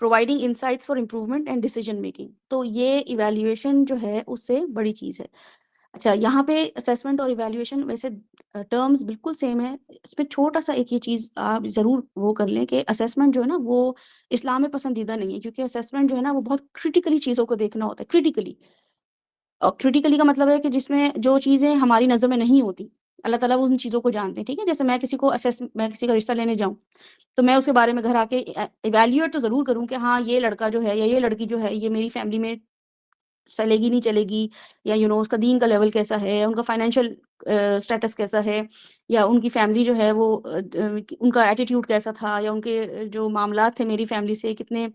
Providing insights for improvement and decision making. تو یہ ایویلیویشن جو ہے اس سے بڑی چیز ہے. اچھا، یہاں پہ اسیسمنٹ اور ایویلیویشن ویسے ٹرمز بالکل سیم ہے. اس پہ چھوٹا سا ایک یہ چیز آپ ضرور وہ کر لیں کہ اسیسمنٹ جو ہے نا وہ اسلام میں پسندیدہ نہیں ہے، کیونکہ اسیسمنٹ جو ہے نا وہ بہت کریٹیکلی چیزوں کو دیکھنا ہوتا ہے. کریٹیکلی، اور کریٹیکلی کا مطلب ہے کہ جس میں جو چیزیں ہماری نظر میں نہیں ہوتی اللہ تعالیٰ وہ ان چیزوں کو جانتے ہیں. ٹھیک ہے، جیسے میں کسی کو میں کسی کا رشتہ لینے جاؤں تو میں اس کے بارے میں گھر آ کے ایویلیویٹ تو ضرور کروں کہ ہاں یہ لڑکا جو ہے یا یہ لڑکی جو ہے یہ میری فیملی میں چلے گی نہیں چلے گی، یا اس کا دین کا لیول کیسا ہے، ان کا فائنینشیل اسٹیٹس کیسا ہے، یا ان کی فیملی جو ہے وہ ان کا ایٹیٹیوڈ کیسا تھا، یا ان کے جو معاملات تھے میری فیملی سے کتنے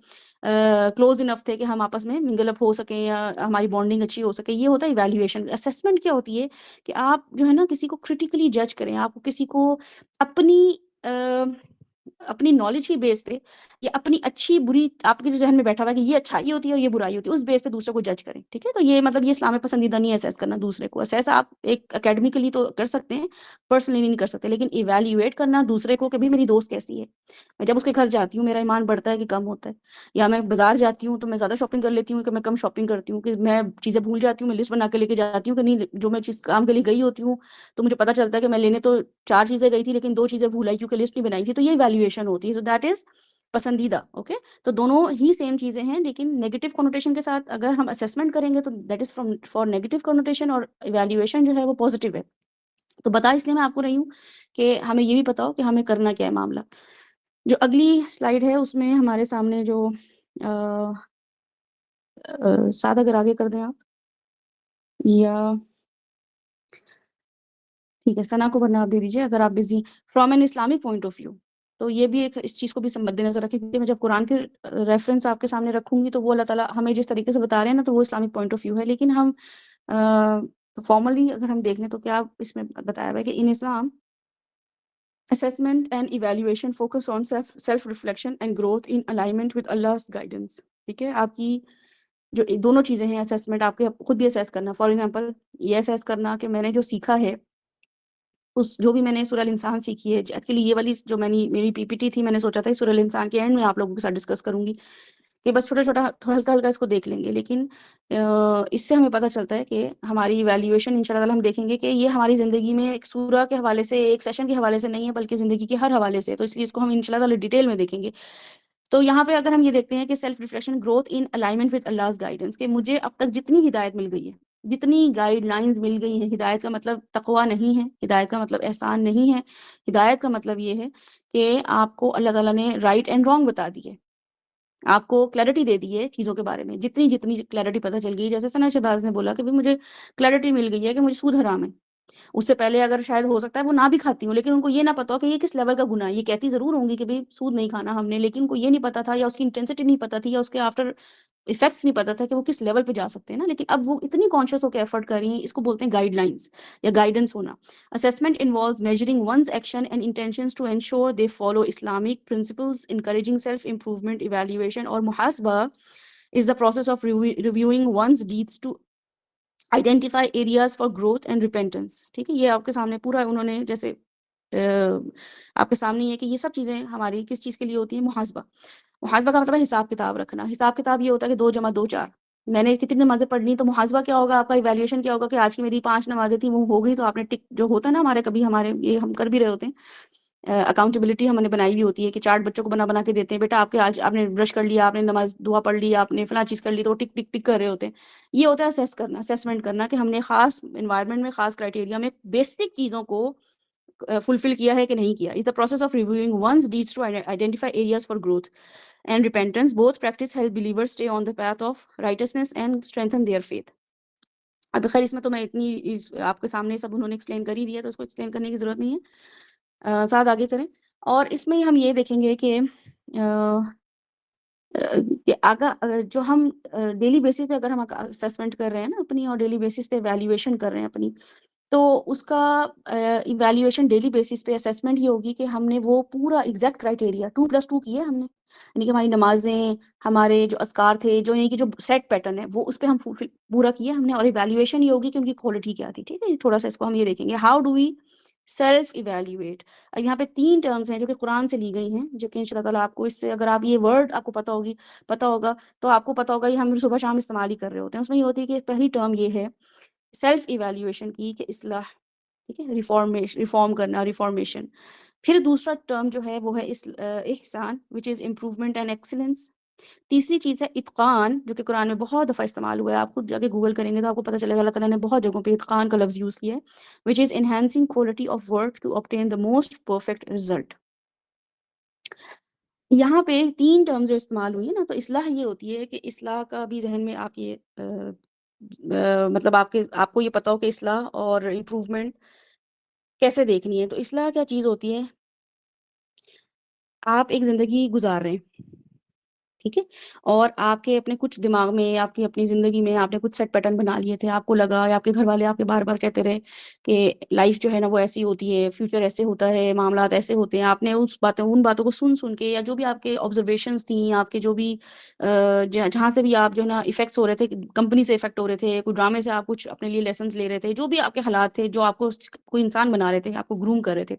کلوز انف تھے کہ ہم آپس میں منگل اپ ہو سکیں یا ہماری بانڈنگ اچھی ہو سکے. یہ ہوتا ہے ایویلیویشن. اسیسمنٹ کیا ہوتی ہے کہ آپ جو ہے نا کسی کو کریٹیکلی جج کریں، آپ کو کسی کو اپنی اپنی نالج کی بیس پہ یا اپنی اچھی بری آپ کے جو ذہن میں بیٹھا ہوا ہے کہ یہ اچھائی ہوتی ہے اور یہ برائی ہوتی ہے، اس بیس پہ دوسرے کو جج کریں. ٹھیک ہے، تو یہ مطلب یہ اسلام میں پسندیدہ نہیں ہے اسیس کرنا دوسرے کو. اسیس آپ ایک اکیڈمیکلی تو کر سکتے ہیں، پرسنلی نہیں کر سکتے، لیکن ایویلیویٹ کرنا دوسرے کو کہ بھی میری دوست کیسی ہے. میں جب اس کے گھر جاتی ہوں میرا ایمان بڑھتا ہے کہ کم ہوتا ہے، یا میں بازار جاتی ہوں تو میں زیادہ شاپنگ کر لیتی ہوں کہ میں کم شاپنگ کرتی ہوں، کہ میں چیزیں بھول جاتی ہوں، میں لسٹ بنا کے لے کے جاتی ہوں کہ نہیں جو میں چیز کام کے لیے گئی ہوتی ہوں تو مجھے پتہ چلتا ہے کہ میں لینے تو 4 چیزیں گئی تھی لیکن 2 چیزیں بھول آئی کیونکہ لسٹ نہیں بنائی تھی. تو یہ ایویلیویشن ہوتی ہے. سو دیٹ از پسندیدہ. اوکے، تو دونوں ہی سیم چیزیں ہیں، لیکن نیگیٹو کنوٹیشن کے ساتھ اگر ہم اسیسمنٹ کریں گے تو that is from for negative connotation, اور ایویلیویشن جو ہے وہ پازیٹیو ہے. تو بتا اس لیے میں آپ کو رہی ہوں کہ ہمیں یہ بھی پتا ہو کہ ہمیں کرنا کیا ہے معاملہ. جو اگلی سلائیڈ ہے اس میں ہمارے سامنے جو ساتھ اگر آگے کر دیں آپ، یا ٹھیک ہے ثنا کو ورنہ آپ دے دیجیے اگر آپ busy. From an Islamic point of view, تو یہ بھی ایک اس چیز کو بھی مد نظر رکھیں، کیونکہ میں جب قرآن کے ریفرنس آپ کے سامنے رکھوں گی تو وہ اللہ تعالیٰ ہمیں جس طریقے سے بتا رہے ہیں نا تو وہ اسلامک پوائنٹ آف ویو ہے. لیکن ہم فارملی اگر ہم دیکھ لیں تو کیا اس میں بتایا ہوا ہے کہ ان اسلام assessment and evaluation focus on self reflection and growth in alignment with Allah's guidance. ٹھیک ہے، آپ کی جو دونوں چیزیں ہیں، اسیسمنٹ آپ کے خود بھی اسیس کرنا. فار ایگزامپل یہ اسیس کرنا کہ میں نے جو سیکھا ہے، اس جو بھی میں نے سورہ الانسان سیکھی ہے، ایکچولی یہ والی جو میری پی پی ٹی تھی، میں نے سوچا تھا سورہ الانسان کے اینڈ میں آپ لوگوں کے ساتھ ڈسکس کروں گی کہ بس چھوٹا چھوٹا ہلکا ہلکا اس کو دیکھ لیں گے. لیکن اس سے ہمیں پتہ چلتا ہے کہ ہماری ایویلیویشن انشاء اللہ ہم دیکھیں گے کہ یہ ہماری زندگی میں ایک سورہ کے حوالے سے، ایک سیشن کے حوالے سے نہیں ہے، بلکہ زندگی کے ہر حوالے سے. تو اس لیے اس کو ہم انشاء اللہ ڈیٹیل میں دیکھیں گے. تو یہاں پہ اگر ہم یہ دیکھتے ہیں کہ self reflection growth in alignment with اللہز guidance, کہ مجھے اب تک جتنی ہدایت مل گئی ہے، جتنی گائیڈ لائنز مل گئی ہیں، ہدایت کا مطلب تقویٰ نہیں ہے، ہدایت کا مطلب احسان نہیں ہے، ہدایت کا مطلب یہ ہے کہ آپ کو اللہ تعالیٰ نے رائٹ اینڈ رانگ بتا دی ہے، آپ کو کلیئرٹی دے دی ہے چیزوں کے بارے میں. جتنی کلیئرٹی پتہ چل گئی، جیسے ثنا شہباز نے بولا کہ بھی مجھے کلیئرٹی مل گئی ہے کہ مجھے سود حرام ہے. اس سے پہلے اگر شاید ہو سکتا ہے وہ نہ بھی کھاتی ہوں، لیکن ان کو یہ نہ پتا ہو کہ یہ کس لیول کا گناہ ہے. یہ کہتی ضرور ہوں گی کہ بھئی سود نہیں کھانا ہم نے، لیکن ان کو یہ نہیں پتا تھا، یا اس کی انٹینسٹی نہیں پتا تھی، یا اس کے آفٹر ایفیکٹس نہیں پتا تھا کہ وہ کس لیول پہ جا سکتے ہیں نا. لیکن اب وہ اتنی کانشیس ہو کے ایفرٹ کر رہی ہیں. اس کو بولتے ہیں گائیڈ لائنس یا گائیڈنس ہونا. Assessment involves measuring one's actions and intentions to ensure they follow Islamic principles, encouraging self improvement, evaluation. اور محاسبہ is the process of reviewing one's deeds to identify areas for growth and repentance. ٹھیک ہے، یہ آپ کے سامنے پورا انہوں نے جیسے آپ کے سامنے یہ کہ یہ سب چیزیں ہماری کس چیز کے لیے ہوتی ہیں؟ محاسبہ. محاسبہ کا مطلب ہے حساب کتاب رکھنا. حساب کتاب یہ ہوتا ہے کہ 2 + 2 4. میں نے کتنی نمازیں پڑھ لی، تو محاسبہ کیا ہوگا آپ کا؟ ایویلیوشن کیا ہوگا کہ آج کی میری 5 نمازیں تھیں وہ ہو گئی، تو آپ نے ٹک جو ہوتا ہے نا ہمارے کبھی ہمارے یہ ہم کر بھی رہے ہوتے ہیں، اکاؤنٹیبلٹی ہم نے بنائی ہوئی ہوتی ہے کہ چارٹ بچوں کو بنا کے دیتے ہیں، بیٹا آپ کے آج آپ نے برش کر لیا، آپ نے نماز دعا پڑھ لی، آپ نے فلاں چیز کر لی، تو ٹک ٹک ٹک کر رہے ہوتے ہیں. یہ ہوتا ہے اسیس کرنا، اسیسمنٹ کرنا کہ ہم نے خاص انوائرمنٹ میں، خاص کرائٹیریا میں بیسک چیزوں کو فلفل کیا ہے کہ نہیں کیا. Is the process of reviewing one's deeds to identify areas for growth and repentance. Both practice help believers stay on the path of righteousness and strengthen their faith. اب خیر اس میں تو میں اتنی آپ کے سامنے سب انہوں نے ایکسپلین کر ہی دیا، تو اس کو ایکسپلین کرنے کی ضرورت نہیں ہے. ساتھ آگے کریں. اور اس میں ہم یہ دیکھیں گے کہ اگر جو ہم ڈیلی بیسس پہ اگر ہم اسیسمنٹ کر رہے ہیں نا اپنی، اور ڈیلی بیسس پہ ایویلیویشن کر رہے ہیں اپنی، تو اس کا ایویلیویشن ڈیلی بیسس پہ اسیسمنٹ یہ ہوگی کہ ہم نے وہ پورا ایگزیکٹ کرائٹیریا 2+2 کیے ہم نے، یعنی کہ ہماری نمازیں، ہمارے جو اذکار تھے، جو یعنی کہ جو سیٹ پیٹرن ہے وہ اس پہ ہم پورا کیے ہم نے. اور ایویلیویشن یہ ہوگی کہ ان کی کوالٹی کیا تھی. ٹھیک ہے، تھوڑا سا اس کو ہم یہ دیکھیں گے how do we self evaluate. اب یہاں پہ 3 ٹرمز ہیں جو کہ قرآن سے لی گئی ہیں، جو کہ ان شاء اللہ تعالیٰ آپ کو اس سے اگر آپ یہ ورڈ آپ کو پتہ ہوگا تو آپ کو پتہ ہوگا یہ ہم صبح شام استعمال ہی کر رہے ہوتے ہیں. اس میں یہ ہوتی ہے کہ پہلی ٹرم یہ ہے سیلف ایویلیویشن کی کہ اصلاح، ٹھیک ہے، ریفارم کرنا، ریفارمیشن. پھر دوسرا ٹرم جو ہے وہ ہے احسان وچ از امپروومنٹ اینڈ ایکسلنس. تیسری چیز ہے اتقان، جو کہ قرآن میں بہت دفعہ استعمال ہوا ہے. آپ خود جا کے گوگل کریں گے تو آپ کو پتہ چلے گا اللہ تعالیٰ نے بہت جگہوں پہ اتقان کا لفظ یوز کیا ہے، which is enhancing quality of work to obtain the most perfect result. یہاں پہ 3 ٹرمز جو استعمال ہوئی ہیں نا، تو اصلاح یہ ہوتی ہے کہ اصلاح کا بھی ذہن میں آپ یہ مطلب آپ کو یہ پتہ ہو کہ اصلاح اور امپروومنٹ کیسے دیکھنی ہے. تو اصلاح کیا چیز ہوتی ہے؟ آپ ایک زندگی گزار رہے ہیں، ٹھیک ہے. اور آپ کے اپنے کچھ دماغ میں، آپ کی اپنی زندگی میں آپ نے کچھ سیٹ پیٹرن بنا لیے تھے، آپ کو لگا یا آپ کے گھر والے آپ کے بار بار کہتے رہے کہ لائف جو ہے نا وہ ایسی ہوتی ہے، فیوچر ایسے ہوتا ہے، معاملات ایسے ہوتے ہیں، آپ نے ان باتوں کو سن کے، یا جو بھی آپ کے آبزرویشنس تھیں، آپ کے جو بھی جہاں سے بھی آپ جو ہے نا افیکٹس ہو رہے تھے، کمپنی سے افیکٹ ہو رہے تھے، کوئی ڈرامے سے آپ کچھ اپنے لیے لیسنس لے رہے تھے، جو بھی آپ کے حالات تھے جو آپ کو کوئی انسان بنا رہے تھے، آپ کو گروم کر رہے تھے،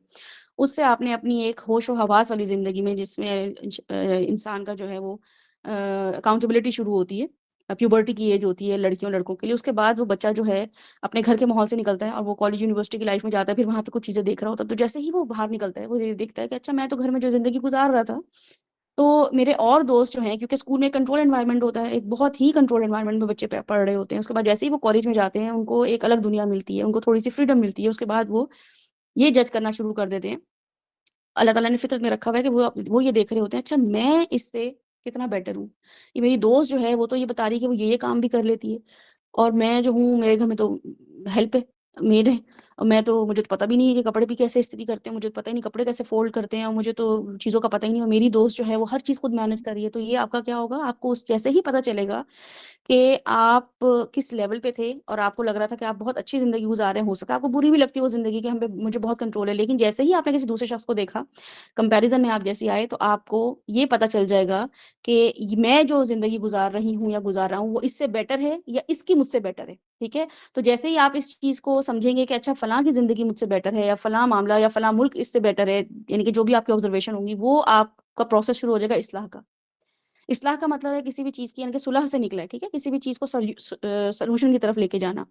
اس سے آپ نے اپنی ایک ہوش و حواس والی زندگی میں، جس میں انسان کا جو ہے وہ اکاؤنٹیبلٹی شروع ہوتی ہے، پیوبرٹی کی ایج ہوتی ہے لڑکیوں لڑکوں کے لیے، اس کے بعد وہ بچہ جو ہے اپنے گھر کے ماحول سے نکلتا ہے اور وہ کالج یونیورسٹی کی لائف میں جاتا ہے، پھر وہاں پہ کچھ چیزیں دیکھ رہا ہوتا ہے، تو جیسے ہی وہ باہر نکلتا ہے وہ یہ دیکھتا ہے کہ اچھا میں تو گھر میں جو زندگی گزار رہا تھا، تو میرے اور دوست جو ہیں، کیونکہ اسکول میں کنٹرول انوائرمنٹ ہوتا ہے، ایک بہت ہی کنٹرول انوائرمنٹ میں بچے پڑھ رہے ہوتے ہیں، اس کے بعد جیسے ہی وہ کالج میں جاتے ہیں ان کو ایک الگ دنیا ملتی ہے، ان کو تھوڑی سی فریڈم ملتی ہے، اس کے بعد وہ یہ جج کرنا شروع کر دیتے ہیں. اللہ تعالیٰ نے فطرت میں رکھا ہوا ہے کہ وہ یہ دیکھ رہے ہوتے ہیں اچھا میں اس سے کتنا بیٹر ہوں، یہ میری دوست جو ہے وہ تو یہ بتا رہی ہے کہ وہ یہ کام بھی کر لیتی ہے، اور میں جو ہوں میرے گھر میں تو ہیلپ ہے، میڈ ہے، اور میں تو مجھے تو پتہ بھی نہیں ہے کہ کپڑے بھی کیسے استری کرتے ہیں، مجھے پتہ ہی نہیں کپڑے کیسے فولڈ کرتے ہیں، اور مجھے تو چیزوں کا پتہ ہی نہیں، اور میری دوست جو ہے وہ ہر چیز خود مینج کر رہی ہے. تو یہ آپ کا کیا ہوگا، آپ کو اس جیسے ہی پتہ چلے گا کہ آپ کس لیول پہ تھے اور آپ کو لگ رہا تھا کہ آپ بہت اچھی زندگی گزار رہے ہیں، ہو سکتا ہے آپ کو بری بھی لگتی ہے وہ زندگی کہ ہم پہ مجھے بہت کنٹرول ہے، لیکن جیسے ہی آپ نے کسی دوسرے شخص کو دیکھا، کمپیریزن میں آپ جیسے آئے، تو آپ کو یہ پتہ چل جائے گا کہ میں جو زندگی گزار رہی ہوں یا گزار رہا ہوں وہ اس سے بیٹر ہے یا اس کی مجھ سے بیٹر ہے. ٹھیک ہے، تو جیسے ہی آپ اس چیز کو سمجھیں گے کہ اچھا فلاں کی زندگی مجھ سے بیٹر ہے، یا فلاں معاملہ یا فلاں ملک اس سے بیٹر ہے، یعنی کہ جو بھی آپ کی آبزرویشن ہوں گی، وہ آپ کا پروسیس شروع ہو جائے گا اصلاح کا. اصلاح کا مطلب ہے کسی بھی چیز کی، یعنی کہ صلح سے نکلا ہے. ٹھیک ہے، کسی بھی چیز کو سولوشن کی طرف لے کے جانا،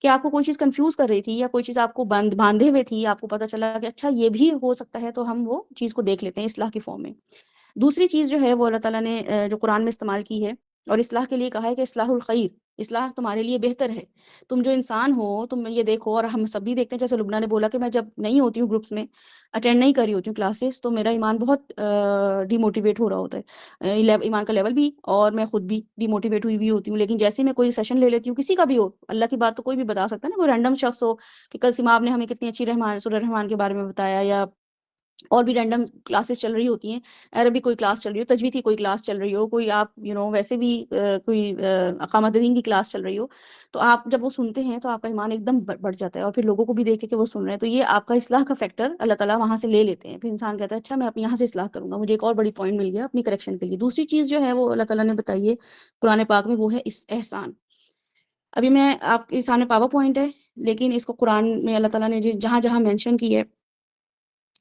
کہ آپ کو کوئی چیز کنفیوز کر رہی تھی یا کوئی چیز آپ کو باندھے ہوئے تھی، آپ کو پتہ چلا کہ اچھا یہ بھی ہو سکتا ہے، تو ہم وہ چیز کو دیکھ لیتے ہیں اصلاح کی فارم میں. دوسری چیز جو ہے وہ اللہ تعالیٰ نے جو قرآن میں استعمال کی ہے اور اصلاح کے لیے کہا ہے کہ اصلاح الخیر، اصلاح تمہارے لیے بہتر ہے. تم جو انسان ہو تم یہ دیکھو، اور ہم سب بھی دیکھتے ہیں، جیسے لبنہ نے بولا کہ میں جب نہیں ہوتی ہوں گروپس میں، اٹینڈ نہیں کر رہی ہوتی ہوں کلاسز، تو میرا ایمان بہت ڈی موٹیویٹ ہو رہا ہوتا ہے، ایمان کا لیول بھی، اور میں خود بھی ڈی موٹیویٹ ہوئی ہوتی ہوں. لیکن جیسے میں کوئی سیشن لے لیتی ہوں، کسی کا بھی ہو، اللہ کی بات تو کوئی بھی بتا سکتا ہے نا، کوئی رینڈم شخص ہو کہ کل سیماب نے ہمیں کتنی اچھی سورہ رحمان کے بارے میں بتایا، یا اور بھی رینڈم کلاسز چل رہی ہوتی ہیں، عربی کوئی کلاس چل رہی ہو، تجوید کی کوئی کلاس چل رہی ہو، کوئی آپ ویسے بھی کوئی اقامت دین کی کلاس چل رہی ہو، تو آپ جب وہ سنتے ہیں تو آپ کا ایمان ایک دم بڑھ جاتا ہے، اور پھر لوگوں کو بھی دیکھے کہ وہ سن رہے ہیں، تو یہ آپ کا اصلاح کا فیکٹر اللہ تعالیٰ وہاں سے لے لیتے ہیں. پھر انسان کہتا ہے اچھا میں یہاں سے اصلاح کروں گا، مجھے ایک اور بڑی پوائنٹ مل گیا اپنی کریکشن کے لیے. دوسری چیز جو ہے وہ اللہ تعالیٰ نے بتائی ہے قرآن پاک میں، وہ ہے احسان. ابھی میں آپ کے سامنے پاور پوائنٹ ہے، لیکن اس کو قرآن میں اللہ تعالیٰ نے جہاں جہاں مینشن کی ہے،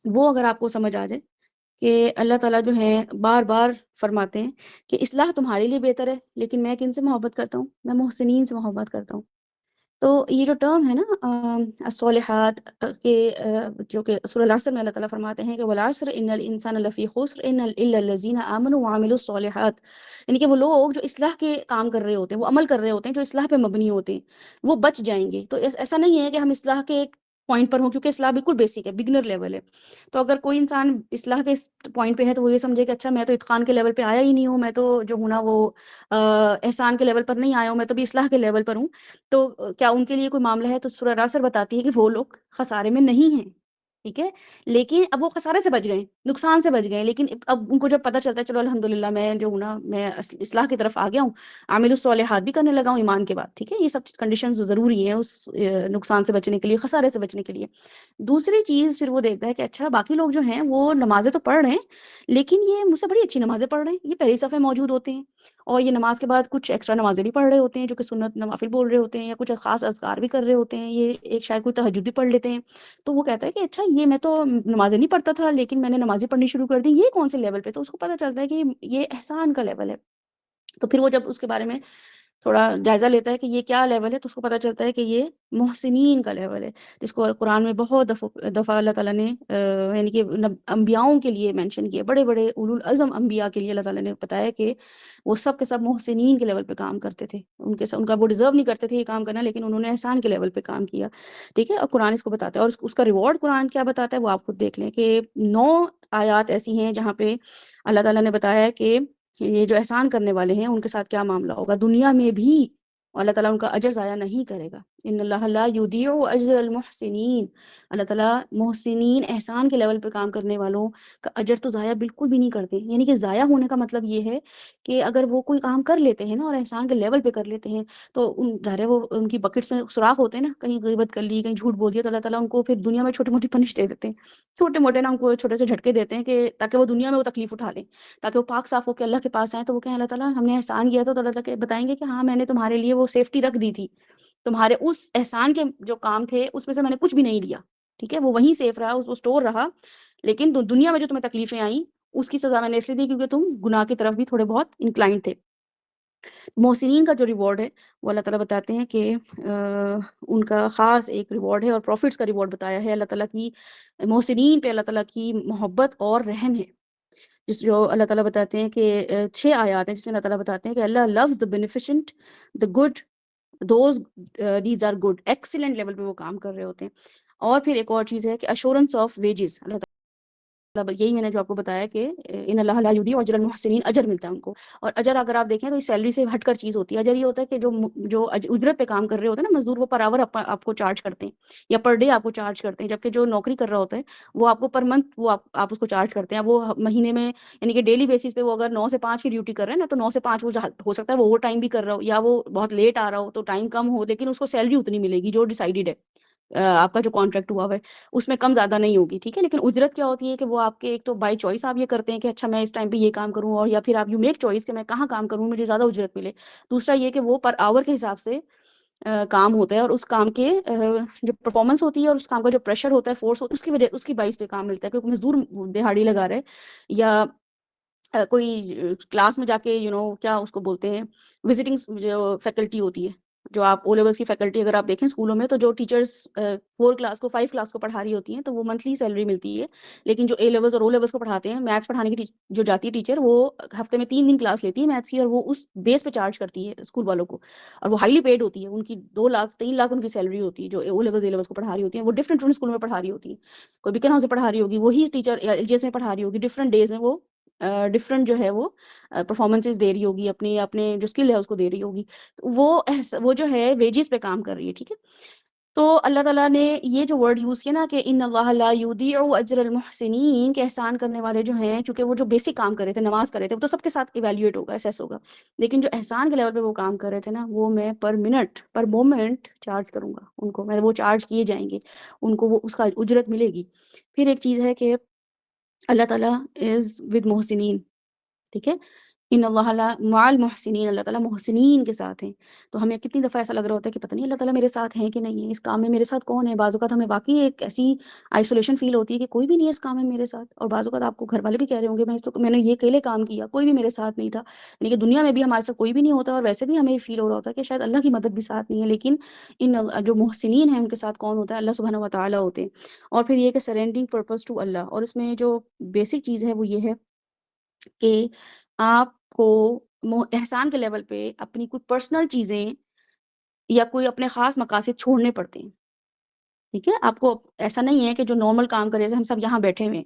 وہ اگر آپ کو سمجھ آ جائے کہ اللہ تعالیٰ جو ہے بار بار فرماتے ہیں کہ اصلاح تمہارے لیے بہتر ہے، لیکن میں کن سے محبت کرتا ہوں، میں محسنین سے محبت کرتا ہوں. تو یہ جو ٹرم ہے نا الصالحات کے، جو کہ سورہ العصر میں اللہ تعالیٰ فرماتے ہیں کہ والعصر ان الانسان لفی خسر الا الذین آمنوا وعملوا الصالحات، یعنی کہ وہ لوگ جو اصلاح کے کام کر رہے ہوتے ہیں، وہ عمل کر رہے ہوتے ہیں جو اصلاح پہ مبنی ہوتے ہیں، وہ بچ جائیں گے. تو ایسا نہیں ہے کہ ہم اصلاح کے ایک پوائنٹ پر ہوں، کیونکہ اصلاح بالکل بیسک ہے، بگنر لیول ہے. تو اگر کوئی انسان اصلاح کے پوائنٹ پہ ہے تو وہ یہ سمجھے کہ اچھا میں تو اتقان کے لیول پہ آیا ہی نہیں ہوں، میں تو جو ہوں نا وہ احسان کے لیول پر نہیں آیا ہوں، میں تو بھی اصلاح کے لیول پر ہوں، تو کیا ان کے لیے کوئی معاملہ ہے؟ تو سورہ العصر بتاتی ہے کہ وہ لوگ خسارے میں نہیں ہیں. ٹھیک ہے، لیکن اب وہ خسارے سے بچ گئے، نقصان سے بچ گئے، لیکن اب ان کو جب پتہ چلتا ہے چلو الحمدللہ میں جو ہوں نا میں اصلاح کی طرف آ گیا ہوں، عامل الصالحات بھی کرنے لگا ہوں ایمان کے بعد. ٹھیک ہے، یہ سب کنڈیشنز ضروری ہیں اس نقصان سے بچنے کے لیے، خسارے سے بچنے کے لیے. دوسری چیز پھر وہ دیکھتا ہے کہ اچھا باقی لوگ جو ہیں وہ نمازیں تو پڑھ رہے ہیں، لیکن یہ مجھ سے بڑی اچھی نمازیں پڑھ رہے ہیں، یہ پہلی صف میں موجود ہوتے ہیں، اور یہ نماز کے بعد کچھ ایکسٹرا نمازیں بھی پڑھ رہے ہوتے ہیں جو کہ سنت نوافل بول رہے ہوتے ہیں، یا کچھ خاص اذکار بھی کر رہے ہوتے ہیں، یہ ایک شاید کوئی تہجد بھی پڑھ لیتے ہیں. تو وہ کہتا ہے کہ اچھا یہ میں تو نمازیں نہیں پڑھتا تھا، لیکن میں نے نمازیں پڑھنی شروع کر دی، یہ کون سے لیول پہ؟ تو اس کو پتہ چلتا ہے کہ یہ احسان کا لیول ہے. تو پھر وہ جب اس کے بارے میں تھوڑا جائزہ لیتا ہے کہ یہ کیا لیول ہے، تو اس کو پتہ چلتا ہے کہ یہ محسنین کا لیول ہے، جس کو قرآن میں بہت دفعہ اللہ تعالیٰ نے یعنی کہ انبیاؤں کے لیے مینشن کیا، بڑے بڑے اولو العزم انبیاء کے لیے اللہ تعالیٰ نے بتایا کہ وہ سب کے سب محسنین کے لیول پہ کام کرتے تھے، ان کا وہ ڈیزرو نہیں کرتے تھے یہ کام کرنا، لیکن انہوں نے احسان کے لیول پہ کام کیا. ٹھیک ہے، اور قرآن اس کو بتاتا ہے، اور اس کا ریوارڈ قرآن کیا بتاتا ہے وہ آپ خود دیکھ لیں کہ 9 آیات ایسی ہیں جہاں پہ اللہ تعالیٰ نے بتایا کہ یہ جو احسان کرنے والے ہیں ان کے ساتھ کیا معاملہ ہوگا دنیا میں بھی، اور اللہ تعالیٰ ان کا اجر ضائع نہیں کرے گا. ان اللہ لا یضیع اجر المحسنین، اللہ تعالیٰ محسنین احسان کے لیول پہ کام کرنے والوں کا اجر تو ضائع بالکل بھی نہیں کرتے. یعنی کہ ضائع ہونے کا مطلب یہ ہے کہ اگر وہ کوئی کام کر لیتے ہیں نا اور احسان کے لیول پہ کر لیتے ہیں تو ظاہر ہے وہ ان کی بکٹس میں سوراخ ہوتے ہیں نا، کہیں غیبت کر لی، کہیں جھوٹ بول دیا، تو اللہ تعالیٰ ان کو پھر دنیا میں چھوٹی موٹی پنش دے دیتے ہیں، چھوٹے موٹے نا ان کو چھوٹے سے جھٹکے دیتے ہیں کہ تاکہ وہ دنیا میں وہ تکلیف اٹھا لیں، تاکہ وہ پاک صاف ہو کے اللہ کے پاس آئیں تو وہ کہیں اللہ تعالیٰ ہم نے احسان کیا تو اللہ تعالیٰ بتائیں گے کہ ہاں میں نے تمہارے لیے وہ سیفٹی رکھ دی تھی، تمہارے اس احسان کے جو کام تھے اس میں سے میں نے کچھ بھی نہیں لیا، ٹھیک ہے، وہ وہیں سیف رہا، وہ اسٹور رہا، لیکن دنیا میں جو تمہیں تکلیفیں آئیں اس کی سزا میں نے اس لیے دی کیونکہ تم گناہ کی طرف بھی تھوڑے بہت انکلائنڈ تھے. محسنین کا جو ریوارڈ ہے وہ اللہ تعالیٰ بتاتے ہیں کہ ان کا خاص ایک ریوارڈ ہے، اور پروفٹس کا ریوارڈ بتایا ہے. اللہ تعالیٰ کی محسنین پہ اللہ تعالیٰ کی محبت اور رحم ہے، جس جو اللہ تعالیٰ بتاتے ہیں کہ 6 آیات ہیں جس میں اللہ تعالیٰ بتاتے ہیں کہ اللہ loves the beneficent, the good, those deeds are good، excellent level پہ وہ کام کر رہے ہوتے ہیں. اور پھر ایک اور چیز ہے کہ assurance of wages، اللہ تعالیٰ یہی میں نے جو آپ کو بتایا کہ ان اللہ لا یضیع اجر المحسنین، اجر ملتا ہے ان کو. اور اجر اگر آپ دیکھیں تو اس سیلری سے ہٹ کر چیز ہوتی ہے. اجر یہ ہوتا ہے کہ جو اجرت پہ کام کر رہے ہوتے ہیں نا مزدور، وہ پر آور آپ کو چارج کرتے ہیں یا پر ڈے آپ کو چارج کرتے ہیں، جبکہ جو نوکری کر رہا ہوتا ہے وہ آپ کو پر منتھ وہ آپ اس کو چارج کرتے ہیں. وہ مہینے میں یعنی کہ ڈیلی بیسس پہ وہ اگر 9 سے 5 کی ڈیوٹی کر رہے ہیں نا تو 9 سے 5 وہ ہو سکتا ہے وہ اوور ٹائم بھی کر رہا ہو یا وہ بہت لیٹ آ رہا ہو تو ٹائم کم ہو، لیکن اس کو سیلری اتنی ملے گی جو ڈیسائیڈڈ ہے، آپ کا جو کانٹریکٹ ہوا ہوا ہے اس میں کم زیادہ نہیں ہوگی، ٹھیک ہے. لیکن اجرت کیا ہوتی ہے کہ وہ آپ کے ایک تو بائی چوائس آپ یہ کرتے ہیں کہ اچھا میں اس ٹائم پہ یہ کام کروں، اور یا پھر آپ یو میک چوائس کہ میں کہاں کام کروں مجھے زیادہ اجرت ملے. دوسرا یہ کہ وہ پر آور کے حساب سے کام ہوتا ہے، اور اس کام کے جو پرفارمنس ہوتی ہے اور اس کام کا جو پریشر ہوتا ہے، فورس ہوتا ہے، اس کی وجہ اس کی باعث پہ کام ملتا ہے. کیونکہ مزدور دہاڑی لگا رہے یا کوئی کلاس میں جا کے کیا اس کو بولتے ہیں وزٹنگ جو فیکلٹی ہوتی ہے، جو آپ او لیولس کی فیکلٹی اگر آپ دیکھیں اسکولوں میں تو جو ٹیچرز 4 کلاس کو 5 کلاس کو پڑھا رہی ہوتی ہیں تو وہ منتھلی سیلری ملتی ہے. لیکن جو اے لیولس اور او لیولس کو پڑھاتے ہیں، میتھس پڑھانے کی جو جاتی ہے ٹیچر، وہ ہفتے میں 3 دن کلاس لیتی ہے میتھس کی، اور وہ اس بیس پہ چارج کرتی ہے اسکول والوں کو، اور وہ ہائیلی پیڈ ہوتی ہے. ان کی 2 لاکھ 3 لاکھ ان کی سیلری ہوتی ہے جو او لیولس اے لیولس کو پڑھا رہی ہوتی ہیں. وہ ڈفرنٹ اسکول میں پڑھا رہی ہوتی ہیں، کوئی بیکن ہاؤس سے پڑھا رہی ہوگی، وہی ٹیچر ایل جی ایس میں پڑھا رہی ہوگی، ڈفرنٹ ڈیز میں وہ ڈفرنٹ جو ہے وہ پرفارمنسز دے رہی ہوگی، اپنے جو اسکل ہے اس کو دے رہی ہوگی. وہ جو ہے ویجز پہ کام کر رہی ہے، ٹھیک ہے. تو اللہ تعالیٰ نے یہ جو ورڈ یوز کیا نا کہ ان اللہ لا یضیع اجر المحسنین، کہ احسان کرنے والے جو ہیں، چونکہ وہ جو بیسک کام کر رہے تھے، نماز کر رہے تھے، وہ تو سب کے ساتھ ایویلیویٹ ہوگا، اسیس ہوگا، لیکن جو احسان کے لیول پہ وہ کام کر رہے تھے نا وہ میں پر منٹ پر مومنٹ چارج کروں گا ان کو، وہ چارج کیے جائیں گے ان کو، وہ اس کا اجرت ملے گی. پھر ایک چیز ہے کہ اللہ تعالیٰ از ود محسنین، ٹھیک ہے. ان اللہ مع المحسنین، اللہ تعالیٰ محسنین کے ساتھ ہیں. تو ہمیں کتنی دفعہ ایسا لگ رہا ہوتا ہے کہ پتہ نہیں اللہ تعالیٰ میرے ساتھ ہیں کہ نہیں ہے، اس کام میں میرے ساتھ کون ہے. بعض اوقات ہمیں واقعی ایک ایسی آئسولیشن فیل ہوتی ہے کہ کوئی بھی نہیں ہے اس کام میں میرے ساتھ. اور بعض اوقات آپ کو گھر والے بھی کہہ رہے ہوں گے میں نے یہ اکیلے کام کیا، کوئی بھی میرے ساتھ نہیں تھا، یعنی کہ دنیا میں بھی ہمارے ساتھ کوئی بھی نہیں ہوتا، اور ویسے بھی ہمیں فیل ہو رہا ہوتا ہے کہ شاید اللہ کی مدد بھی ساتھ نہیں ہے. لیکن ان جو محسنین ہیں ان کے ساتھ کون ہوتا ہے؟ اللہ سبحانہ و تعالیٰ ہوتے ہیں. اور پھر یہ کہ سرینڈرنگ پرپز ٹو اللہ، اور اس میں جو بیسک چیز ہے وہ یہ ہے کہ آپ کو احسان کے لیول پہ اپنی کوئی پرسنل چیزیں یا کوئی اپنے خاص مقاصد چھوڑنے پڑتے ہیں، ٹھیک ہے. آپ کو ایسا نہیں ہے کہ جو نارمل کام کرے جیسے ہم سب یہاں بیٹھے ہوئے ہیں.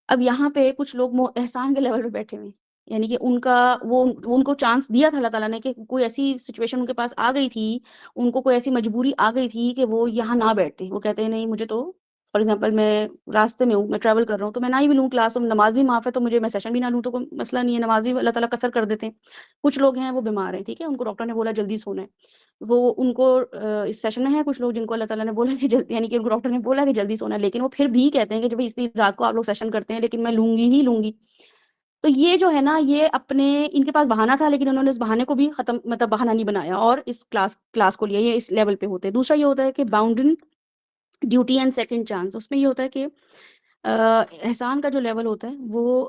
اب یہاں پہ کچھ لوگ احسان کے لیول پہ بیٹھے ہوئے ہیں، یعنی کہ ان کو چانس دیا تھا اللہ تعالیٰ نے کہ کوئی ایسی سچویشن ان کے پاس آ گئی تھی، ان کو کوئی ایسی مجبوری آ گئی تھی کہ وہ یہاں نہ بیٹھتے. وہ کہتے ہیں نہیں مجھے تو فار ایگزامپل میں راستے میں ہوں، میں ٹریول کر رہا ہوں، تو میں نہ ہی بھی لوں کلاس، نماز بھی معاف ہے تو میں سیشن بھی نہ لوں تو کوئی مسئلہ نہیں ہے، نماز بھی اللہ تعالیٰ قصر کر دیتے ہیں. کچھ لوگ ہیں وہ بیمار ہیں، ٹھیک ہے، ان کو ڈاکٹر نے بولا جلدی سونا ہے، وہ ان کو اس سیشن میں ہے کچھ لوگ جن کو اللہ تعالیٰ نے بولا کہ یعنی کہ ان کو ڈاکٹر نے بولا کہ جلدی سونا ہے، لیکن وہ پھر بھی کہتے ہیں کہ جب اتنی رات کو آپ لوگ سیشن کرتے ہیں لیکن میں لوں گی ہی لوں گی. تو یہ جو ہے نا یہ ان کے پاس بہانہ تھا، لیکن انہوں نے اس بہانے کو بھی ختم، مطلب بہانہ نہیں بنایا اور اس کلاس کو لیا. یہ اس لیول پہ ہوتے ہیں. دوسرا یہ ہوتا ہے کہ باؤنڈن ڈیوٹی اینڈ سیکنڈ چانس. اس میں یہ ہوتا ہے کہ احسان کا جو لیول ہوتا ہے وہ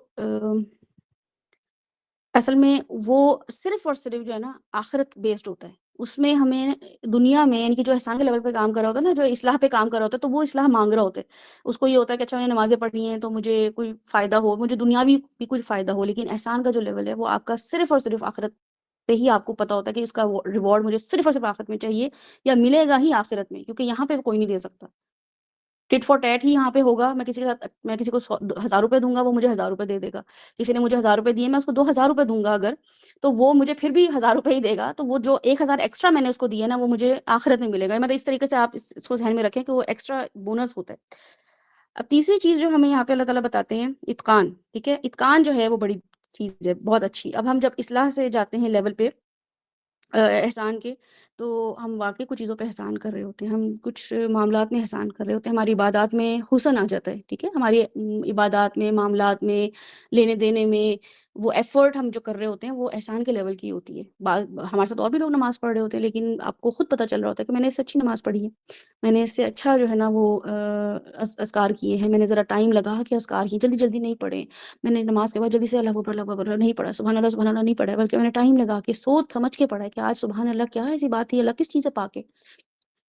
اصل میں وہ صرف اور صرف جو ہے نا آخرت بیسڈ ہوتا ہے. اس میں ہمیں دنیا میں یعنی کہ جو احسان کے لیول پہ کام کر رہا ہوتا ہے نا، جو اصلاح پہ کام کر رہا ہوتا ہے، تو وہ اصلاح مانگ رہا ہوتا ہے. اس کو یہ ہوتا ہے کہ اچھا میں نے نمازیں پڑھی ہیں تو مجھے کوئی فائدہ ہو، مجھے دنیاوی بھی کوئی فائدہ ہو. لیکن احسان کا جو لیول ہے وہ آپ کا صرف اور صرف آخرت پہ ہی آپ کو پتہ ہوتا ہے کہ اس کا ریوارڈ مجھے صرف اور صرف آخرت میں چاہیے، یا ملے گا ہی آخرت میں، کیونکہ یہاں پہ کوئی نہیں دے سکتا. ٹٹ فار ٹیٹ ہی یہاں پہ ہوگا. میں کسی کو 1000 روپے دوں گا, وہ مجھے 1000 روپے دے دے گا. کسی نے مجھے 1000 روپے دیے, میں اس کو 2000 روپے دوں گا اگر, تو وہ مجھے پھر بھی 1000 روپے ہی دے گا. تو وہ جو 1000 ایکسٹرا میں نے اس کو دیے نا, وہ مجھے آخرت میں ملے گا. مطلب اس طریقے سے آپ اس کو ذہن میں رکھیں کہ وہ ایکسٹرا بونس ہوتا ہے. اب تیسری چیز جو ہمیں یہاں پہ اللہ تعالیٰ بتاتے ہیں, اتقان. ٹھیک ہے, اتقان جو ہے وہ بڑی چیز ہے, بہت اچھی. اب ہم جب اصلاح سے جاتے ہیں لیول پہ احسان کے, تو ہم واقعی کچھ چیزوں پہ احسان کر رہے ہوتے ہیں, ہم کچھ معاملات میں احسان کر رہے ہوتے ہیں, ہماری عبادات میں حسن آ جاتا ہے. ٹھیک ہے, ہماری عبادات میں, معاملات میں, لینے دینے میں وہ ایفرٹ ہم جو کر رہے ہوتے ہیں وہ احسان کے لیول کی ہوتی ہے. ہمارے ساتھ اور بھی لوگ نماز پڑھ رہے ہوتے ہیں, لیکن آپ کو خود پتہ چل رہا ہوتا ہے کہ میں نے اس سے اچھی نماز پڑھی ہے, میں نے اس سے اچھا جو ہے نا وہ اذکار کیے ہیں, میں نے ذرا ٹائم لگا کہ اذکار کیے, جلدی جلدی نہیں پڑھے, میں نے نماز کے بعد جلدی سے اللہ اکبر نہیں پڑھا, سبحان اللہ نہیں پڑھا, بلکہ میں نے ٹائم لگا کے سوچ سمجھ کے پڑھا کہ آج سبحان اللہ کیا ایسی بات تھی, اللہ کس چیز سے پاک ہے,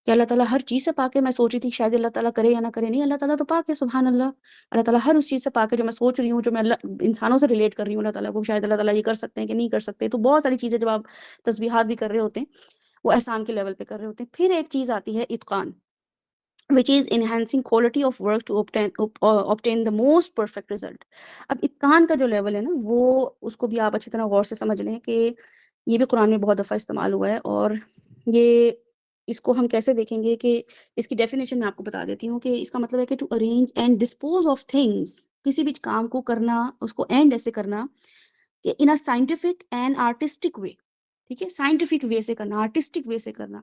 کہ اللہ تعالیٰ ہر چیز سے پاک ہے. میں سوچ رہی تھی شاید اللہ تعالیٰ کرے یا نہ کرے, نہیں, اللہ تعالیٰ تو پاک ہے, سبحان اللہ. اللہ تعالیٰ ہر اس چیز سے پاک ہے جو میں سوچ رہی ہوں, جو میں انسانوں سے ریلیٹ کر رہی ہوں اللہ تعالیٰ کو, شاید اللہ تعالیٰ یہ کر سکتے ہیں کہ نہیں کر سکتے. تو بہت ساری چیزیں جب آپ تسبیحات بھی کر رہے ہوتے ہیں وہ احسان کے لیول پہ کر رہے ہوتے ہیں. پھر ایک چیز آتی ہے اتقان, which is enhancing quality of work to obtain the most perfect result. اب اتقان کا جو لیول ہے نا, وہ اس کو بھی آپ اچھی طرح غور سے سمجھ لیں کہ یہ بھی قرآن میں بہت دفعہ استعمال ہوا ہے. اور یہ اس کو ہم کیسے دیکھیں گے کہ اس کی ڈیفینیشن میں آپ کو بتا دیتی ہوں, کہ اس کا مطلب ہے کہ to arrange and dispose of things, کسی بھی کام کو کرنا, اس کو اینڈ ایسے کرنا کہ ان اے سائنٹیفک اینڈ آرٹسٹک وے. ٹھیک ہے, سائنٹیفک وے سے کرنا, آرٹسٹک وے سے کرنا,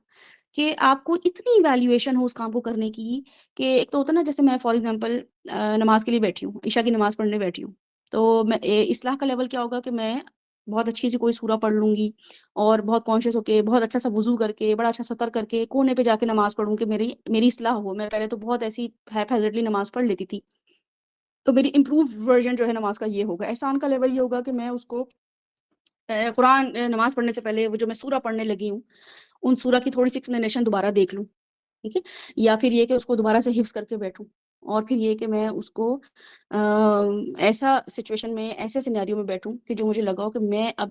کہ آپ کو اتنی ایویلیویشن ہو اس کام کو کرنے کی کہ ایک تو ہوتا ہے نا, جیسے میں فار ایگزامپل نماز کے لیے بیٹھی ہوں, عشاء کی نماز پڑھنے بیٹھی ہوں, تو میں اصلاح کا لیول کیا ہوگا کہ میں بہت اچھی سی کوئی سورہ پڑھ لوں گی, اور بہت کانشیس ہو کے, بہت اچھا سا وضو کر کے, بڑا اچھا سطر کر کے, کونے پہ جا کے نماز پڑھوں کہ میری اصلاح ہو. میں پہلے تو بہت ایسی ہیزرڈلی نماز پڑھ لیتی تھی, تو میری امپروو ورژن جو ہے نماز کا یہ ہوگا. احسان کا لیول یہ ہوگا کہ میں اس کو قرآن نماز پڑھنے سے پہلے وہ جو میں سورہ پڑھنے لگی ہوں, ان سورہ کی تھوڑی سی ایکسپلینیشن دوبارہ دیکھ لوں. ٹھیک ہے, یا پھر یہ کہ اس کو دوبارہ سے حفظ کر کے بیٹھوں, اور پھر یہ کہ میں اس کو ایسا سچویشن میں, ایسے سینیریو میں بیٹھوں کہ جو مجھے لگا ہو کہ میں اب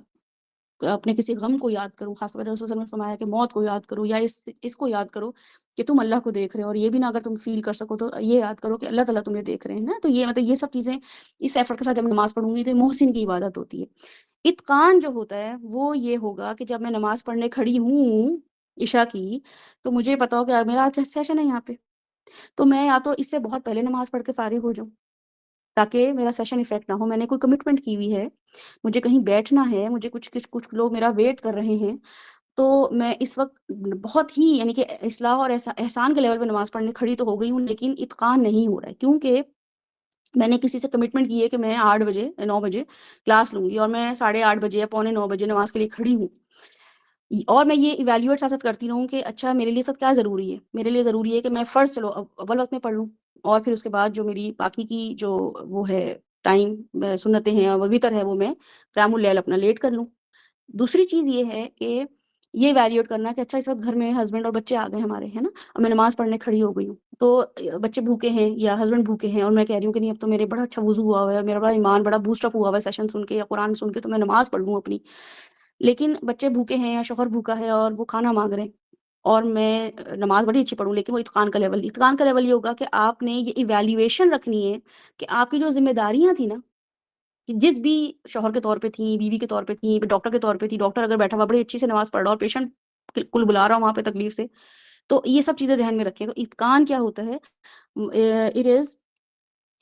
اپنے کسی غم کو یاد کروں. خاص طور پر رسول صلی اللہ علیہ وسلم نے فرمایا کہ موت کو یاد کرو, یا اس کو یاد کرو کہ تم اللہ کو دیکھ رہے ہو, اور یہ بھی نہ اگر تم فیل کر سکو تو یہ یاد کرو کہ اللہ تعالیٰ تمہیں دیکھ رہے ہیں نا. تو یہ مطلب یہ سب چیزیں اس ایفرٹ کے ساتھ جب میں نماز پڑھوں گی تو محسن کی عبادت ہوتی ہے. اتقان جو ہوتا ہے وہ یہ ہوگا کہ جب میں نماز پڑھنے کھڑی ہوں عشاء کی, تو مجھے پتا ہو کہ میرا آج سیشن ہے یہاں پہ, تو میں یا تو اس سے بہت پہلے نماز پڑھ کے فارغ ہو جاؤں تاکہ میرا سیشن افیکٹ نہ ہو. میں نے کوئی کمٹمنٹ کی ہوئی ہے, مجھے کہیں بیٹھنا ہے, مجھے کچھ لوگ میرا ویٹ کر رہے ہیں, تو میں اس وقت بہت ہی یعنی کہ اصلاح اور احسان کے لیول پہ نماز پڑھنے کھڑی تو ہو گئی ہوں, لیکن اتقان نہیں ہو رہا ہے, کیونکہ میں نے کسی سے کمٹمنٹ کی ہے کہ میں 9 بجے کلاس لوں گی, اور میں 8:30 بجے یا 8:45 بجے نماز کے لیے کھڑی ہوں. اور میں یہ ایویلیویٹ ساتھ کرتی رہوں کہ اچھا میرے لیے سب کیا ضروری ہے. میرے لیے ضروری ہے کہ میں فرض چلو اول وقت میں پڑھ لوں, اور پھر اس کے بعد جو میری باقی کی جو وہ ہے ٹائم سنتیں ہیں, وہ وتر ہے, وہ میں قیام اللیل اپنا لیٹ کر لوں. دوسری چیز یہ ہے کہ یہ ایویلیویٹ کرنا کہ اچھا اس وقت گھر میں ہسبینڈ اور بچے آ گئے ہمارے, ہے نا, اور میں نماز پڑھنے کھڑی ہو گئی ہوں, تو بچے بھوکے ہیں یا ہسبینڈ بھوکے ہیں, اور میں کہہ رہی ہوں کہ نہیں اب تو میرے بڑا اچھا وضو ہوا ہوا ہے, میرا بڑا ایمان بڑا بوسٹ اپ ہوا ہوا ہے سیشن سن کے یا قرآن سن کے, تو میں نماز پڑھ لوں اپنی. لیکن بچے بھوکے ہیں یا شوہر بھوکا ہے اور وہ کھانا مانگ رہے ہیں, اور میں نماز بڑی اچھی پڑھوں, لیکن وہ اتقان کا لیول یہ ہوگا کہ آپ نے یہ ایویلیویشن رکھنی ہے کہ آپ کی جو ذمہ داریاں تھیں نا, کہ جس بھی شوہر کے طور پہ تھیں, بیوی کے طور پہ تھیں, ڈاکٹر کے طور پہ تھی, ڈاکٹر اگر بیٹھا ہوا بڑی اچھی سے نماز پڑھ رہا اور پیشنٹ کل بلا رہا وہاں پہ تکلیف سے, تو یہ سب چیزیں ذہن میں رکھیں. تو اتقان کیا ہوتا ہے, it is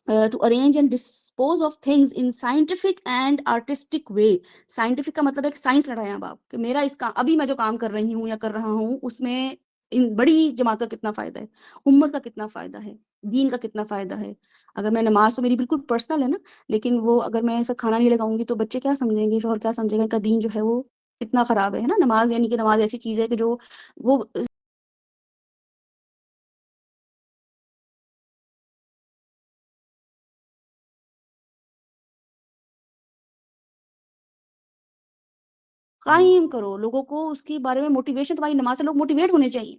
to arrange and dispose of things in scientific and artistic way. scientific کا مطلب ہے کہ سائنس لڑائیں اب آپ, کہ میرا اس کا ابھی میں جو کام کر رہی ہوں یا کر رہا ہوں اس میں ان بڑی جماعت کا کتنا فائدہ ہے, امت کا کتنا فائدہ ہے, دین کا کتنا فائدہ ہے. اگر میں نماز تو میری بالکل پرسنل ہے نا, لیکن وہ اگر میں ایسا کھانا نہیں لگاؤں گی تو بچے کیا سمجھیں گے, شوہر کیا سمجھے گا, ان کا دین جو ہے وہ کتنا خراب ہے نا. نماز یعنی کہ نماز ایسی چیز ہے کہ جو وہ قائم کرو, لوگوں کو اس کے بارے میں موٹیویشن, تمہاری نماز سے لوگ موٹیویٹ ہونے چاہیے,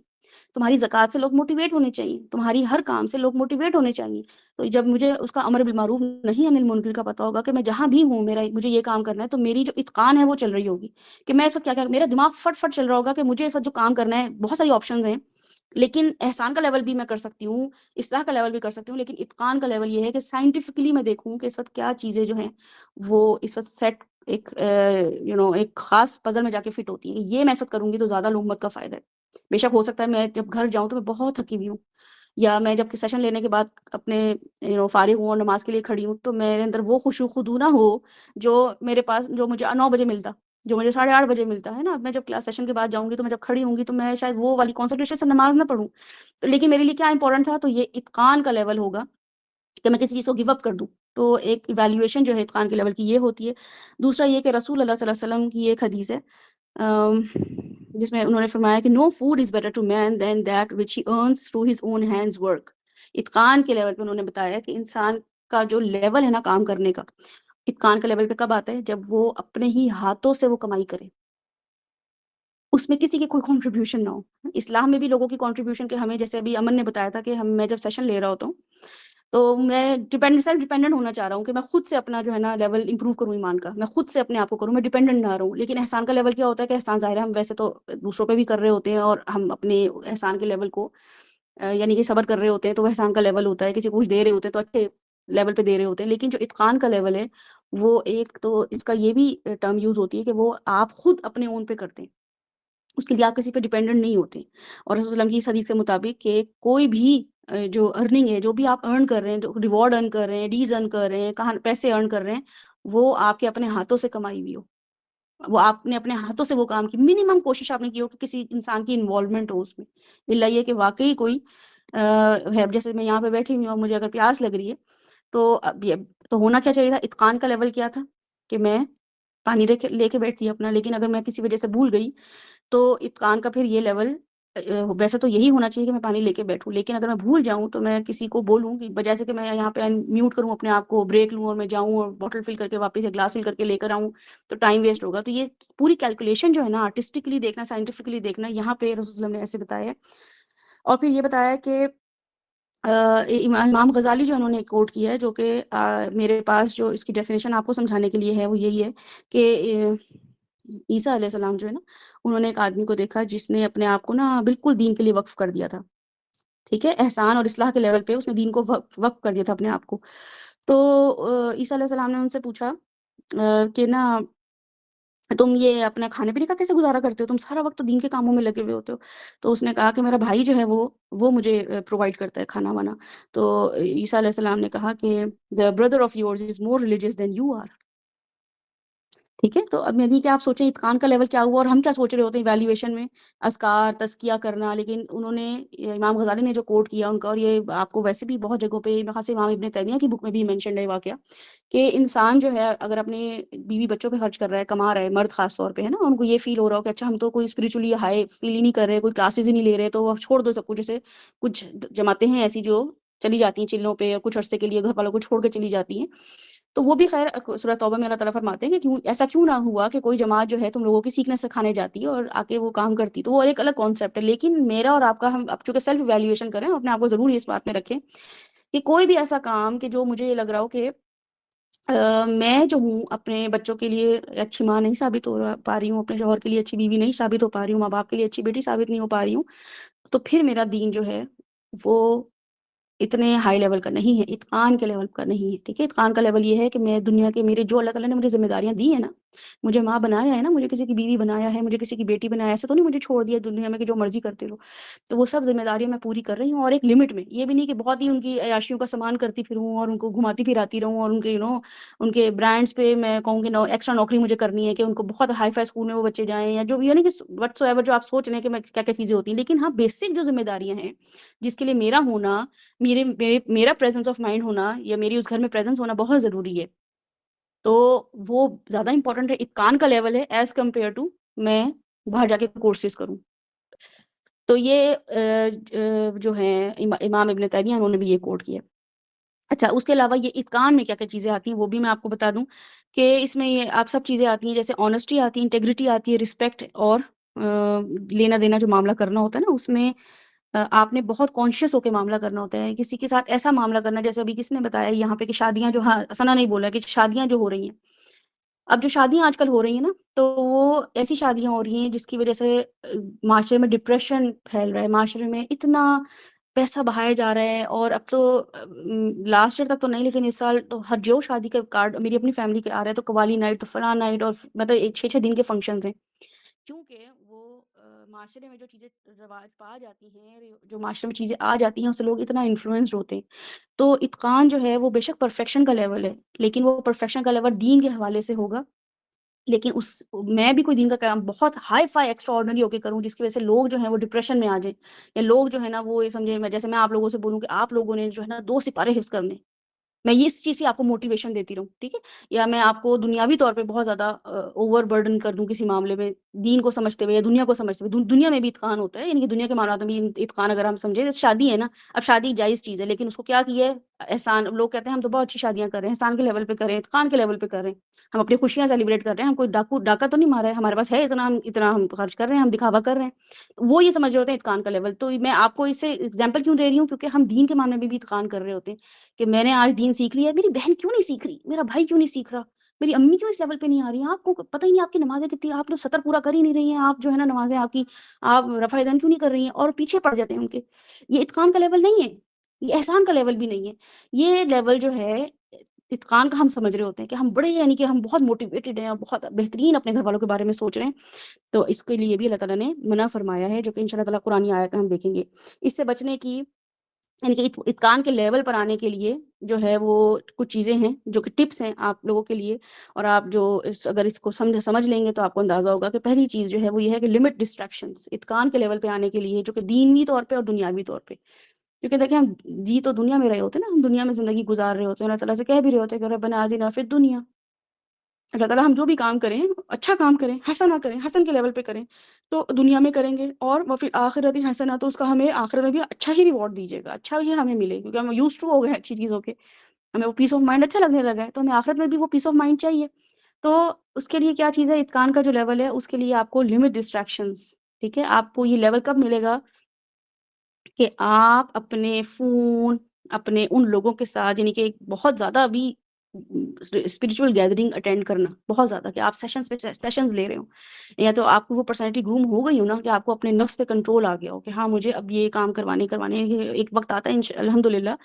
تمہاری زکوٰۃ سے لوگ موٹیویٹ ہونے چاہیے, تمہاری ہر کام سے لوگ موٹیویٹ ہونے چاہیے. تو جب مجھے اس کا امر بالمعروف نہیں انل منکر کا پتہ ہوگا کہ میں جہاں بھی ہوں مجھے یہ کام کرنا ہے, تو میری جو اتقان ہے وہ چل رہی ہوگی کہ میں اس وقت کیا میرا دماغ فٹ چل رہا ہوگا کہ مجھے اس وقت جو کام کرنا ہے, بہت ساری آپشنز ہیں, لیکن احسان کا لیول بھی میں کر سکتی ہوں، اصلاح کا لیول بھی کر سکتی ہوں، لیکن اتقان کا لیول یہ ہے کہ سائنٹیفکلی میں دیکھوں کہ اس وقت کیا چیزیں جو ہیں وہ اس وقت سیٹ ایک ایک خاص پزل میں جا کے فٹ ہوتی ہیں. یہ میں اس وقت کروں گی تو زیادہ امت کا فائدہ ہے. بے شک ہو سکتا ہے میں جب گھر جاؤں تو میں بہت تھکی ہوئی ہوں، یا میں جب سیشن لینے کے بعد اپنے فارغ ہوں اور نماز کے لیے کھڑی ہوں تو میرے اندر وہ خشوع خضوع نہ ہو جو میرے پاس، جو مجھے 9 بجے ملتا، جو مجھے 8:30 بجے ملتا ہے نا. میں جب کلاس سیشن کے بعد جاؤں گی تو میں جب کھڑی ہوں گی تو میں شاید وہ والی کانسنٹریشن سے نماز نہ پڑھوں. تو لیکن میرے لیے کیا امپورٹنٹ تھا، تو یہ اتقان کا لیول ہوگا کہ میں کسی چیز کو گیو اپ کر دوں. تو ایک ایویلیویشن جو ہے اتقان کے لیول کی یہ ہوتی ہے. دوسرا یہ کہ رسول اللہ صلی اللہ علیہ وسلم کی ایک حدیث ہے جس میں انہوں نے فرمایا کہ no food is better to man than that which he earns through his own hands work. اتقان کے لیول پہ انہوں نے بتایا کہ انسان کا جو لیول ہے نا کام کرنے کا، اتقان کے لیول پہ کب آتا ہے؟ جب وہ اپنے ہی ہاتھوں سے وہ کمائی کرے، اس میں کسی کی کوئی کنٹریبیوشن نہ ہو. اسلام میں بھی لوگوں کی کنٹریبیوشن کہ ہمیں، جیسے ابھی امن نے بتایا تھا کہ میں جب سیشن لے رہا ہوتا ہوں تو میں سیلف ڈیپینڈنٹ ہونا چاہ رہا ہوں کہ میں خود سے اپنا جو ہے نا لیول امپروو کروں ایمان کا، میں خود سے اپنے آپ کو کروں، میں ڈیپینڈنٹ نہ رہوں. لیکن احسان کا لیول کیا ہوتا ہے کہ احسان ظاہر ہے ہم ویسے تو دوسروں پہ بھی کر رہے ہوتے ہیں اور ہم اپنے احسان کے لیول کو یعنی کہ صبر کر رہے ہوتے ہیں تو وہ احسان کا لیول ہوتا ہے. کسی کو کچھ دے رہے ہوتے ہیں تو اچھے لیول پہ دے رہے ہوتے ہیں. لیکن جو اتقان کا لیول ہے وہ ایک تو اس کا یہ بھی ٹرم یوز ہوتی ہے کہ وہ آپ خود اپنے اون پہ کرتے ہیں، اس کے لیے آپ کسی پہ ڈیپینڈنٹ نہیں ہوتے. اور رسول اللہ وسلم کی اس حدیث کے مطابق کہ کوئی بھی جو ارننگ ہے، جو بھی آپ ارن کر رہے ہیں، جو ریوارڈ ارن کر رہے ہیں، ڈیز ارن کر رہے ہیں، کہاں پیسے ارن کر رہے ہیں، وہ آپ کے اپنے ہاتھوں سے کمائی ہوئی ہو، وہ آپ نے اپنے ہاتھوں سے وہ کام کی. منیمم کوشش آپ نے کی ہو کہ کسی انسان کی انوالومنٹ ہو اس میں، الا یہ کہ واقعی کوئی ہے. جیسے میں یہاں پہ بیٹھی ہوئی ہوں اور مجھے اگر پیاس لگ رہی ہے تو اب یہ تو ہونا کیا چاہیے تھا؟ اتقان کا لیول کیا تھا کہ میں پانی لے کے بیٹھتی اپنا. لیکن اگر میں کسی وجہ سے بھول گئی تو اتقان کا پھر یہ لیول ویسے تو یہی ہونا چاہیے کہ میں پانی لے کے بیٹھوں. لیکن اگر میں بھول جاؤں تو میں کسی کو بولوں کہ بجائے سے کہ میں یہاں پہ میوٹ کروں اپنے آپ کو، بریک لوں اور میں جاؤں اور بوٹل فل کر کے واپس ایک گلاس فل کر کے لے کر آؤں تو ٹائم ویسٹ ہوگا. تو یہ پوری کیلکولیشن جو ہے نا، آرٹسٹکلی دیکھنا، سائنٹیفکلی دیکھنا، یہاں پہ رسول اللہ صلی اللہ علیہ وسلم نے ایسے بتایا ہے. اور پھر یہ بتایا کہ امام غزالی جو انہوں نے کوٹ کیا ہے، جو کہ میرے پاس جو اس کی ڈیفینیشن آپ کو سمجھانے کے لیے ہے وہ یہی ہے کہ عیسیٰ علیہ السلام جو ہے نا، انہوں نے ایک آدمی کو دیکھا جس نے اپنے آپ کو نا بالکل دین کے لیے وقف کر دیا تھا. ٹھیک ہے، احسان اور اصلاح کے لیول پہ اس نے دین کو وقف کر دیا تھا اپنے آپ کو. تو عیسیٰ علیہ السلام نے ان سے پوچھا کہ نا تم یہ اپنا کھانے پینے کا کیسے گزارا کرتے ہو؟ تم سارا وقت تو دین کے کاموں میں لگے ہوئے ہوتے ہو. تو اس نے کہا کہ میرا بھائی جو ہے وہ مجھے پرووائڈ کرتا ہے کھانا وانا. تو عیسیٰ علیہ السلام نے کہا کہ the brother of yours is more religious than you are. ٹھیک ہے، تو اب میری کہ آپ سوچیں اتقان کا لیول کیا ہوا اور ہم کیا سوچ رہے ہوتے ہیں ایویلیویشن میں، اذکار، تزکیہ کرنا. لیکن انہوں نے، امام غزالی نے جو کوٹ کیا ان کا، اور یہ آپ کو ویسے بھی بہت جگہوں پہ، خاص امام ابن تیمیہ کی بک میں بھی مینشنڈ ہے واقعہ، کہ انسان جو ہے اگر اپنے بیوی بچوں پہ خرچ کر رہا ہے، کما رہا ہے، مرد خاص طور پہ ہے نا، ان کو یہ فیل ہو رہا ہو کہ اچھا ہم تو کوئی اسپریچولی ہائی فیل ہی نہیں کر رہے، کوئی کلاسز ہی نہیں لے رہے، تو آپ چھوڑ دو سب کچھ. جیسے کچھ جماعتیں ہیں ایسی جو چلی جاتی ہیں چلوں پہ اور کچھ عرصے کے لیے گھر والوں کو چھوڑ کے چلی جاتی ہیں. تو وہ بھی خیر سورہ توبہ میں اللہ تعالیٰ فرماتے ہیں کہ ایسا کیوں نہ ہوا کہ کوئی جماعت جو ہے تم لوگوں کی سیکھنے سکھانے جاتی ہے اور آ کے وہ کام کرتی. تو وہ ایک الگ کانسیپٹ ہے. لیکن میرا اور آپ کا، ہم اب چونکہ سیلف ایویلیویشن کریں، اپنے آپ کو ضرور اس بات میں رکھیں کہ کوئی بھی ایسا کام کہ جو مجھے یہ لگ رہا ہو کہ میں جو ہوں اپنے بچوں کے لیے اچھی ماں نہیں ثابت ہو پا رہی ہوں، اپنے شوہر کے لیے اچھی بیوی نہیں ثابت ہو پا رہی ہوں، ماں باپ کے لیے اچھی بیٹی ثابت نہیں ہو پا رہی ہوں، تو پھر میرا دین جو ہے وہ اتنے ہائی لیول کا نہیں ہے، اتقان کے لیول کا نہیں ہے. ٹھیک ہے، اتقان کا لیول یہ ہے کہ میں دنیا کے، میرے جو اللہ تعالیٰ نے مجھے ذمہ داریاں دی ہیں نا، مجھے ماں بنایا ہے نا، مجھے کسی کی بیوی بنایا ہے، مجھے کسی کی بیٹی بنایا ہے، ایسا تو نہیں مجھے چھوڑ دیا دنیا میں کہ جو مرضی کرتے رہو. تو وہ سب ذمہ داریاں میں پوری کر رہی ہوں، اور ایک لمٹ میں. یہ بھی نہیں کہ بہت ہی ان کی عیاشیوں کا سامان کرتی پھروں اور ان کو گھماتی پھراتی رہوں اور ان کے ان کے برانڈس پہ میں کہوں کہ ایکسٹرا نوکری مجھے کرنی ہے کہ ان کو بہت ہائی فائی اسکول میں وہ بچے جائیں، یا جو بھی، یعنی کہ وٹ سو ایور جو آپ سوچ رہے ہیں کہ میں کیا کیا چیزیں ہوتی ہیں. لیکن ہاں بیسک جو ذمہ داریاں ہیں جس کے لیے میرا ہونا، میرا پریزنس آف مائنڈ ہونا یا میری اس گھر میں پریزنس ہونا بہت ضروری ہے، تو وہ زیادہ امپورٹنٹ ہے. اتقان کا لیول ہے ایز کمپیئر ٹو میں باہر جا کے کورسز کروں. تو یہ جو ہیں امام ابن تیمیہ انہوں نے بھی یہ کوٹ کیا. اچھا، اس کے علاوہ یہ اتقان میں کیا کیا چیزیں آتی ہیں وہ بھی میں آپ کو بتا دوں کہ اس میں یہ آپ سب چیزیں آتی ہیں، جیسے آنیسٹی آتی ہے، انٹیگریٹی آتی ہے، رسپیکٹ، اور لینا دینا جو معاملہ کرنا ہوتا ہے نا، اس میں آپ نے بہت کانشیس ہو کے معاملہ کرنا ہوتا ہے. کسی کے ساتھ ایسا معاملہ کرنا، جیسے ابھی کس نے بتایا یہاں پہ کہ شادیاں جو، ہاں ثنا نہیں بولا کہ شادیاں جو ہو رہی ہیں اب جو شادیاں آج کل ہو رہی ہیں نا، تو وہ ایسی شادیاں ہو رہی ہیں جس کی وجہ سے معاشرے میں ڈپریشن پھیل رہا ہے، معاشرے میں اتنا پیسہ بہایا جا رہا ہے. اور اب تو لاسٹ ایئر تک تو نہیں، لیکن اس سال تو ہر جو شادی کا کارڈ میری اپنی فیملی کے آ رہا ہے تو قوالی نائٹ، تو فلاں نائٹ، اور مطلب 6 دن کے فنکشنز ہیں. کیونکہ وہ معاشرے میں جو چیزیں رواج پا جاتی ہیں، جو معاشرے میں چیزیں آ جاتی ہیں، اس سے لوگ اتنا انفلوئنسڈ ہوتے ہیں. تو اتقان جو ہے وہ بے شک پرفیکشن کا لیول ہے، لیکن وہ پرفیکشن کا لیول دین کے حوالے سے ہوگا. لیکن میں بھی کوئی دین کا کام بہت ہائی فائی ایکسٹرا آرڈنری ہو کے کروں جس کی وجہ سے لوگ جو ہیں وہ ڈپریشن میں آ جائیں، یا لوگ جو ہے نا وہ یہ سمجھے، جیسے میں آپ لوگوں سے بولوں کہ آپ لوگوں نے جو ہے نا 2 سپارے حفظ کرنے، میں یہ اس چیز سے آپ کو موٹیویشن دیتی رہوں، ٹھیک ہے، یا میں آپ کو دنیاوی طور پہ بہت زیادہ اوور برڈن کر دوں کسی معاملے میں، دین کو سمجھتے ہوئے یا دنیا کو سمجھتے ہوئے. دنیا میں بھی اتقان ہوتا ہے، یعنی کہ دنیا کے معاملات میں بھی اتقان اگر ہم سمجھیں. شادی ہے نا، اب شادی جائز چیز ہے، لیکن اس کو کیا ہے احسان. لوگ کہتے ہیں ہم تو بہت اچھی شادیاں کر رہے ہیں، احسان کے لیول پہ کر رہے ہیں، اتقان کے لیول پہ کر رہے ہیں، ہم اپنی خوشیاں سیلیبریٹ کر رہے ہیں، ہم کوئی ڈاکہ تو نہیں مارا ہے، ہمارے پاس ہے اتنا ہم خرچ کر رہے ہیں، ہم دکھاوا کر رہے ہیں. وہ یہ سمجھ رہے ہوتے ہیں اتقان کا لیول. تو میں آپ کو اس سے ایگزامپل کیوں دے رہی ہوں؟ کیونکہ ہم دین کے معاملے میں بھی اتقان کر رہے ہوتے ہیں کہ میں نے آج دین سیکھ لیا ہے، میری بہن کیوں نہیں سیکھ رہی، میرا بھائی کیوں نہیں سیکھ رہا، میری امی کیوں اس لیول پہ نہیں آ رہی ہیں، آپ کو پتہ ہی نہیں آپ کی نمازیں کتنی، آپ لوگ 70 پورا کر ہی نہیں رہی ہیں، آپ جو ہے نا نمازیں آپ کی، آپ رفع دین کیوں نہیں کر رہی ہیں، اور پیچھے پڑ جاتے ہیں ان کے. یہ اتقان کا لیول نہیں ہے، یہ احسان کا لیول بھی نہیں ہے. یہ لیول جو ہے اتقان کا ہم سمجھ رہے ہوتے ہیں کہ ہم بڑے، یعنی کہ ہم بہت موٹیویٹڈ ہیں اور بہت بہترین اپنے گھر والوں کے بارے میں سوچ رہے ہیں. تو اس کے لیے بھی اللہ تعالیٰ نے منع فرمایا ہے، جو کہ انشاءاللہ تعالیٰ قرآن آیت میں ہم دیکھیں گے. اس سے بچنے کی، یعنی کہ اتقان کے لیول پر آنے کے لیے جو ہے وہ کچھ چیزیں ہیں جو کہ ٹپس ہیں آپ لوگوں کے لیے. اور آپ جو اگر اس کو سمجھ لیں گے تو آپ کو اندازہ ہوگا کہ پہلی چیز جو ہے وہ یہ ہے کہ لمٹ ڈسٹریکشنز. اتقان کے لیول پہ آنے کے لیے جو کہ دینی طور پہ اور دنیاوی طور پہ، کیونکہ دیکھیں ہم جی تو دنیا میں رہے ہوتے ہیں نا، ہم دنیا میں زندگی گزار رہے ہوتے ہیں، اللہ تعالیٰ سے کہہ بھی رہے ہوتے ہیں کہ ربنا آتنا فی الدنیا. اللہ تعالیٰ ہم جو بھی کام کریں اچھا کام کریں، حسنہ کریں، حسن کے لیول پہ کریں تو دنیا میں کریں گے، اور وہ پھر آخرت حسنہ، تو اس کا ہمیں آخرت میں بھی اچھا ہی ریوارڈ دیجیے گا، اچھا ہی ہمیں ملے، کیونکہ ہم یوز ٹو ہو گئے اچھی چیزوں کے، ہمیں وہ پیس آف مائنڈ اچھا لگنے لگا ہے، تو ہمیں آخرت میں بھی وہ پیس آف مائنڈ چاہیے. تو اس کے لیے کیا چیز ہے، اتقان کا جو لیول ہے اس کے لیے آپ کو لمٹ ڈسٹریکشنز، ٹھیک ہے. آپ کو یہ لیول کب ملے گا کہ آپ اپنے فون، اپنے ان لوگوں کے ساتھ، یعنی کہ بہت زیادہ ابھی اسپرچول گیدرنگ اٹینڈ کرنا، بہت زیادہ کہ آپ سیشنز پہ سیشنز لے رہے ہوں، یا تو آپ کو وہ پرسنالٹی گروم ہو گئی ہو نا کہ آپ کو اپنے نفس پہ کنٹرول آ گیا ہو کہ ہاں مجھے اب یہ کام کروانے. ایک وقت آتا ہے الحمدللہ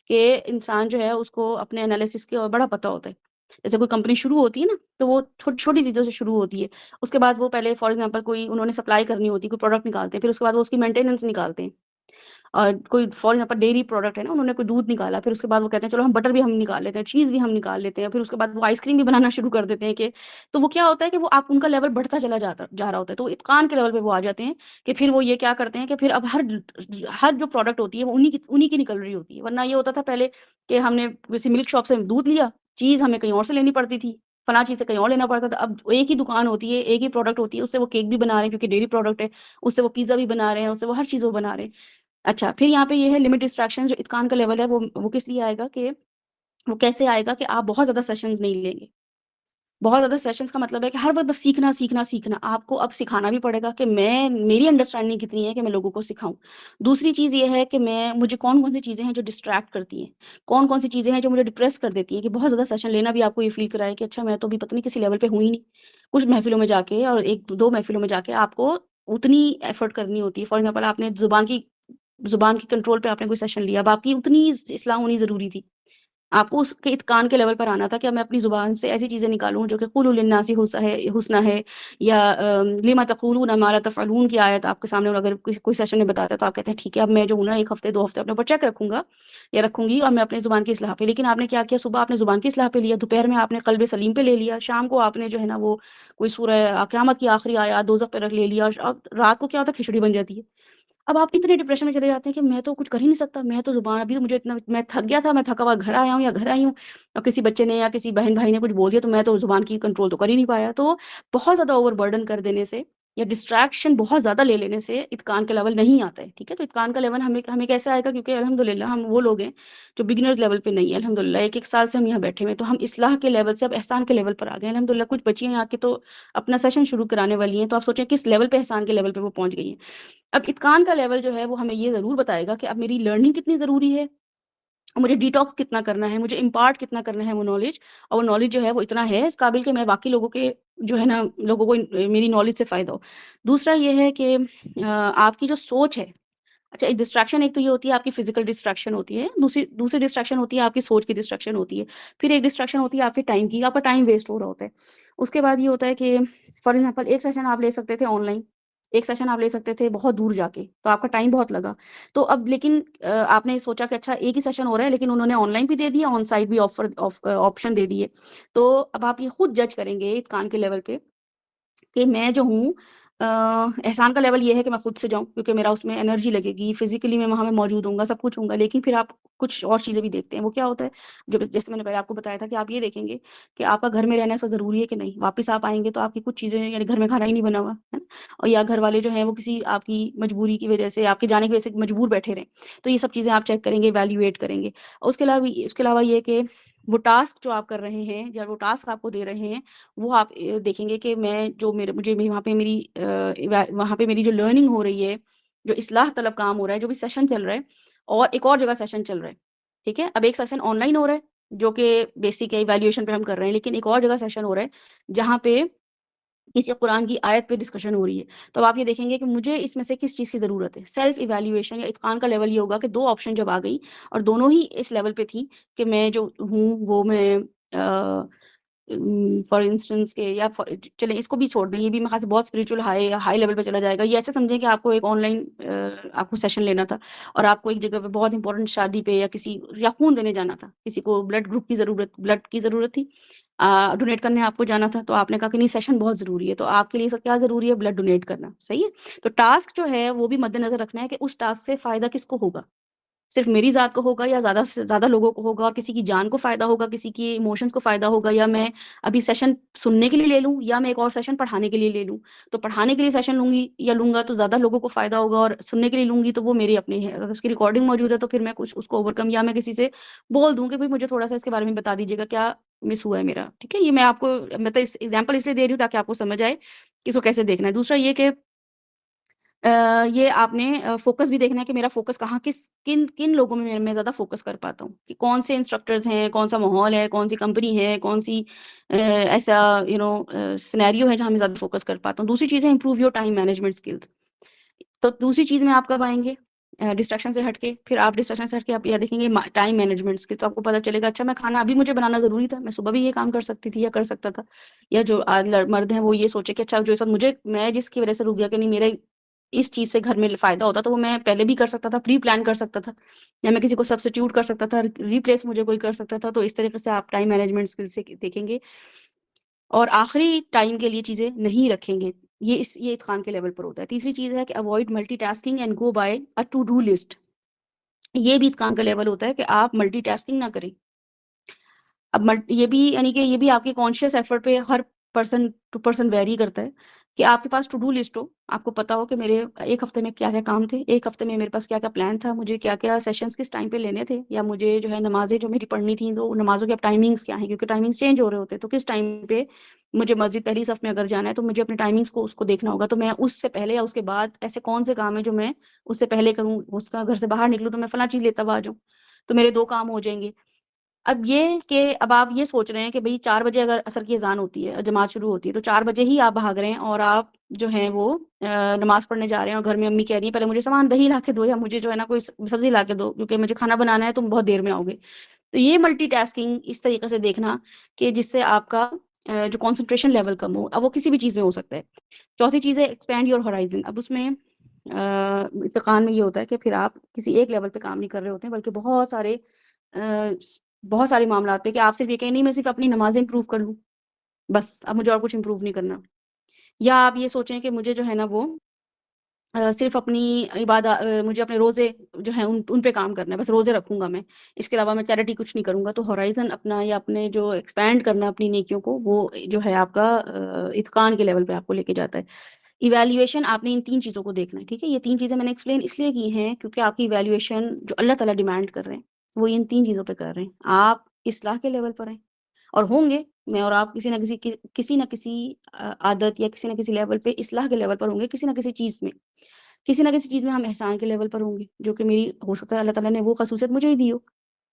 کہ انسان جو ہے اس کو اپنے انالیسس کے بڑا پتہ ہوتا ہے. جیسے کوئی کمپنی شروع ہوتی ہے نا تو وہ چھوٹی چھوٹی چیزوں سے شروع ہوتی ہے. اس کے بعد وہ پہلے فار ایگزامپل کوئی انہوں نے سپلائی کرنی ہوتی ہے، کوئی پروڈکٹ نکالتے ہیں، پھر اس کے بعد وہ اس کی مینٹیننس نکالتے ہیں. اور کوئی فار ایگزامپل ڈیری پروڈکٹ ہے نا، انہوں نے کوئی دودھ نکالا، پھر اس کے بعد وہ کہتے ہیں چلو ہم بٹر بھی ہم نکال لیتے ہیں، چیز بھی ہم نکال لیتے ہیں، پھر اس کے بعد وہ آئس کریم بھی بنانا شروع کر دیتے ہیں. کہ تو وہ کیا ہوتا ہے کہ وہ آپ ان کا لیول بڑھتا چلا جا رہا ہوتا ہے. تو اتقان کے لیول پہ وہ آ جاتے ہیں کہ پھر وہ یہ کیا کرتے ہیں کہ پھر اب ہر جو پروڈکٹ ہوتی ہے وہ انہی کی نکل رہی ہوتی ہے. ورنہ یہ ہوتا تھا پہلے کہ ہم نے کسی ملک شاپ سے دودھ لیا، چیز ہمیں کہیں اور سے لینی پڑتی تھی، فلاں چیز سے کہیں اور لینا پڑتا تھا. اب ایک ہی دکان ہوتی ہے، ایک ہی پروڈکٹ ہوتی ہے، اس سے وہ کیک بھی بنا رہے ہیں کیونکہ ڈیری پروڈکٹ ہے، اس سے وہ پیزا بھی بنا رہے ہیں، اس سے وہ ہر چیز وہ بنا رہے ہیں. اچھا پھر یہاں پہ یہ ہے لمٹ ڈسٹریکشن. جو اتقان کا لیول ہے وہ کس لیے آئے گا، کہ وہ کیسے آئے گا کہ آپ بہت زیادہ سیشنز نہیں لیں گے. بہت زیادہ سیشنز کا مطلب ہے کہ ہر وقت بس سیکھنا سیکھنا سیکھنا. آپ کو اب سکھانا بھی پڑے گا کہ میری انڈرسٹینڈنگ کتنی ہے کہ میں لوگوں کو سکھاؤں. دوسری چیز یہ ہے کہ مجھے کون کون سی چیزیں ہیں جو ڈسٹریکٹ کرتی ہیں، کون کون سی چیزیں ہیں جو مجھے ڈپریس کر دیتی ہیں. کہ بہت زیادہ سیشن لینا بھی آپ کو یہ فیل کرائے کہ اچھا میں تو بھی پتہ نہیں کسی لیول پہ ہوں ہی نہیں. کچھ محفلوں میں جا کے اور 1-2 محفلوں میں جا کے آپ کو اتنی ایفرٹ کرنی ہوتی ہے. فار ایگزامپل آپ نے زبان کی کنٹرول پہ آپ نے کوئی سیشن لیا، اب آپ کی اتنی اصلاح ہونی ضروری تھی. آپ کو اس کے اتقان کے لیول پر آنا تھا کہ میں اپنی زبان سے ایسی چیزیں نکالوں جو کہ قولوا للناس حسنا ہے، یا لما تقولون ما لا تفعلون کی آیت آپ کے سامنے اگر کوئی سیشن میں بتاتا ہے تو آپ کہتے ہیں ٹھیک ہے اب میں جو ہوں نا 1 ہفتے 2 ہفتے اپنے اوپر چیک رکھوں گا یا رکھوں گی، اور میں اپنے زبان کی اصلاح پہ. لیکن آپ نے کیا کیا، صبح آپ نے زبان کی اصلاح پہ لیا، دوپہر میں آپ نے قلب سلیم پہ لے لیا، شام کو آپ نے جو ہے نا وہ کوئی سورہ قیامت کی آخری آیات دوزخ پہ رکھ لے لیا، اور رات کو کیا ہوتا ہے کھچڑی بن جاتی ہے. اب آپ اتنے ڈپریشن میں چلے جاتے ہیں کہ میں تو کچھ کر ہی نہیں سکتا، میں تو زبان ابھی مجھے اتنا، میں تھک گیا تھا، میں تھکا ہوا گھر آیا ہوں یا گھر آئی ہوں، اور کسی بچے نے یا کسی بہن بھائی نے کچھ بول دیا تو میں تو زبان کی کنٹرول تو کر ہی نہیں پایا. تو بہت زیادہ اوور برڈن کر دینے سے یا ڈسٹریکشن بہت زیادہ لے لینے سے اتقان کا لیول نہیں آتا ہے. ٹھیک ہے، تو اتقان کا لیول ہمیں کیسے آئے گا، کیونکہ الحمدللہ ہم وہ لوگ ہیں جو بگنرز لیول پہ نہیں ہے. الحمدللہ 1 سال سے ہم یہاں بیٹھے ہوئے، تو ہم اصلاح کے لیول سے اب احسان کے لیول پر آ گئے. الحمدللہ کچھ بچیاں یہاں کے تو اپنا سیشن شروع کرانے والی ہیں، تو آپ سوچیں کس لیول پہ احسان کے لیول پہ وہ پہنچ گئی ہیں. اب اتقان کا لیول جو ہے وہ ہمیں یہ ضرور بتائے گا کہ اب میری لرننگ کتنی ضروری ہے، اور مجھے ڈیٹاکس کتنا کرنا ہے، مجھے امپارٹ کتنا کرنا ہے وہ نالج، اور وہ نالج جو ہے وہ اتنا ہے اس قابل کہ میں باقی لوگوں کے جو ہے نا لوگوں کو میری نالج سے فائدہ ہو۔ دوسرا یہ ہے کہ آپ کی جو سوچ ہے، اچھا ایک ڈسٹریکشن ایک تو یہ ہوتی ہے آپ کی فزیکل ڈسٹریکشن ہوتی ہے، دوسری ڈسٹریکشن ہوتی ہے آپ کی سوچ کی ڈسٹریکشن ہوتی ہے، پھر ایک ڈسٹریکشن ہوتی ہے آپ کے ٹائم کی، آپ کا ٹائم ویسٹ ہو رہا ہوتا ہے۔ اس کے بعد یہ ہوتا ہے کہ فار ایگزامپل ایک سیشن آپ لے سکتے تھے آن لائن، ایک سیشن آپ لے سکتے تھے بہت دور جا کے، تو آپ کا ٹائم بہت لگا، تو اب لیکن آپ نے سوچا کہ اچھا ایک ہی سیشن ہو رہا ہے لیکن انہوں نے آن لائن بھی دے دیا، آن سائٹ بھی آپشن دے دیے، تو اب آپ یہ خود جج کریں گے اتقان کے لیول پہ کہ میں جو ہوں احسان کا لیول یہ ہے کہ میں خود سے جاؤں کیونکہ میرا اس میں انرجی لگے گی، فزیکلی میں وہاں میں موجود ہوں گا، سب کچھ ہوں گا، لیکن پھر آپ کچھ اور چیزیں بھی دیکھتے ہیں۔ وہ کیا ہوتا ہے جو جیسے میں نے پہلے آپ کو بتایا تھا کہ آپ یہ دیکھیں گے کہ آپ کا گھر میں رہنا ایسا ضروری ہے کہ نہیں، واپس آپ آئیں گے تو آپ کی کچھ چیزیں یعنی گھر میں کھانا ہی نہیں بنا ہوا ہے نا، اور یا گھر والے جو ہیں وہ کسی آپ کی مجبوری کی وجہ سے آپ کے جانے کی وجہ سے مجبور بیٹھے رہیں، تو یہ سب چیزیں آپ چیک کریں گے، ایویلیویٹ کریں گے۔ اور اس کے علاوہ یہ کہ وہ ٹاسک جو آپ کر رہے ہیں یا وہ ٹاسک آپ کو دے رہے ہیں وہ آپ دیکھیں گے کہ میں جو مجھے وہاں پہ میری جو لرننگ ہو رہی ہے، جو اصلاح طلب کام ہو رہا ہے، جو بھی سیشن چل رہا ہے، اور ایک اور جگہ سیشن چل رہا ہے، ٹھیک ہے، اب ایک سیشن آن لائن ہو رہا ہے جو کہ بیسک ایویلیویشن پہ ہم کر رہے ہیں، لیکن ایک اور جگہ سیشن ہو رہا ہے جہاں پہ کسی قرآن کی آیت پہ ڈسکشن ہو رہی ہے، تو اب آپ یہ دیکھیں گے کہ مجھے اس میں سے کس چیز کی ضرورت ہے۔ سیلف ایویلیویشن یا اتقان کا لیول یہ ہوگا کہ دو آپشن جب آ گئی اور دونوں ہی اس لیول پہ تھی کہ میں جو ہوں وہ میں فار انسٹنس کے یا چلیں اس کو بھی چھوڑ دیں، یہ بھی میرے سے بہت اسپریچول ہائی لیول پہ چلا جائے گا۔ یہ ایسے سمجھیں کہ آپ کو ایک آن لائن آپ کو سیشن لینا تھا اور آپ کو ایک جگہ پہ بہت امپورٹنٹ شادی پہ یا کسی یا خون دینے جانا تھا، کسی کو بلڈ گروپ کی ضرورت تھی، ڈونیٹ کرنے آپ کو جانا تھا، تو آپ نے کہا کہ نہیں سیشن بہت ضروری ہے، تو آپ کے لیے سب کیا ضروری ہے؟ بلڈ ڈونیٹ کرنا، صحیح ہے۔ تو ٹاسک جو ہے وہ بھی مد نظر رکھنا ہے کہ اس ٹاسک سے فائدہ کس کو ہوگا، صرف میری ذات کو ہوگا یا زیادہ سے زیادہ لوگوں کو ہوگا، اور کسی کی جان کو فائدہ ہوگا، کسی کی ایموشنز کو فائدہ ہوگا، یا میں ابھی سیشن سننے کے لیے لے لوں یا میں ایک اور سیشن پڑھانے کے لیے لے لوں۔ تو پڑھانے کے لیے سیشن لوں گی یا لوں گا تو زیادہ لوگوں کو فائدہ ہوگا، اور سننے کے لیے لوں گی تو وہ میری اپنی ہے، اگر اس کی ریکارڈنگ موجود ہے تو پھر میں کچھ اس کو اوور کم یا میں کسی سے بول دوں کہ بھائی مجھے تھوڑا سا اس کے بارے میں بتا دیجیے گا کیا مس ہوا ہے میرا، ٹھیک ہے۔ یہ میں آپ کو مطلب اس ایگزامپل اس لیے دے رہی ہوں تاکہ آپ کو سمجھ آئے کہ اس کو کیسے دیکھنا ہے۔ دوسرا یہ کہ یہ آپ نے فوکس بھی دیکھنا ہے کہ میرا فوکس کہاں کن لوگوں میں میں زیادہ فوکس کر پاتا ہوں، کہ کون سے انسٹرکٹرز ہیں، کون سا ماحول ہے، کون سی کمپنی ہے، کون سی ایسا سینیریو ہے جہاں میں زیادہ فوکس کر پاتا ہوں۔ دوسری چیز ہے improve your time management skills. تو دوسری چیز میں آپ کب آئیں گے ڈسٹریکشن سے ہٹ کے، پھر آپ ڈسٹریکشن سے ہٹ کے آپ یہ دیکھیں گے ٹائم مینجمنٹ اسکل، تو آپ کو پتہ چلے گا اچھا میں کھانا ابھی مجھے بنانا ضروری تھا، میں صبح بھی یہ کام کر سکتی تھی یا کر سکتا تھا، یا جو مرد ہیں وہ یہ سوچے کہ اچھا جو اس وقت میں جس کی وجہ سے رک گیا کہ نہیں میرے اس چیز سے گھر میں فائدہ ہوتا تو وہ میں پہلے بھی کر سکتا تھا، پری پلان کر سکتا تھا، یا میں کسی کو سبسٹیوٹ کر سکتا تھا، ریپلیس مجھے کوئی کر سکتا تھا۔ تو اس طریقے سے آپ ٹائم مینجمنٹ اسکل سے دیکھیں گے، اور آخری ٹائم کے لیے چیزیں نہیں رکھیں گے، یہ اتقان کے لیول پر ہوتا ہے۔ تیسری چیز ہے کہ avoid multitasking and go by a to do list. یہ بھی اتقان کا لیول ہوتا ہے کہ آپ ملٹی ٹاسکنگ نہ کریں۔ اب یہ بھی یعنی کہ یہ بھی آپ کے کانشیس ایفرٹ پہ ہر پرسن ٹو پرسن ویری کرتا ہے کہ آپ کے پاس ٹو ڈو لسٹ ہو، آپ کو پتا ہو کہ میرے ایک ہفتے میں کیا کیا کام تھے، ایک ہفتے میں میرے پاس کیا کیا پلان تھا، مجھے کیا کیا سیشنز کس ٹائم پہ لینے تھے، یا مجھے جو ہے نمازیں جو میری پڑھنی تھیں تو نمازوں کے اب ٹائمنگز کیا ہیں، کیونکہ ٹائمنگز چینج ہو رہے ہوتے ہیں، تو کس ٹائم پہ مجھے مسجد پہلی صف میں اگر جانا ہے تو مجھے اپنے ٹائمنگز کو اس کو دیکھنا ہوگا، تو میں اس سے پہلے یا اس کے بعد ایسے کون سے کام ہیں جو میں اس سے پہلے کروں، اس کا گھر سے باہر نکلوں تو میں فلاں چیز لیتا ہوا آ جاؤں، تو میرے 2 کام ہو جائیں گے۔ اب یہ کہ اب آپ یہ سوچ رہے ہیں کہ بھئی 4 بجے اگر عصر کی اذان ہوتی ہے، جماعت شروع ہوتی ہے، تو 4 بجے ہی آپ بھاگ رہے ہیں اور آپ جو ہیں وہ نماز پڑھنے جا رہے ہیں، اور گھر میں امی کہہ رہی ہیں پہلے مجھے سامان دہی لا کے دو، یا مجھے جو ہے نا کوئی سبزی لا کے دو کیونکہ مجھے کھانا بنانا ہے، تم بہت دیر میں آؤ گے۔ تو یہ ملٹی ٹاسکنگ اس طریقے سے دیکھنا کہ جس سے آپ کا جو کنسنٹریشن لیول کم ہو، اب وہ کسی بھی چیز میں ہو سکتا ہے۔ چوتھی چیز ہے ایکسپینڈ یور ہورائزن۔ اب اس میں اتقان میں یہ ہوتا ہے کہ پھر آپ کسی ایک لیول پہ کام نہیں کر رہے ہوتے ہیں بلکہ بہت سارے معاملات پہ، کہ آپ صرف یہ کہیں نہیں میں صرف اپنی نمازیں امپروو کر لوں بس، اب مجھے اور کچھ امپروو نہیں کرنا، یا آپ یہ سوچیں کہ مجھے جو ہے نا وہ صرف اپنی عبادت مجھے اپنے روزے جو ہیں ان پہ کام کرنا ہے، بس روزے رکھوں گا میں، اس کے علاوہ میں چیریٹی کچھ نہیں کروں گا۔ تو ہورائزن اپنا یا اپنے جو ایکسپینڈ کرنا اپنی نیکیوں کو، وہ جو ہے آپ کا اتقان کے لیول پہ آپ کو لے کے جاتا ہے۔ ایویلیویشن آپ نے ان 3 چیزوں کو دیکھنا ہے، ٹھیک ہے۔ یہ 3 چیزیں میں نے ایکسپلین اس لیے کی ہیں کیونکہ آپ کی ایویلیویشن جو اللہ تعالیٰ ڈیمانڈ کر رہے ہیں وہ ان 3 چیزوں پہ کر رہے ہیں۔ آپ اصلاح کے لیول پر ہیں اور ہوں گے، میں اور آپ کسی نہ کسی عادت یا کسی نہ کسی لیول پہ اصلاح کے لیول پر ہوں گے، کسی نہ کسی چیز میں ہم احسان کے لیول پر ہوں گے، جو کہ میری ہو سکتا ہے اللہ تعالیٰ نے وہ خصوصیت مجھے ہی دی ہو،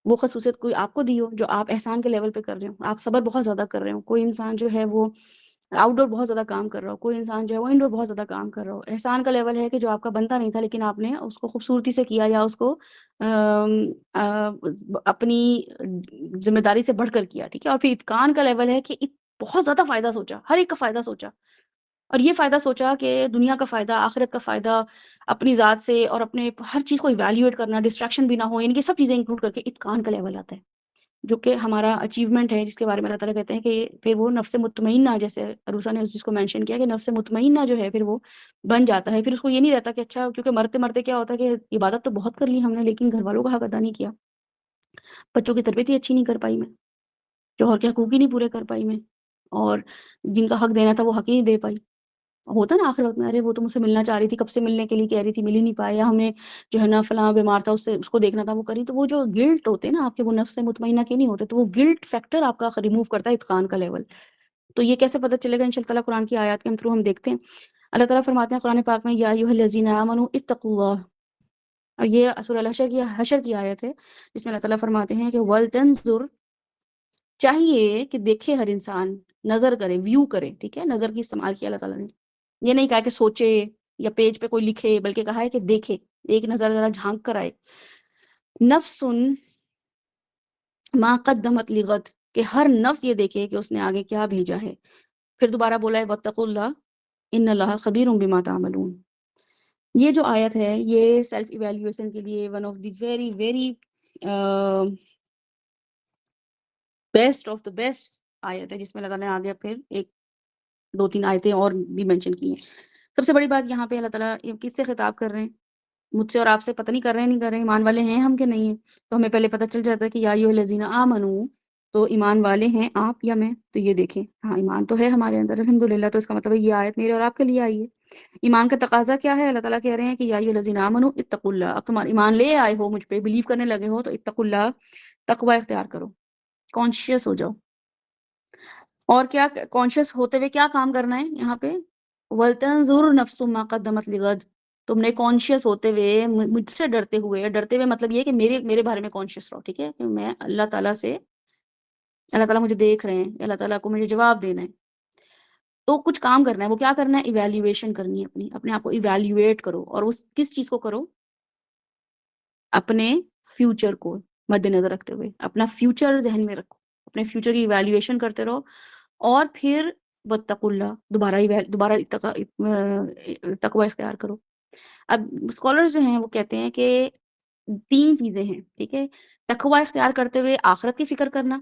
وہ خصوصیت کوئی آپ کو دی ہو جو آپ احسان کے لیول پہ کر رہے ہو، آپ صبر بہت زیادہ کر رہے ہو، کوئی انسان جو ہے وہ آؤٹ ڈور بہت زیادہ کام کر رہا ہو، کوئی انسان جو ہے وہ انڈور بہت زیادہ کام کر رہا ہو۔ احسان کا لیول ہے کہ جو آپ کا بنتا نہیں تھا لیکن آپ نے اس کو خوبصورتی سے کیا، یا اس کو اپنی ذمہ داری سے بڑھ کر کیا، ٹھیک ہے۔ اور پھر اتقان کا لیول ہے کہ بہت زیادہ فائدہ سوچا، ہر ایک کا فائدہ سوچا، اور یہ فائدہ سوچا کہ دنیا کا فائدہ، آخرت کا فائدہ، اپنی ذات سے اور اپنے ہر چیز کو ایویلیویٹ کرنا، ڈسٹریکشن بھی نہ ہو، یعنی کہ سب چیزیں انکلوڈ کر کے اتقان کا لیول آتا ہے، جو کہ ہمارا اچیومنٹ ہے، جس کے بارے میں اللہ تعالیٰ کہتے ہیں کہ پھر وہ نفس مطمئنہ، جیسے عروسہ نے جس کو مینشن کیا کہ نفس مطمئنہ جو ہے پھر وہ بن جاتا ہے۔ پھر اس کو یہ نہیں رہتا کہ اچھا، کیونکہ مرتے مرتے کیا ہوتا ہے کہ عبادت تو بہت کر لی ہم نے لیکن گھر والوں کا حق ادا نہیں کیا، بچوں کی تربیت ہی اچھی نہیں کر پائی میں، جوہر کے حقوق ہی نہیں پورے کر پائی میں، اور جن کا حق دینا تھا وہ حق ہی نہیں دے پائی۔ ہوتا نا آخرت میں، ارے وہ تو مجھ سے ملنا چاہ رہی تھی، کب سے ملنے کے لیے کہہ رہی تھی، مل ہی نہیں پایا، ہم نے جو ہے نا فلاں بیمار تھا اس کو دیکھنا تھا، وہ کری، تو وہ جو گلٹ ہوتے ہیں نا آپ کے، وہ نفس مطمئنہ کے نہیں ہوتے، تو وہ گلٹ فیکٹر آپ کا ریموو کرتا ہے اتقان کا لیول۔ تو یہ کیسے پتہ چلے گا؟ انشاءاللہ تعالیٰ قرآن کی آیات کے تھرو ہم دیکھتے ہیں۔ اللہ تعالیٰ فرماتے ہیں قرآن پاک میں، یا ایھا الذین آمنوا اتقوا اللہ، اور یہ سورہ حشر کی آیت ہے، جس میں اللہ تعالیٰ فرماتے ہیں کہ ولتنظر، چاہیے کہ دیکھے ہر انسان، نظر کرے، ویو کرے، ٹھیک ہے، نظر کی استعمال کیا اللہ تعالیٰ نے، یہ نہیں کہا کہ سوچے یا پیج پہ کوئی لکھے، بلکہ کہا ہے کہ دیکھے، ایک نظر ذرا جھانک کر آئے، نفس ما قدمت لغد، کہ ہر نفس یہ دیکھے کہ اس نے آگے کیا بھیجا ہے۔ پھر دوبارہ بولا ہے واتقوا اللہ ان اللہ خبیر بما تعملون۔ یہ جو آیت ہے یہ سیلف ایویلیویشن کے لیے one of the very very best of the best آیت ہے، جس میں اللہ تعالیٰ نے آگے پھر ایک دو تین آیتیں اور بھی مینشن کی ہیں۔ سب سے بڑی بات یہاں پہ اللہ تعالیٰ یہ کس سے خطاب کر رہے ہیں؟ مجھ سے اور آپ سے، پتہ نہیں کر رہے ہیں نہیں کر رہے ہیں، ایمان والے ہیں ہم کہ نہیں ہیں؟ تو ہمیں پہلے پتہ چل جاتا ہے کہ یا ایھا الذین آمنو، تو ایمان والے ہیں آپ یا میں؟ تو یہ دیکھیں، ہاں ایمان تو ہے ہمارے اندر الحمدللہ، تو اس کا مطلب ہے یہ آیت میرے اور آپ کے لیے آئی ہے۔ ایمان کا تقاضا کیا ہے؟ اللہ تعالیٰ کہہ رہے ہیں کہ یا ایھا الذین آمنو اتقوا اللہ، اب تم ایمان لے آئے ہو مجھ پہ، بلیو کرنے لگے ہو، تو اتقوا اللہ، تقوی اختیار کرو، کانشیس ہو جاؤ۔ اور کیا کانشیس ہوتے ہوئے کیا کام کرنا ہے یہاں پہ؟ وَلْتَنْظُرْ نَفْسٌ مَا قَدَّمَتْ لِغَدٍ، تم نے کانشیس ہوتے ہوئے، مجھ سے ڈرتے ہوئے مطلب یہ کہ میرے بارے میں کانشیس رہو، ٹھیک ہے، کہ میں اللہ تعالیٰ سے، اللہ تعالیٰ مجھے دیکھ رہے ہیں، اللہ تعالیٰ کو مجھے جواب دینا ہے، تو کچھ کام کرنا ہے۔ وہ کیا کرنا ہے؟ ایویلیویشن کرنی ہے، اپنے آپ کو ایویلیویٹ کرو، اور اس کس چیز کو کرو؟ اپنے فیوچر کو مد نظر رکھتے ہوئے، اپنا فیوچر ذہن میں رکھو، اپنے فیوچر کی ایویلیویشن کرتے رہو، اور پھر واتقوا اللہ، دوبارہ تقوی اختیار کرو۔ اب اسکالرز جو ہیں وہ کہتے ہیں کہ تین چیزیں ہیں، ٹھیک ہے، تقوی اختیار کرتے ہوئے آخرت کی فکر کرنا،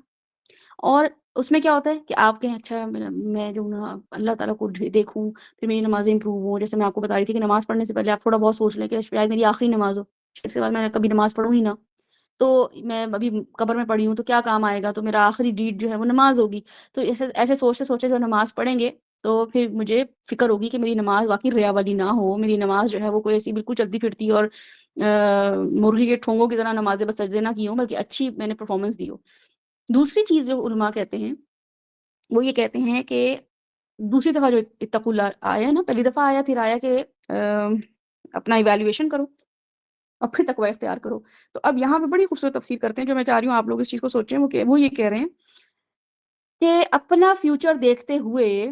اور اس میں کیا ہوتا ہے کہ آپ کہیں اچھا میں جو نا اللہ تعالیٰ کو دیکھوں، پھر میری نمازیں امپروو ہوں، جیسے میں آپ کو بتا رہی تھی کہ نماز پڑھنے سے پہلے آپ تھوڑا بہت سوچ لیں کہ شاید میری آخری نماز ہو، اس کے بعد میں کبھی نماز پڑھوں ہی نہ، تو میں ابھی قبر میں پڑھی ہوں تو کیا کام آئے گا، تو میرا آخری ڈیڈ جو ہے وہ نماز ہوگی۔ تو ایسے سوچتے سوچتے جو نماز پڑھیں گے تو پھر مجھے فکر ہوگی کہ میری نماز واقعی ریا والی نہ ہو، میری نماز جو ہے وہ کوئی ایسی بالکل چلتی پھرتی اور مرغی کے ٹھونگوں کی طرح نمازیں بس سجدے نہ کی ہوں، بلکہ اچھی میں نے پرفارمنس دی ہو۔ دوسری چیز جو علماء کہتے ہیں وہ یہ کہتے ہیں کہ دوسری دفعہ جو اتقوا اللہ آیا ہے نا، پہلی دفعہ آیا، پھر آیا کہ اپنا ایویلیویشن کرو اور پھر تقوی اختیار کرو۔ تو اب یہاں پہ بڑی خوبصورت تفسیر کرتے ہیں، جو میں چاہ رہی ہوں آپ لوگ اس چیز کو سوچیں، وہ یہ کہہ رہے ہیں کہ اپنا فیوچر دیکھتے ہوئے،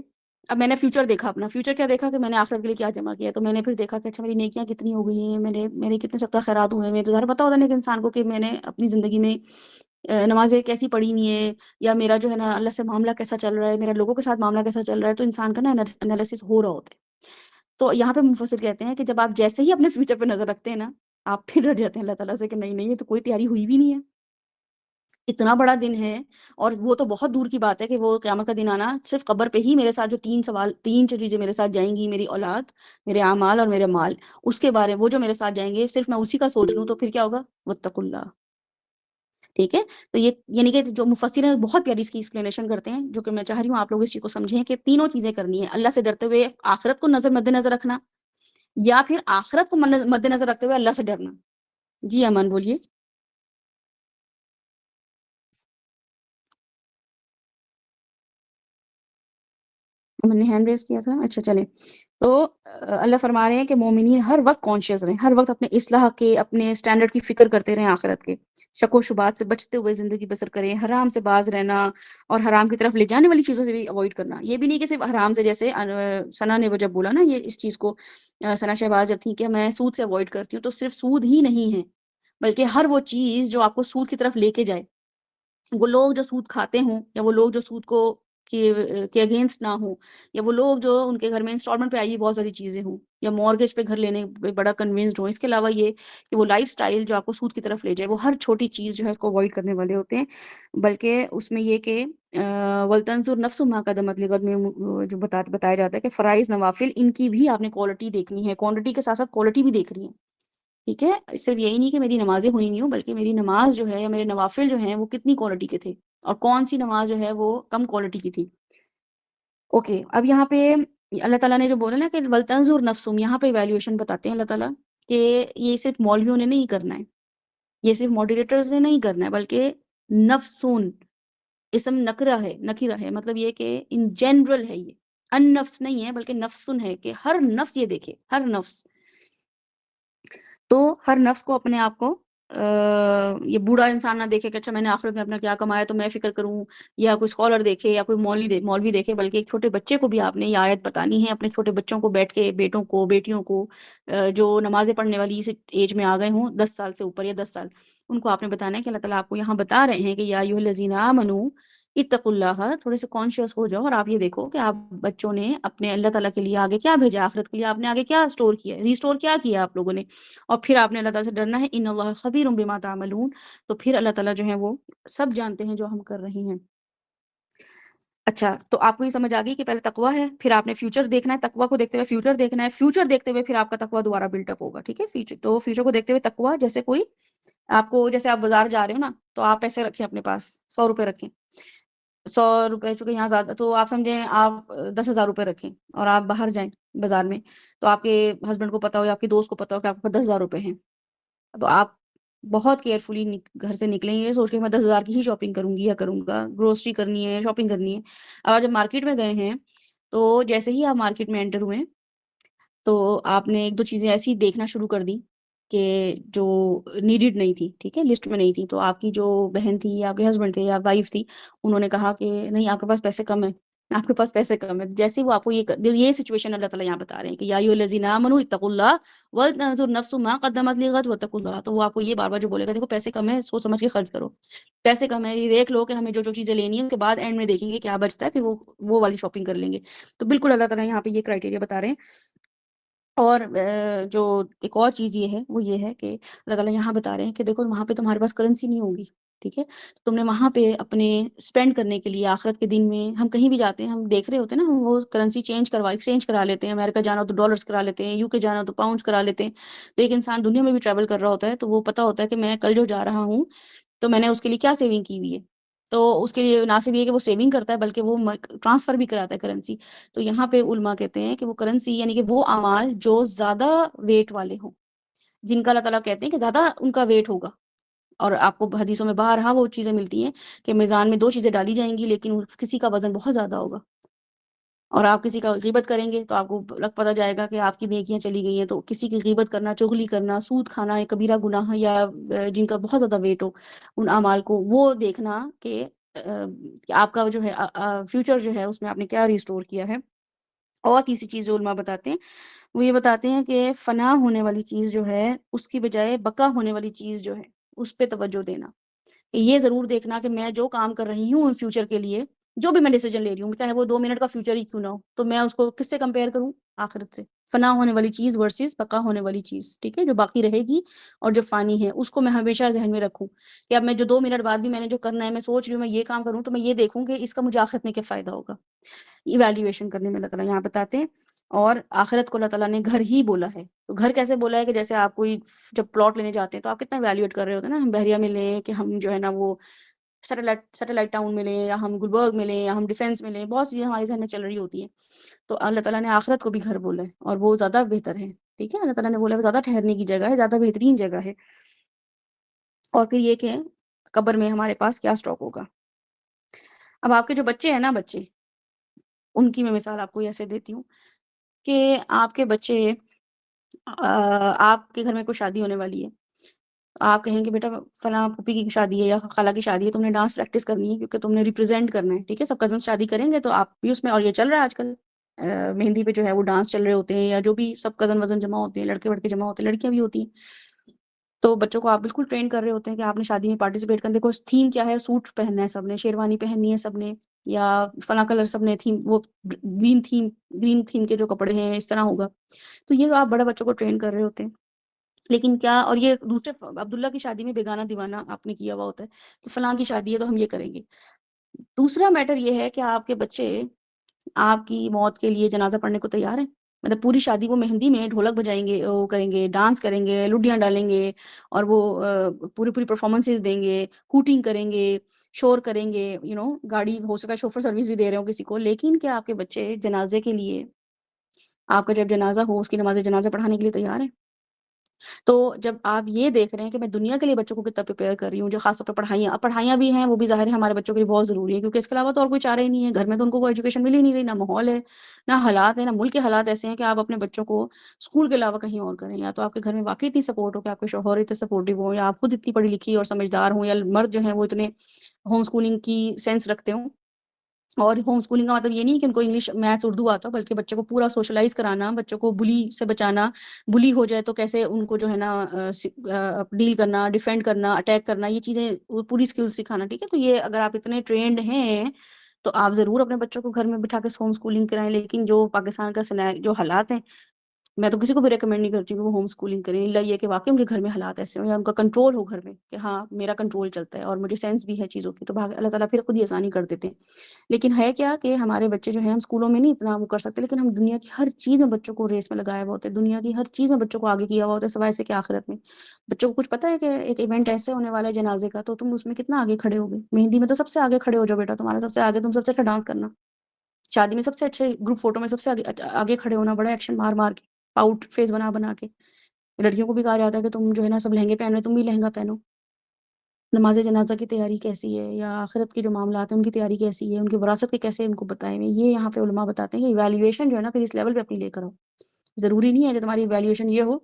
اب میں نے فیوچر دیکھا، اپنا فیوچر کیا دیکھا کہ میں نے آخرت کے لیے کیا جمع کیا، تو میں نے پھر دیکھا کہ اچھا میری نیکیاں کتنی ہو گئی ہیں، میرے کتنے صدقہ خیرات ہوئے ہیں، تو ظاہر پتہ ہوتا ہے کہ انسان کو کہ میں نے اپنی زندگی میں نمازیں کیسی پڑھی ہوئی ہیں، یا میرا جو ہے نا اللہ سے معاملہ کیسا چل رہا ہے، میرا لوگوں کے ساتھ معاملہ کیسا چل رہا ہے، تو انسان کا نا انالیسس ہو رہا ہوتا ہے۔ تو یہاں پہ مفسر کہتے ہیں کہ جب آپ جیسے ہی اپنے فیوچر پہ نظر رکھتے ہیں نا، آپ پھر ڈر جاتے ہیں اللہ تعالیٰ سے کہ نہیں یہ تو کوئی تیاری ہوئی بھی نہیں ہے، اتنا بڑا دن ہے، اور وہ تو بہت دور کی بات ہے کہ وہ قیامت کا دن آنا، صرف قبر پہ ہی میرے ساتھ جو تین چیزیں میرے ساتھ جائیں گی، میری اولاد، میرے اعمال اور میرے مال، اس کے بارے وہ جو میرے ساتھ جائیں گے، صرف میں اسی کا سوچ لوں تو پھر کیا ہوگا؟ واتقوا اللہ، ٹھیک ہے۔ تو یہ یعنی کہ جو مفسر ہیں بہت پیاری اس کی ایکسپلینیشن کرتے ہیں، جو کہ میں چاہ رہی ہوں آپ لوگ اس چیز کو سمجھیں کہ تینوں چیزیں کرنی ہے، اللہ سے ڈرتے ہوئے آخرت کو مد نظر رکھنا، یا پھر آخرت کو مد نظر رکھتے ہوئے اللہ سے ڈرنا۔ جی امن بولیے۔ میں نے ہینڈ ریز کیا تھا، اچھا چلیں. تو اللہ فرما رہے ہیں کہ مومنین ہر وقت کانشیس رہیں، ہر وقت اپنے اصلاح کے، اپنے اسٹینڈرڈ کی فکر کرتے رہیں، آخرت کے شک و شبہات سے بچتے ہوئے زندگی بسر کریں، حرام سے باز رہنا اور حرام کی طرف لے جانے والی چیزوں سے بھی اوائڈ کرنا. یہ بھی نہیں کہ صرف حرام سے، جیسے ثنا نے وہ جب بولا نا یہ اس چیز کو، ثنا شہباز جب تھی کہ میں سود سے اوائڈ کرتی ہوں، تو صرف سود ہی نہیں ہے بلکہ ہر وہ چیز جو آپ کو سود کی طرف لے کے جائے. وہ لوگ جو سود کھاتے ہوں، یا وہ لوگ جو سود کو کے اگینسٹ نہ ہوں، یا وہ لوگ جو ان کے گھر میں انسٹالمنٹ پہ آئی بہت ساری چیزیں ہوں، یا مورگیج پہ گھر لینے پہ بڑا کنوینسڈ ہوں. اس کے علاوہ یہ کہ وہ لائف سٹائل جو آپ کو سود کی طرف لے جائے، وہ ہر چھوٹی چیز جو ہے اس کو اوائڈ کرنے والے ہوتے ہیں. بلکہ اس میں یہ کہ ولتنظر نفس ما قدمت لغد میں جو بتایا جاتا ہے کہ فرائض نوافل ان کی بھی آپ نے کوالٹی دیکھنی ہے، کوانٹٹی کے ساتھ ساتھ کوالٹی بھی دیکھ رہی ہے. ٹھیک ہے، صرف یہی نہیں کہ میری نمازیں ہوئی نہیں ہوں، بلکہ میری نماز جو ہے یا میرے نوافل جو ہیں وہ کتنی کوالٹی کے تھے، اور کون سی نماز جو ہے وہ کم کوالٹی کی تھی. اوکے، اب یہاں پہ اللہ تعالیٰ نے جو بولا نا کہ ولتنظر نفسم، یہاں پہ ایویلیویشن بتاتے ہیں اللہ تعالیٰ کہ یہ صرف مولویوں نے نہیں کرنا ہے، یہ صرف ماڈریٹرز نے نہیں کرنا ہے، بلکہ نفسون اسم نکرہ ہے، مطلب یہ کہ ان جنرل ہے، یہ ان نفس نہیں ہے بلکہ نفسن ہے، کہ ہر نفس یہ دیکھے، ہر نفس. تو ہر نفس کو اپنے آپ کو یہ بوڑھا انسان نہ دیکھے کہ اچھا میں نے آخرت میں اپنا کیا کمایا تو میں فکر کروں، یا کوئی اسکالر دیکھے یا کوئی مولوی دیکھے، بلکہ ایک چھوٹے بچے کو بھی آپ نے یہ آیت بتانی ہے، اپنے چھوٹے بچوں کو بیٹھ کے، بیٹوں کو، بیٹیوں کو، جو نمازیں پڑھنے والی اس ایج میں آ گئے ہوں 10 سال سے اوپر یا 10 سال، ان کو آپ نے بتانا ہے کہ اللہ تعالیٰ آپ کو یہاں بتا رہے ہیں کہ یا ایھا الذین آمنوا اتقوا اللہ. تھوڑے سے کانشیس ہو جاؤ اور آپ یہ دیکھو کہ آپ بچوں نے اپنے اللہ تعالیٰ کے لیے آگے کیا بھیجا، آخرت کے لیے آپ نے آگے کیا اسٹور کیا، ریسٹور کیا کیا آپ لوگوں نے، اور پھر آپ نے اللہ تعالیٰ سے ڈرنا ہے. ان اللہ خبیر بما تعملون، تو پھر اللہ تعالیٰ جو ہے وہ سب جانتے ہیں جو ہم کر رہے ہیں. اچھا، تو آپ کو یہ سمجھ آ گئی کہ پہلے تقویٰ ہے، پھر آپ نے فیوچر دیکھنا ہے، تقویٰ کو دیکھتے ہوئے فیوچر دیکھنا ہے، فیوچر دیکھتے ہوئے پھر آپ کا تقویٰ دوبارہ بلٹ اپ ہوگا. ٹھیک ہے، فیوچر کو دیکھتے ہوئے تقویٰ، جیسے کوئی آپ کو، جیسے آپ بازار جا رہے ہو نا، تو آپ پیسے رکھیں اپنے پاس، 100 روپے رکھیں، 100 روپے چونکہ یہاں زیادہ، تو آپ سمجھیں آپ 10,000 روپے رکھیں اور آپ باہر جائیں بازار میں، تو آپ کے ہسبینڈ کو پتا ہو یا آپ کے دوست کو پتا ہو کہ آپ کے پاس 10,000 روپے ہیں، تو آپ بہت کیئرفلی گھر سے نکلیں، یہ سوچ کے میں 10,000 کی ہی شاپنگ کروں گی یا کروں گا، گروسری کرنی ہے، شاپنگ کرنی ہے. اب آپ جب مارکیٹ میں گئے ہیں، تو جیسے ہی آپ مارکیٹ میں انٹر ہوئے تو آپ نے ایک دو چیزیں ایسی دیکھنا شروع کر دی کہ جو نیڈڈ نہیں تھی، ٹھیک ہے، لسٹ میں نہیں تھی، تو آپ کی جو بہن تھی یا آپ کے ہسبینڈ تھے یا وائف تھی، انہوں نے کہا کہ نہیں آپ کے پاس پیسے کم ہیں، آپ کے پاس پیسے کم ہے. جیسے ہی وہ آپ کو یہ سچویشن اللہ تعالیٰ یہاں بتا رہے ہیں کہ یا ایھا الذین آمنوا اتقوا اللہ ولتنظر نفس ما قدمت لغد واتقوا اللہ، تو وہ آپ کو یہ بار بار جو بولے گا دیکھو پیسے کم ہے، سوچ سمجھ کے خرچ کرو، پیسے کم ہے، یہ دیکھ لو کہ ہمیں جو جو چیزیں لینی ہیں، اس کے بعد اینڈ میں دیکھیں گے کیا بچتا ہے، پھر وہ والی شاپنگ کر لیں گے. تو بالکل اللہ تعالیٰ یہاں پہ یہ کرائٹیریا بتا رہے ہیں. اور جو ایک اور چیز یہ ہے وہ یہ ہے کہ اللہ تعالیٰ یہاں بتا رہے ہیں کہ دیکھو وہاں پہ تمہارے پاس کرنسی نہیں ہوگی، ٹھیک ہے، تو تم نے وہاں پہ اپنے اسپینڈ کرنے کے لیے آخرت کے دن میں، ہم کہیں بھی جاتے ہیں ہم دیکھ رہے ہوتے ہیں نا، ہم وہ کرنسی ایکسچینج کرا لیتے ہیں، امریکہ جانا ہو تو ڈالرز کرا لیتے ہیں، UK جانا ہو تو پاؤنڈز کرا لیتے ہیں. تو ایک انسان دنیا میں بھی ٹریول کر رہا ہوتا ہے تو وہ پتہ ہوتا ہے کہ میں کل جو جا رہا ہوں تو میں نے اس کے لیے کیا سیونگ کی ہوئی ہے، تو اس کے لیے نہ صرف یہ کہ وہ سیونگ کرتا ہے بلکہ وہ ٹرانسفر بھی کراتا ہے کرنسی. تو یہاں پہ علماء کہتے ہیں کہ وہ کرنسی یعنی کہ وہ اعمال جو زیادہ ویٹ والے ہوں، جن کا اللہ تعالیٰ کہتے ہیں کہ زیادہ ان کا ویٹ ہوگا، اور آپ کو حدیثوں میں بارہا وہ چیزیں ملتی ہیں کہ میزان میں 2 چیزیں ڈالی جائیں گی لیکن کسی کا وزن بہت زیادہ ہوگا، اور آپ کسی کا غیبت کریں گے تو آپ کو پتہ جائے گا کہ آپ کی نیکیاں چلی گئی ہیں. تو کسی کی غیبت کرنا، چغلی کرنا، سود کھانا، ایک کبیرہ گناہ، یا جن کا بہت زیادہ ویٹ ہو ان اعمال کو، وہ دیکھنا کہ آپ کا جو ہے فیوچر جو ہے اس میں آپ نے کیا ریسٹور کیا ہے. اور تیسری چیز جو علماء بتاتے ہیں وہ یہ بتاتے ہیں کہ فنا ہونے والی چیز جو ہے اس کی بجائے بقا ہونے والی چیز جو ہے اس پہ توجہ دینا، کہ یہ ضرور دیکھنا کہ میں جو کام کر رہی ہوں فیوچر کے لیے، جو بھی میں ڈیسیجن لے رہی ہوں، چاہے وہ 2 منٹ کا فیوچر ہی کیوں نہ ہو، تو میں اس کو کس سے کمپیئر کروں؟ آخرت سے. فنا ہونے والی چیز ورسز بقا ہونے والی چیز، ٹھیک ہے، جو باقی رہے گی اور جو فانی ہے اس کو میں ہمیشہ ذہن میں رکھوں کہ اب میں جو 2 منٹ بعد بھی میں نے جو کرنا ہے، میں سوچ رہی ہوں میں یہ کام کروں، تو میں یہ دیکھوں کہ اس کا مجھے آخرت میں کیا فائدہ ہوگا. ایویلیویشن کرنے میں اللہ تعالیٰ یہاں بتاتے ہیں. اور آخرت کو اللہ تعالیٰ نے گھر ہی بولا ہے. تو گھر کیسے بولا ہے کہ جیسے آپ کوئی جب پلاٹ لینے جاتے ہیں تو آپ کتنا ایویلیویٹ کر رہے ہوتے ہیں نا، ہم بحریہ میں لیں کہ ہم جو ہے نا وہ سیٹلائٹ ٹاؤن میں لیں، یا ہم گلبرگ میں لیں، یا ہم ڈیفینس میں لیں، بہت سی چیزیں ہمارے ذہن میں چل رہی ہوتی ہیں. تو اللہ تعالیٰ نے آخرت کو بھی گھر بولا ہے اور وہ زیادہ بہتر ہے. ٹھیک ہے، اللہ تعالیٰ نے بولا ہے زیادہ ٹھہرنے کی جگہ ہے، زیادہ بہترین جگہ ہے. اور پھر یہ کہ قبر میں ہمارے پاس کیا اسٹاک ہوگا. اب آپ کے جو بچے ہیں نا، بچے ان کی میں مثال آپ کو ایسے دیتی ہوں کہ آپ کے بچے آپ کے گھر میں کوئی شادی ہونے والی ہے، آپ کہیں گے بیٹا فلاں پھوپھی کی شادی ہے یا خالہ کی شادی ہے، تم نے ڈانس پریکٹس کرنی ہے کیونکہ تم نے ریپرزینٹ کرنا ہے، ٹھیک ہے، سب کزنس شادی کریں گے تو آپ بھی اس میں، اور یہ چل رہا ہے آج کل مہندی پہ جو ہے وہ ڈانس چل رہے ہوتے ہیں، یا جو بھی سب کزن وزن جمع ہوتے ہیں، لڑکے وڑکے جمع ہوتے ہیں، لڑکیاں بھی ہوتی ہیں، تو بچوں کو آپ بالکل ٹرین کر رہے ہوتے ہیں کہ آپ نے شادی میں پارٹیسپیٹ کرنا، دیکھو تھیم کیا ہے، سوٹ پہننا ہے سب نے، شیروانی پہننی ہے سب نے، یا فلاں کلر سب نے تھیم، وہ گرین تھیم کے جو کپڑے ہیں اس طرح ہوگا، تو یہ آپ بڑے بچوں کو ٹرین کر رہے ہوتے ہیں. لیکن کیا، اور یہ دوسرے عبداللہ کی شادی میں بیگانہ دیوانہ آپ نے کیا ہوا ہوتا ہے کہ فلاں کی شادی ہے تو ہم یہ کریں گے. دوسرا میٹر یہ ہے کہ آپ کے بچے آپ کی موت کے لیے جنازہ پڑھنے کو تیار ہیں، مطلب پوری شادی وہ مہندی میں ڈھولک بجائیں گے، وہ کریں گے، ڈانس کریں گے، لڈیاں ڈالیں گے، اور وہ پوری پرفارمنسز دیں گے، ہوٹنگ کریں گے، شور کریں گے، گاڑی ہو سکتا ہے شوفر سروس بھی دے رہے ہوں کسی کو. لیکن کیا آپ کے بچے جنازے کے لیے، آپ کا جب جنازہ ہو اس کی نماز جنازہ پڑھانے کے لیے تیار ہیں؟ تو جب آپ یہ دیکھ رہے ہیں کہ میں دنیا کے لیے بچوں کو کتنا پریپیئر کر رہی ہوں، جو خاص طور پہ پڑھائیاں بھی ہیں، وہ بھی ظاہر ہے ہمارے بچوں کے لیے بہت ضروری ہے، کیونکہ اس کے علاوہ تو اور کوئی چارہ ہی نہیں ہے، گھر میں تو ان کو کوئی ایجوکیشن مل ہی نہیں رہی، نہ ماحول ہے، نہ حالات ہے، نہ ملک کے حالات ایسے ہیں کہ آپ اپنے بچوں کو اسکول کے علاوہ کہیں اور کریں. یا تو آپ کے گھر میں واقعی اتنی سپورٹ ہو کہ آپ کے شوہر اتنے سپورٹیو ہوں، یا آپ خود اتنی پڑھی لکھی اور سمجھدار ہوں، یا مرد جو ہیں وہ اتنے ہوم اسکولنگ کی سینس رکھتے ہوں. اور ہوم اسکولنگ کا مطلب یہ نہیں کہ ان کو انگلش میتھس اردو آتا، بلکہ بچوں کو پورا سوشلائز کرانا، بچوں کو بلی سے بچانا، بلی ہو جائے تو کیسے ان کو جو ہے نا ڈیل کرنا، ڈیفینڈ کرنا، اٹیک کرنا، یہ چیزیں پوری سکلز سکھانا. ٹھیک ہے، تو یہ اگر آپ اتنے ٹرینڈ ہیں تو آپ ضرور اپنے بچوں کو گھر میں بٹھا کے ہوم اسکولنگ کرائیں. لیکن جو پاکستان کا جو حالات ہیں، میں تو کسی کو بھی ریکمینڈ نہیں کرتی کہ وہ ہوم اسکولنگ کریں، الا یہ کہ واقعی ان کے گھر میں حالات ایسے ہوں یا ان کا کنٹرول ہو گھر میں کہ ہاں میرا کنٹرول چلتا ہے اور مجھے سینس بھی ہے چیزوں کی، تو اللہ تعالیٰ پھر خود ہی آسانی کر دیتے ہیں. لیکن ہے کیا کہ ہمارے بچے جو ہیں، ہم اسکولوں میں نہیں اتنا وہ کر سکتے، لیکن ہم دنیا کی ہر چیز میں بچوں کو ریس میں لگایا ہوا ہوتا ہے، دنیا کی ہر چیز میں بچوں کو آگے کیا ہوا ہوتا ہے، سوائے سے کہ آخرت میں. بچوں کو کچھ پتہ ہے کہ ایک ایونٹ ایسے ہونے والا ہے جنازے کا، تو تم اس میں کتنا آگے کھڑے ہو گے. مہندی میں تو سب سے آگے کھڑے ہو جاؤ بیٹا، تمہارا سب سے آگے، تم سب سے اچھا ڈانس کرنا. شادی میں سب سے اچھے گروپ فوٹو میں سب سے آگے کھڑے ہونا، بڑا ایکشن مار مار کے، پاؤٹ فیس بنا بنا کے. لڑکیوں کو بھی کہا جاتا ہے کہ تم جو ہے نا سب لہنگے پہن رہے، تم بھی لہنگا پہنو. نماز جنازہ کی تیاری کیسی ہے، یا آخرت کے جو معاملات ہیں ان کی تیاری کیسی ہے، ان کی وراثت کے کیسے ان کو بتائیں ہوئے، یہ یہاں پہ علماء بتاتے ہیں کہ ایویلیویشن جو ہے نا پھر اس لیول پہ اپنی لے کر آؤ. ضروری نہیں ہے کہ تمہاری ایویلیویشن یہ ہو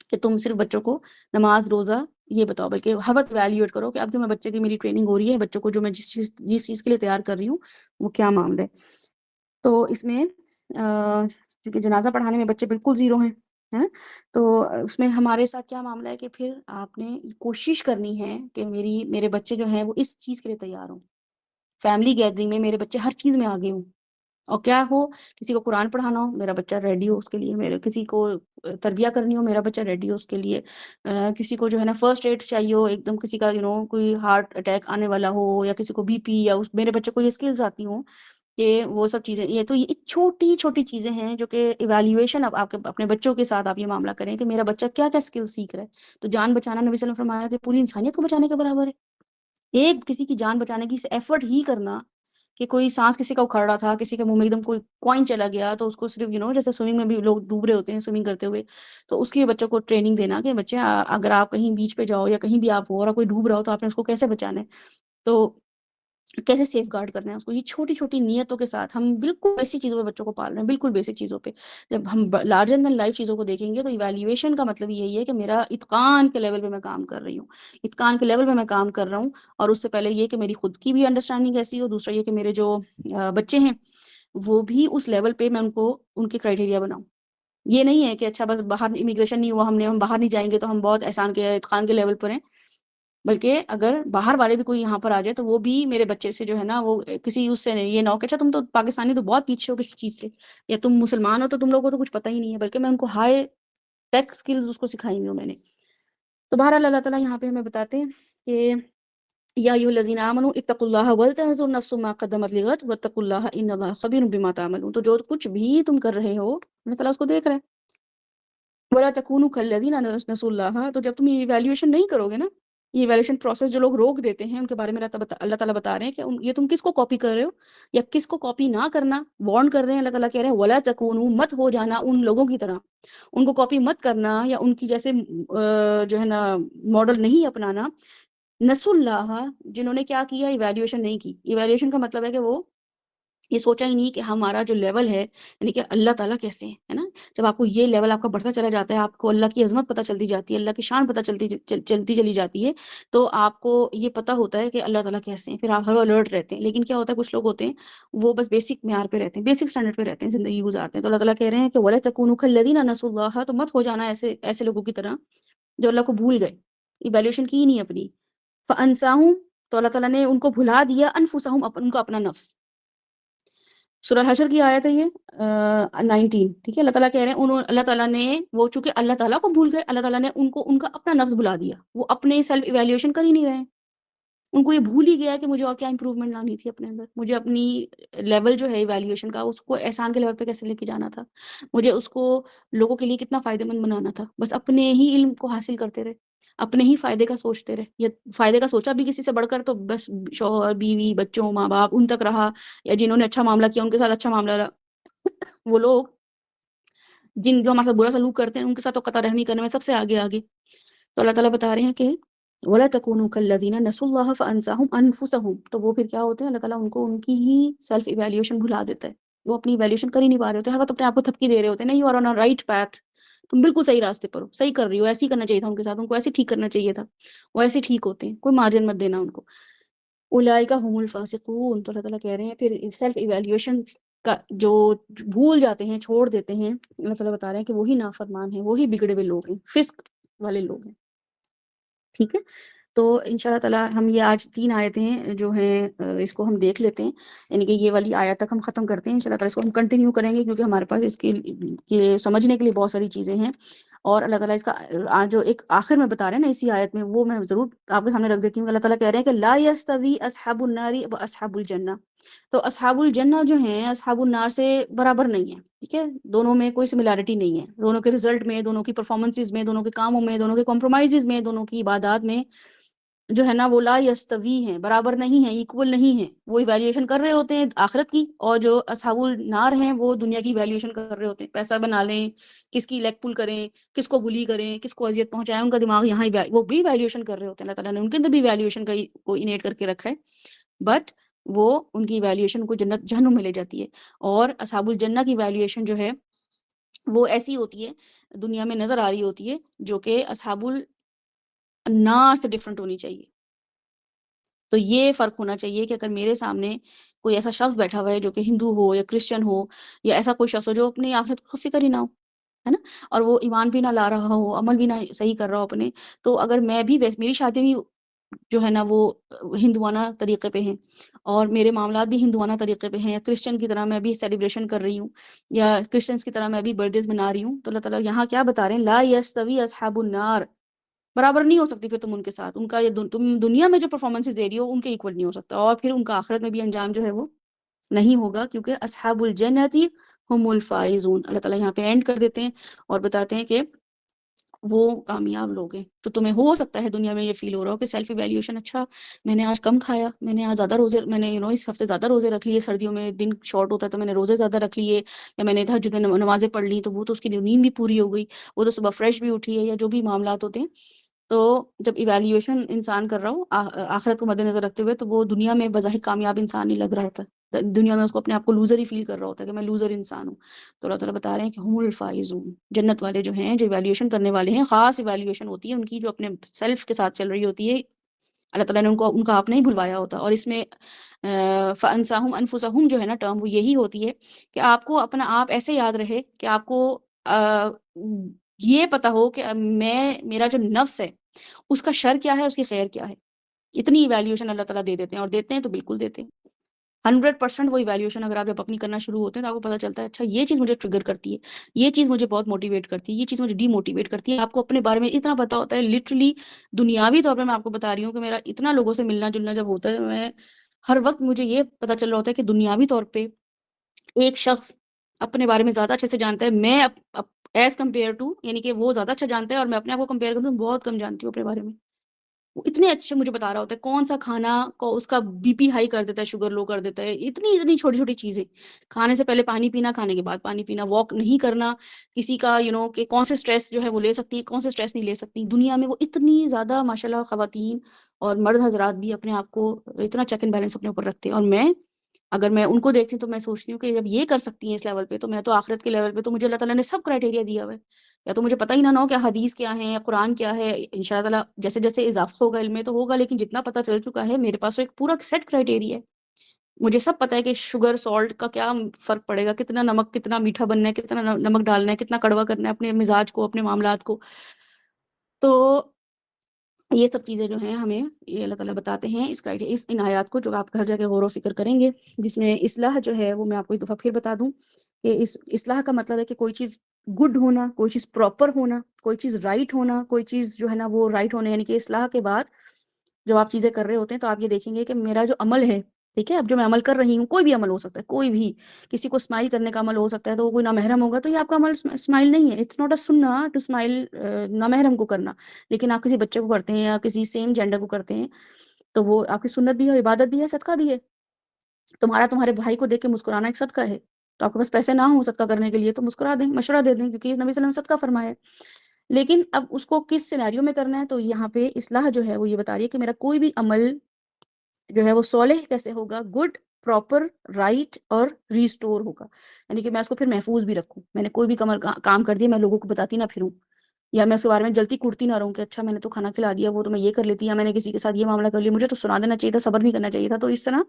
کہ تم صرف بچوں کو نماز روزہ یہ بتاؤ، بلکہ ہر وقت ایویلیویٹ کرو کہ اب جو میں بچے کی میری ٹریننگ ہو رہی ہے، بچوں کو جو میں جس چیز کے لیے تیار کر رہی ہوں وہ کیا معاملہ ہے. تو اس میں چونکہ جنازہ پڑھانے میں بچے بالکل زیرو ہیں، تو اس میں ہمارے ساتھ کیا معاملہ ہے کہ پھر آپ نے کوشش کرنی ہے کہ میرے بچے جو ہیں وہ اس چیز کے لیے تیار ہوں. فیملی گیدرنگ میں میرے بچے ہر چیز میں آگے ہوں، اور کیا ہو، کسی کو قرآن پڑھانا ہو میرا بچہ ریڈی ہو اس کے لیے، میرے کسی کو تربیہ کرنی ہو میرا بچہ ریڈی ہو اس کے لیے، کسی کو جو ہے نا فرسٹ ایڈ چاہیے ہو، ایک دم کسی کا کوئی ہارٹ اٹیک آنے والا ہو، یا کسی کو بی پی، یا میرے بچے کو یہ اسکلز آتی ہوں کہ وہ سب چیزیں. یہ تو یہ چھوٹی چھوٹی چیزیں ہیں جو کہ ایویلیویشن اب آپ کے اپنے بچوں کے ساتھ آپ یہ معاملہ کریں کہ میرا بچہ کیا کیا اسکل سیکھ رہا ہے. تو جان بچانا نبی صلی اللہ علیہ وسلم فرمایا کہ پوری انسانیت کو بچانے کے برابر ہے. ایک کسی کی جان بچانے کی ایفرٹ ہی کرنا، کہ کوئی سانس کسی کا اکھڑ رہا تھا، کسی کے منہ میں ایک دم کوئی کوائن چلا گیا، تو اس کو صرف جیسے سوئمنگ میں بھی لوگ ڈوب رہے ہوتے ہیں سوئمنگ کرتے ہوئے، تو اس کے بچوں کو ٹریننگ دینا کہ بچے اگر آپ کہیں بیچ پہ جاؤ یا کہیں بھی آپ ہو اور کوئی ڈوب رہا ہو تو آپ نے اس کو کیسے بچانا ہے، تو کیسے سیف گارڈ کرنا ہے اس کو. یہ چھوٹی چھوٹی نیتوں کے ساتھ ہم بالکل بیسک چیزوں پہ بچوں کو پال رہے ہیں، بالکل بیسک چیزوں پہ. جب ہم لارجر دین لائف چیزوں کو دیکھیں گے تو ایویلیویشن کا مطلب یہی ہے کہ میرا اتقان کے لیول پہ میں کام کر رہی ہوں، اتقان کے لیول پہ میں کام کر رہا ہوں. اور اس سے پہلے یہ کہ میری خود کی بھی انڈرسٹینڈنگ ایسی ہو، دوسرا یہ کہ میرے جو بچے ہیں وہ بھی اس لیول پہ میں ان کو ان کے کرائٹیریا بناؤں. یہ نہیں ہے کہ اچھا بس باہر امیگریشن نہیں ہوا ہم باہر نہیں جائیں گے تو ہم بہت احسان کے اتقان کے لیول پر ہیں، بلکہ اگر باہر والے بھی کوئی یہاں پر آ جائے تو وہ بھی میرے بچے سے جو ہے نا وہ کسی اس سے یہ نہ ہو کہ اچھا تم تو پاکستانی تو بہت پیچھے ہو کسی چیز سے، یا تم مسلمان ہو تو تم لوگوں کو تو کچھ پتہ ہی نہیں ہے، بلکہ میں ان کو ہائی ٹیک سکلز اس کو سکھائی ہوئی ہوں میں نے. تو بہرحال اللہ تعالیٰ یہاں پہ ہمیں بتاتے ہیں کہ یا ایھا الذین آمنوا اتقوا اللہ ولتنظر نفس ما قدمت لغد واتقوا اللہ ان اللہ خبیر بما تعملون. تو جو کچھ بھی تم کر رہے ہو اللہ تعالیٰ اس کو دیکھ رہا ہے. ولا تکونوا کالذین نسوا اللہ. تو جب تم یہ ایویلیویشن نہیں کرو گے نا، یہ ایویلیوشن پروسیس جو لوگ روک دیتے ہیں ان کے بارے میں اللہ تعالیٰ بتا رہے ہیں کہ یہ تم کس کو کاپی کر رہے ہو یا کس کو کاپی نہ کرنا وارن کر رہے ہیں. اللہ تعالیٰ کہہ رہے ہیں ولا تکونوا، مت ہو جانا ان لوگوں کی طرح، ان کو کاپی مت کرنا یا ان کی جیسے جو ہے نا ماڈل نہیں اپنانا. نسوا اللہ، جنہوں نے کیا کیا، ایویلیویشن نہیں کی. ایویلیوشن کا مطلب ہے کہ وہ یہ سوچا ہی نہیں کہ ہمارا جو لیول ہے یعنی کہ اللہ تعالیٰ کیسے ہیں، ہے نا. جب آپ کو یہ لیول آپ کا بڑھتا چلا جاتا ہے، آپ کو اللہ کی عظمت پتہ چلتی جاتی ہے، اللہ کی شان پتہ چلتی چلی جاتی ہے، تو آپ کو یہ پتہ ہوتا ہے کہ اللہ تعالیٰ کیسے ہیں، پھر آپ ہر الرٹ رہتے ہیں. لیکن کیا ہوتا ہے، کچھ لوگ ہوتے ہیں وہ بس بیسک معیار پہ رہتے ہیں، بیسک اسٹینڈرڈ پہ رہتے ہیں، زندگی گزارتے ہیں. تو اللہ تعالیٰ کہہ رہے ہیں کہ وَلَا تَكُونُوا كَالَّذِينَ نَسُوا اللَّهَ، تو مت ہو جانا ایسے لوگوں کی طرح جو اللہ کو بھول گئے، ایویلیوشن کی ہی نہیں اپنی. فَأَنسَاهُمْ، تو اللہ تعالیٰ نے ان کو بھلا دیا، أَنفُسَهُمْ، ان کو اپنا نفس. سورہ حشر کی آیت ہے یہ 19. ٹھیک ہے، اللہ تعالیٰ کہہ رہے ہیں اللہ تعالیٰ نے وہ چونکہ اللہ تعالیٰ کو بھول گئے، اللہ تعالیٰ نے ان کا اپنا نفس بھلا دیا. وہ اپنے سیلف ایویلیوشن کر ہی نہیں رہے ہیں. ان کو یہ بھول ہی گیا کہ مجھے اور کیا امپروومنٹ لانی تھی اپنے اندر، مجھے اپنی لیول جو ہے ایویلیوشن کا اس کو احسان کے لیول پہ کیسے لے کے جانا تھا، مجھے اس کو لوگوں کے لیے کتنا فائدہ مند بنانا تھا. بس اپنے ہی علم کو حاصل کرتے رہے، اپنے ہی فائدے کا سوچتے رہے. یا فائدے کا سوچا بھی کسی سے بڑھ کر تو بس شوہر بیوی بچوں ماں باپ ان تک رہا، یا جنہوں نے اچھا معاملہ کیا ان کے ساتھ اچھا معاملہ رہا. وہ لوگ جو ہمارے ساتھ برا سلوک کرتے ہیں ان کے ساتھ تو قطع رحمی کرنے میں سب سے آگے. تو اللہ تعالیٰ بتا رہے ہیں کہ وَلَا تَكُونُوا كَالَّذِينَ نَسُوا اللَّهَ فَأَنسَاهُمْ أَنفُسَهُمْ، تو وہ پھر کیا ہوتے ہیں، اللہ تعالیٰ ان کو ان کی ہی سیلف ایویلیوشن بھلا دیتا ہے. وہ اپنی ایویلیوشن کر ہی نہیں پا رہے ہوتے، ہر وقت اپنے آپ کو تھپکی دے رہے ہوتے ہیں، نہیں you are on a right path, تم بالکل صحیح راستے پر ہو، صحیح کر رہی ہو، ایسے ہی کرنا چاہیے تھا ان کے ساتھ، ان کو ایسے ٹھیک کرنا چاہیے تھا، وہ ایسے ٹھیک ہوتے ہیں، کوئی مارجن مت دینا ان کو. اولئک هم الفاسقون، تو اللہ تعالیٰ کہہ رہے ہیں پھر سیلف ایویلیوشن کا جو بھول جاتے ہیں، چھوڑ دیتے ہیں، اللہ تعالیٰ بتا رہے ہیں کہ وہی نافرمان ہیں، وہی بگڑے ہوئے لوگ ہیں، فسق والے لوگ ہیں. ٹھیک ہے، تو ان شاء اللہ تعالیٰ ہم یہ آج 3 آیتیں جو ہیں اس کو ہم دیکھ لیتے ہیں، یعنی کہ یہ والی آیت تک ہم ختم کرتے ہیں. ان شاء اللہ تعالیٰ اس کو ہم کنٹینیو کریں گے کیونکہ ہمارے پاس اس کے سمجھنے کے لیے بہت ساری چیزیں ہیں. اور اللہ تعالیٰ اس کا جو ایک آخر میں بتا رہے ہیں نا اسی آیت میں، وہ میں ضرور آپ کے سامنے رکھ دیتی ہوں. اللہ تعالیٰ کہہ رہے ہیں کہ لا یستوی اصحاب النار و اصحاب الجنہ، تو اصحاب الجنہ جو ہیں اصحاب النار سے برابر نہیں ہیں. ٹھیک ہے، دونوں میں کوئی سملیرٹی نہیں ہے، دونوں کے رزلٹ میں، دونوں کی پرفارمنسز میں، دونوں کے کاموں میں، دونوں کے کمپرومائزز میں، دونوں کی عبادات میں جو ہے نا وہ لا یستوی ہیں، برابر نہیں ہیں، ایکول نہیں ہیں. وہ ایویلیوشن کر رہے ہوتے ہیں آخرت کی، اور جو اصحاب النار ہیں وہ دنیا کی ایویلیوشن کر رہے ہوتے ہیں، پیسہ بنا لیں، کس کی لیگ پل کریں، کس کو بلی کریں، کس کو اذیت پہنچائیں، ان کا دماغ یہاں ہی وہ بھی ایویلیوشن کر رہے ہوتے ہیں. اللہ تعالیٰ نے ان کے اندر بھی ایویلیوشن کو انیٹ کر کے رکھا ہے، بٹ وہ ان کی ایویلیوشن کو جنت جہنم میں لے جاتی ہے. اور اصحاب الجنہ کی ایویلیوشن جو ہے وہ ایسی ہوتی ہے، دنیا میں نظر آ رہی ہوتی ہے، جو کہ اصحاب النار سے ڈفرنٹ ہونی چاہیے. تو یہ فرق ہونا چاہیے کہ اگر میرے سامنے کوئی ایسا شخص بیٹھا ہوا ہے جو کہ ہندو ہو یا کرسچن ہو یا ایسا کوئی شخص ہو جو اپنی آخرت کو فکر ہی نہ ہو، ہے نا، اور وہ ایمان بھی نہ لا رہا ہو، عمل بھی نہ صحیح کر رہا ہو اپنے، تو اگر میں بھی میری شادی بھی جو ہے نا وہ ہندوانہ طریقے پہ ہیں اور میرے معاملات بھی ہندوانہ طریقے پہ ہیں، یا کرسچن کی طرح میں بھی سیلیبریشن کر رہی ہوں، یا کرسچنس کی طرح میں بھی برتھ ڈیز منا رہی ہوں، تو اللہ تعالیٰ یہاں کیا بتا رہے ہیں، لا یستوی اصحاب النار، برابر نہیں ہو سکتی پھر تم ان کے ساتھ، ان کا تم دنیا میں جو پرفارمنسز دے رہی ہو ان کے ایکول نہیں ہو سکتا، اور پھر ان کا آخرت میں بھی انجام جو ہے وہ نہیں ہوگا، کیونکہ اصحاب الجنت ہم الفائزون. اللہ تعالیٰ یہاں پہ اینڈ کر دیتے ہیں اور بتاتے ہیں کہ وہ کامیاب لوگ ہیں. تو تمہیں ہو سکتا ہے دنیا میں یہ فیل ہو رہا ہو کہ سیلف ایویلیوشن، اچھا میں نے آج کم کھایا، میں نے آج زیادہ روزے، میں نے اس ہفتے زیادہ روزے رکھ لیے، سردیوں میں دن شارٹ ہوتا ہے تو میں نے روزے زیادہ رکھ لیے، یا میں نے تہجد میں نمازیں پڑھ لی تو وہ تو اس کی نیند بھی پوری ہو گئی، وہ تو صبح فریش بھی اٹھی ہے، یا جو بھی معاملات ہوتے ہیں. تو جب ایویلیوشن انسان کر رہا ہو آخرت کو مد نظر رکھتے ہوئے، تو وہ دنیا میں بظاہر کامیاب انسان نہیں لگ رہا ہوتا، دنیا میں اس کو اپنے آپ کو لوزر ہی فیل کر رہا ہوتا ہے کہ میں لوزر انسان ہوں. تو اللہ تعالیٰ بتا رہے ہیں کہ ہم الفائزون، جنت والے جو ہیں، جو ایویلیوشن کرنے والے ہیں، خاص ایویلیوشن ہوتی ہے ان کی جو اپنے سیلف کے ساتھ چل رہی ہوتی ہے. اللہ تعالیٰ نے ان کا آپ نہیں بھلوایا ہوتا. اور اس میں فَأَنسَاهُمْ أَنفُسَهُمْ جو ہے نا ٹرم، وہ یہی ہوتی ہے کہ آپ کو اپنا آپ ایسے یاد رہے کہ آپ کو یہ پتا ہو کہ میرا جو نفس ہے اس کا شر کیا ہے، اس کی خیر کیا ہے. اتنی ایویلیوشن اللہ تعالیٰ دے دیتے ہیں، اور دیتے ہیں تو بالکل دیتے ہیں 100%. وہ ایویلیوشن اگر آپ جب اپنی کرنا شروع ہوتے ہیں تو آپ کو پتہ چلتا ہے اچھا یہ چیز مجھے ٹریگر کرتی ہے، یہ چیز مجھے بہت موٹیویٹ کرتی ہے، یہ چیز مجھے ڈی موٹیویٹ کرتی ہے. آپ کو اپنے بارے میں اتنا پتہ ہوتا ہے، لٹرلی دنیاوی طور پہ میں آپ کو بتا رہی ہوں کہ میرا اتنا لوگوں سے ملنا جلنا جب ہوتا ہے، میں ہر وقت مجھے یہ پتہ چل رہا ہوتا ہے کہ دنیاوی طور پہ ایک شخص اپنے بارے میں زیادہ اچھے سے جانتا ہے، میں ایز کمپیئر ٹو، یعنی کہ وہ زیادہ اچھا جانتا ہے اور میں اپنے آپ کو کمپیئر کروں تو بہت کم جانتی ہوں اپنے بارے میں. وہ اتنے اچھے مجھے بتا رہا ہوتا ہے کون سا کھانا کو اس کا بی پی ہائی کر دیتا ہے، شوگر لو کر دیتا ہے، اتنی چھوٹی چھوٹی چیزیں، کھانے سے پہلے پانی پینا، کھانے کے بعد پانی پینا، واک نہیں کرنا، کسی کا کہ کون سے سٹریس جو ہے وہ لے سکتی ہے، کون سے سٹریس نہیں لے سکتی. دنیا میں وہ اتنی زیادہ ماشاءاللہ خواتین اور مرد حضرات بھی اپنے آپ کو اتنا چیک اینڈ بیلنس اپنے اوپر رکھتے ہیں، اور میں اگر میں ان کو دیکھتی ہوں تو میں سوچتی ہوں کہ جب یہ کر سکتی ہیں اس لیول پہ، تو میں تو آخرت کے لیول پہ تو مجھے اللہ تعالیٰ نے سب کرائٹیریا دیا ہوا ہے. یا تو مجھے پتہ ہی نہ ہو کہ حدیث کیا ہے یا قرآن کیا ہے، ان شاء اللہ تعالیٰ جیسے جیسے اضافہ ہوگا علم میں تو ہوگا، لیکن جتنا پتہ چل چکا ہے میرے پاس تو ایک پورا سیٹ کرائٹیریا ہے. مجھے سب پتہ ہے کہ شوگر سالٹ کا کیا فرق پڑے گا، کتنا نمک، کتنا میٹھا بننا ہے، کتنا نمک ڈالنا ہے، کتنا کڑوا کرنا ہے اپنے مزاج کو، اپنے معاملات کو. تو یہ سب چیزیں جو ہیں ہمیں یہ اللہ تعالیٰ بتاتے ہیں اس ان آیات کو، جو آپ گھر جا کے غور و فکر کریں گے، جس میں اصلاح جو ہے وہ میں آپ کو ایک دفعہ پھر بتا دوں کہ اس اصلاح کا مطلب ہے کہ کوئی چیز گڈ ہونا، کوئی چیز پراپر ہونا، کوئی چیز رائٹ ہونا، کوئی چیز جو ہے نا وہ رائٹ ہونا. یعنی کہ اصلاح کے بعد جب آپ چیزیں کر رہے ہوتے ہیں تو آپ یہ دیکھیں گے کہ میرا جو عمل ہے، ٹھیک ہے، اب جو میں عمل کر رہی ہوں، کوئی بھی عمل ہو سکتا ہے، کوئی بھی، کسی کو اسمائل کرنے کا عمل ہو سکتا ہے تو وہ کوئی نامحرم ہوگا تو یہ آپ کا عمل اسمائل نہیں ہے. اٹس ناٹ اے سننا ٹو اسمائل نامحرم کو کرنا. لیکن آپ کسی بچے کو کرتے ہیں یا کسی سیم جینڈر کو کرتے ہیں تو وہ آپ کی سنت بھی ہے، عبادت بھی ہے، صدقہ بھی ہے. تمہارے بھائی کو دیکھ کے مسکرانا ایک صدقہ ہے. تو آپ کے پاس پیسے نہ ہوں صدقہ کرنے کے لیے تو مسکرا دیں، مشورہ دے دیں، کیونکہ نبی صلی اللہ علیہ وسلم نے صدقہ فرمایا ہے. لیکن اب اس کو کس سینیریو میں کرنا ہے، تو یہاں پہ اصلاح جو ہے وہ یہ بتا رہی ہے کہ میرا کوئی بھی عمل جو ہے وہ صالح کیسے ہوگا، گڈ، پراپر، رائٹ اور ریسٹور ہوگا. یعنی کہ میں اس کو پھر محفوظ بھی رکھوں. میں نے کوئی بھی کام کر دیا میں لوگوں کو بتاتی نہ پھروں، یا میں اس کے بارے میں جلتی کرتی نہ رہوں کہ اچھا میں نے تو کھانا کھلا دیا، وہ تو میں یہ کر لیتی، یا میں نے کسی کے ساتھ یہ معاملہ کر لیا، مجھے تو سنا دینا چاہیے تھا، صبر نہیں کرنا چاہیے تھا. تو اس طرح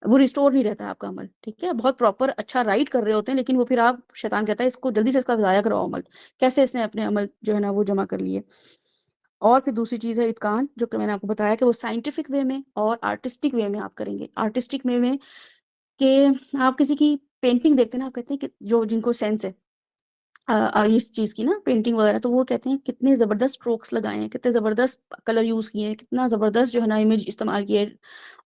وہ ریسٹور نہیں رہتا ہے آپ کا عمل. ٹھیک ہے، بہت پراپر اچھا رائٹ کر رہے ہوتے ہیں، لیکن وہ پھر آپ، شیطان کہتا ہے اس کو جلدی سے اس کا ضائع کرو عمل. کیسے اس نے اپنے عمل جو ہے نا وہ جمع کر لیے. اور پھر دوسری چیز ہے اتقان، جو کہ میں نے آپ کو بتایا کہ وہ سائنٹیفک وے میں اور آرٹسٹک وے میں آپ کریں گے. آرٹسٹک وے میں کہ آپ کسی کی پینٹنگ دیکھتے ہیں نا، آپ کہتے ہیں کہ جو جن کو سینس ہے اس چیز کی نا، پینٹنگ وغیرہ، تو وہ کہتے ہیں کتنے زبردست اسٹروکس لگائے ہیں، کتنے زبردست کلر یوز کیے ہیں، کتنا زبردست جو ہے نا امیج استعمال کیے،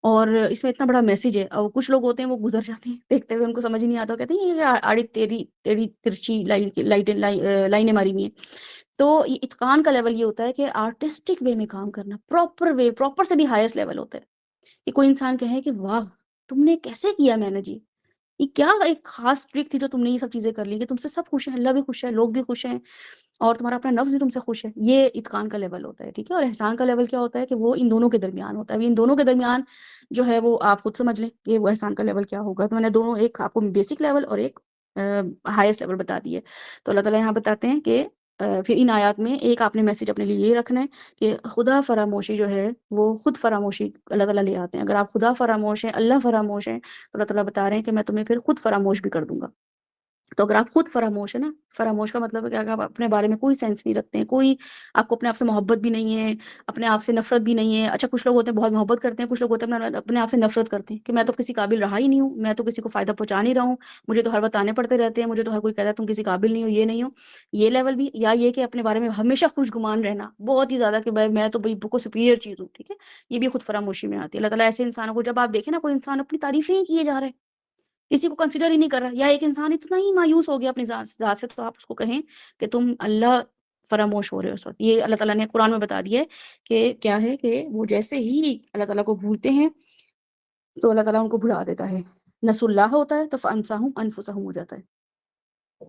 اور اس میں اتنا بڑا میسج ہے. اور کچھ لوگ ہوتے ہیں وہ گزر جاتے ہیں دیکھتے ہوئے، ان کو سمجھ ہی نہیں آتا، کہتے ہیں یہ آڑی ٹیڑھی ٹیڑھی ترچھی لائنیں ماری ہوئی ہیں. تو یہ اتقان کا لیول یہ ہوتا ہے کہ آرٹسٹک وے میں کام کرنا، پراپر وے، پراپر سے بھی ہائیسٹ لیول ہوتا ہے کہ کوئی انسان کہے کہ واہ تم نے کیسے کیا، میں نے جی یہ کیا ایک خاص ٹرک تھی جو تم نے یہ سب چیزیں کر لی، کہ تم سے سب خوش ہیں، اللہ بھی خوش ہے، لوگ بھی خوش ہیں، اور تمہارا اپنا نفس بھی تم سے خوش ہے. یہ اتقان کا لیول ہوتا ہے. ٹھیک ہے. اور احسان کا لیول کیا ہوتا ہے کہ وہ ان دونوں کے درمیان ہوتا ہے. ان دونوں کے درمیان جو ہے وہ آپ خود سمجھ لیں کہ وہ احسان کا لیول کیا ہوگا. تو میں نے دونوں، ایک آپ کو بیسک لیول اور ایک ہائیسٹ لیول بتا دی ہے. تو اللہ تعالیٰ یہاں بتاتے ہیں کہ پھر ان آیات میں ایک آپ نے میسج اپنے لیے یہ رکھنا ہے کہ خدا فراموشی جو ہے وہ خود فراموشی اللہ تعالیٰ لے آتے ہیں. اگر آپ خدا فراموش ہیں، اللہ فراموش ہیں، تو اللہ تعالیٰ بتا رہے ہیں کہ میں تمہیں پھر خود فراموش بھی کر دوں گا. تو اگر آپ خود فراموش ہے نا، فراموش کا مطلب ہے کہ اگر آپ اپنے بارے میں کوئی سینس نہیں رکھتے ہیں، کوئی آپ کو اپنے آپ سے محبت بھی نہیں ہے، اپنے آپ سے نفرت بھی نہیں ہے. اچھا کچھ لوگ ہوتے ہیں بہت محبت کرتے ہیں، کچھ لوگ ہوتے ہیں اپنے آپ سے نفرت کرتے ہیں کہ میں تو کسی قابل رہا ہی نہیں ہوں، میں تو کسی کو فائدہ پہنچا نہیں رہا ہوں، مجھے تو ہر وقت آنے پڑتے رہتے ہیں، مجھے تو ہر کوئی کہتا ہے تم کسی قابل نہیں ہو، یہ نہیں ہو. یہ لیول بھی، یا یہ کہ اپنے بارے میں ہمیشہ خوش گمان رہنا بہت ہی زیادہ کہ بھائی میں تو بھائی بالکل سپیریئر چیز ہوں. ٹھیک ہے، یہ بھی خود فراموشی میں آتی ہے. اللہ تعالیٰ ایسے انسانوں کو جب آپ دیکھیں نا، کوئی انسان اپنی تعریفیں ہی کیے جا رہا ہے، کسی کو کنسیڈر ہی نہیں کر رہا، یا ایک انسان اتنا ہی مایوس ہو گیا اپنی ذات سے، تو آپ اس کو کہیں کہ تم اللہ فراموش ہو رہے ہو اس وقت. یہ اللہ تعالیٰ نے قرآن میں بتا دیا ہے کہ کیا ہے کہ وہ جیسے ہی اللہ تعالیٰ کو بھولتے ہیں تو اللہ تعالیٰ ان کو بھلا دیتا ہے. نسوا اللہ ہوتا ہے تو فانساہم انفسہم ہو جاتا ہے.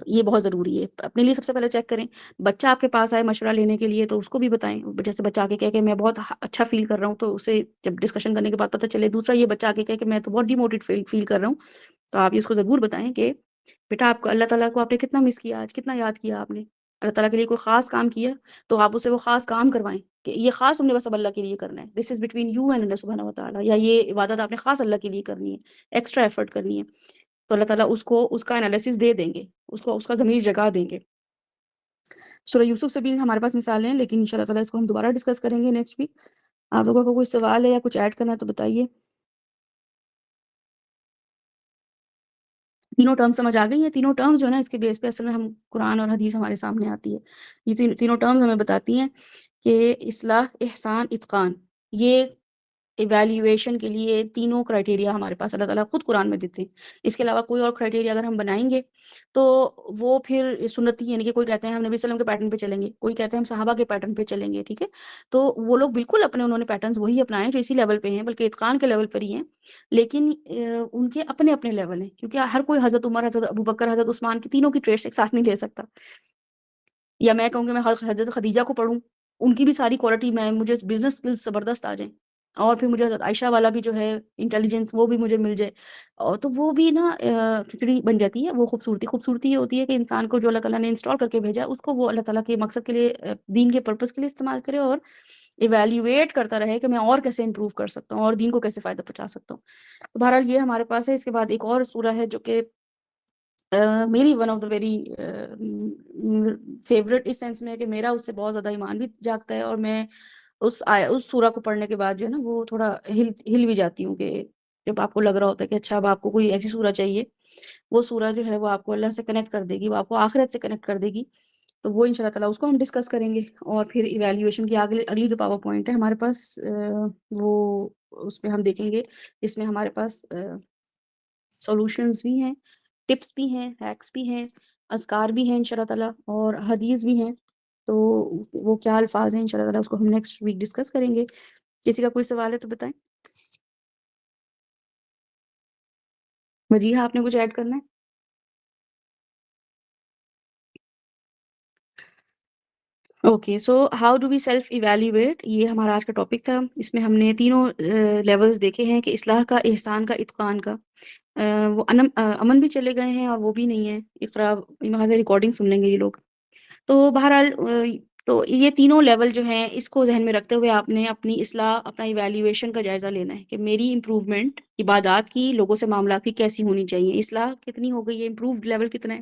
یہ بہت ضروری ہے. اپنے لیے سب سے پہلے چیک کریں. بچہ آپ کے پاس آئے مشورہ لینے کے لیے تو اس کو بھی بتائیں. جیسے بچہ آ کے کہے کہ میں بہت اچھا فیل کر رہا ہوں، تو اسے جب ڈسکشن کرنے کے بعد پتہ چلے. دوسرا یہ بچہ آ کے کہے کہ میں تو بہت ڈیموٹیڈ فیل کر رہا ہوں، تو آپ اس کو ضرور بتائیں کہ بیٹا آپ کو اللہ تعالیٰ کو آپ نے کتنا مس کیا، آج کتنا یاد کیا آپ نے، اللہ تعالیٰ کے لیے کوئی خاص کام کیا تو آپ اسے وہ خاص کام کروائیں کہ یہ خاص تم نے بس اب اللہ کے لیے کرنا ہے. دس از بٹوین یو اینڈ اللہ سبحانہ و تعالیٰ. یا یہ عبادت آپ نے خاص اللہ کے لیے کرنی ہے، ایکسٹرا ایفرٹ کرنی ہے. تو اللہ تعالیٰ اس کو اس کا انالیسس دے دیں گے، اس کو اس کا ضمیر جگا دیں گے. سورہ یوسف سے بھی ہمارے پاس مثالیں ہیں، لیکن ان شاء اللہ تعالیٰ اس کو ہم دوبارہ ڈسکس کریں گے نیکسٹ ویک. آپ لوگوں کو کوئی سوال ہے یا کچھ ایڈ کرنا ہے تو بتائیے. تینوں ٹرم سمجھ آ گئی ہیں؟ تینوں ٹرمز جو ہے نا اس کے بیس پہ اصل میں ہم قرآن اور حدیث ہمارے سامنے آتی ہے. یہ تینوں ٹرمز ہمیں بتاتی ہیں کہ اصلاح، احسان، اتقان، یہ ایویلیویشن کے لیے تینوں کرائٹیریا ہمارے پاس اللہ تعالیٰ خود قرآن میں دیتے ہیں. اس کے علاوہ کوئی اور کرائٹیریا اگر ہم بنائیں گے تو وہ پھر سنتی، یعنی کہ کوئی کہتے ہیں ہم نبی صلی اللہ علیہ وسلم کے پیٹرن پہ چلیں گے، کوئی کہتے ہیں ہم صحابہ کے پیٹرن پہ چلیں گے. ٹھیک ہے، تو وہ لوگ بالکل اپنے انہوں نے پیٹرنز وہی اپنائے جو اسی لیول پہ ہیں، بلکہ اتقان کے لیول پر ہی ہیں، لیکن ان کے اپنے اپنے لیول ہیں. کیونکہ ہر کوئی حضرت عمر، حضرت ابوبکر، حضرت عثمان کی تینوں کی ٹریٹس ایک ساتھ نہیں لے سکتا. یا میں کہوں کہ میں حضرت خدیجہ کو پڑھوں، ان کی بھی ساری کوالٹی، مجھے بزنس اسکلز زبردست آ جائیں، اور پھر مجھے حضرت عائشہ والا بھی جو ہے انٹیلیجنس وہ بھی مجھے مل جائے، اور تو وہ بھی نا کھچڑی بن جاتی ہے. وہ خوبصورتی یہ ہوتی ہے کہ انسان کو جو اللہ تعالیٰ نے انسٹال کر کے بھیجا ہے اس کو وہ اللہ تعالیٰ کے مقصد کے لیے دین کے پرپس کے لیے استعمال کرے، اور ایویلیویٹ کرتا رہے کہ میں اور کیسے امپروو کر سکتا ہوں اور دین کو کیسے فائدہ پہنچا سکتا ہوں. تو بہرحال یہ ہمارے پاس ہے. اس کے بعد ایک اور سورہ ہے جو کہ میری one of the very favourite اس سینس میں ہے کہ میرا اس سے بہت زیادہ ایمان بھی جاگتا ہے، اور میں اس سورہ کو پڑھنے کے بعد جو ہے نا وہ تھوڑا ہل بھی جاتی ہوں، کہ جب آپ کو لگ رہا ہوتا ہے کہ اچھا اب آپ کو کوئی ایسی سورہ چاہیے، وہ سورہ جو ہے وہ آپ کو اللہ سے کنیکٹ کر دے گی، وہ آپ کو آخرت سے کنیکٹ کر دے گی. تو وہ ان شاء اللہ تعالیٰ اس کو ہم ڈسکس کریں گے. اور پھر ایویلیویشن کی اگلی جو پاور پوائنٹ ہے ہمارے پاس وہ اس پہ ہم دیکھیں گے. اس میں ہمارے پاس سولوشنز بھی ہیں، ٹپس بھی ہیں، ہیکس بھی ہیں، اذکار بھی ہیں ان شاء اللہ تعالیٰ، اور حدیث بھی ہیں. تو وہ کیا الفاظ ہیں ان شاء اللہ تعالیٰ اس کو ہم نیکسٹ ویک ڈسکس کریں گے. کسی کا کوئی سوال ہے تو بتائیں. وجیہہ آپ نے کچھ ایڈ کرنا ہے؟ Okay, so how do we self evaluate, یہ ہمارا آج کا ٹاپک تھا. اس میں ہم نے تینوں لیولز دیکھے ہیں کہ اصلاح کا، احسان کا، اتقان کا. وہ امن بھی چلے گئے ہیں اور وہ بھی نہیں ہے. اقرا ریکارڈنگ سن لیں گے یہ لوگ. تو بہرحال تو یہ تینوں لیول جو ہیں اس کو ذہن میں رکھتے ہوئے آپ نے اپنی اصلاح، اپنا ایویلیویشن کا جائزہ لینا ہے کہ میری امپروومنٹ عبادات کی، لوگوں سے معاملات کی کیسی ہونی چاہیے، اصلاح کتنی ہو گئی ہے، امپرووڈ لیول کتنا ہے،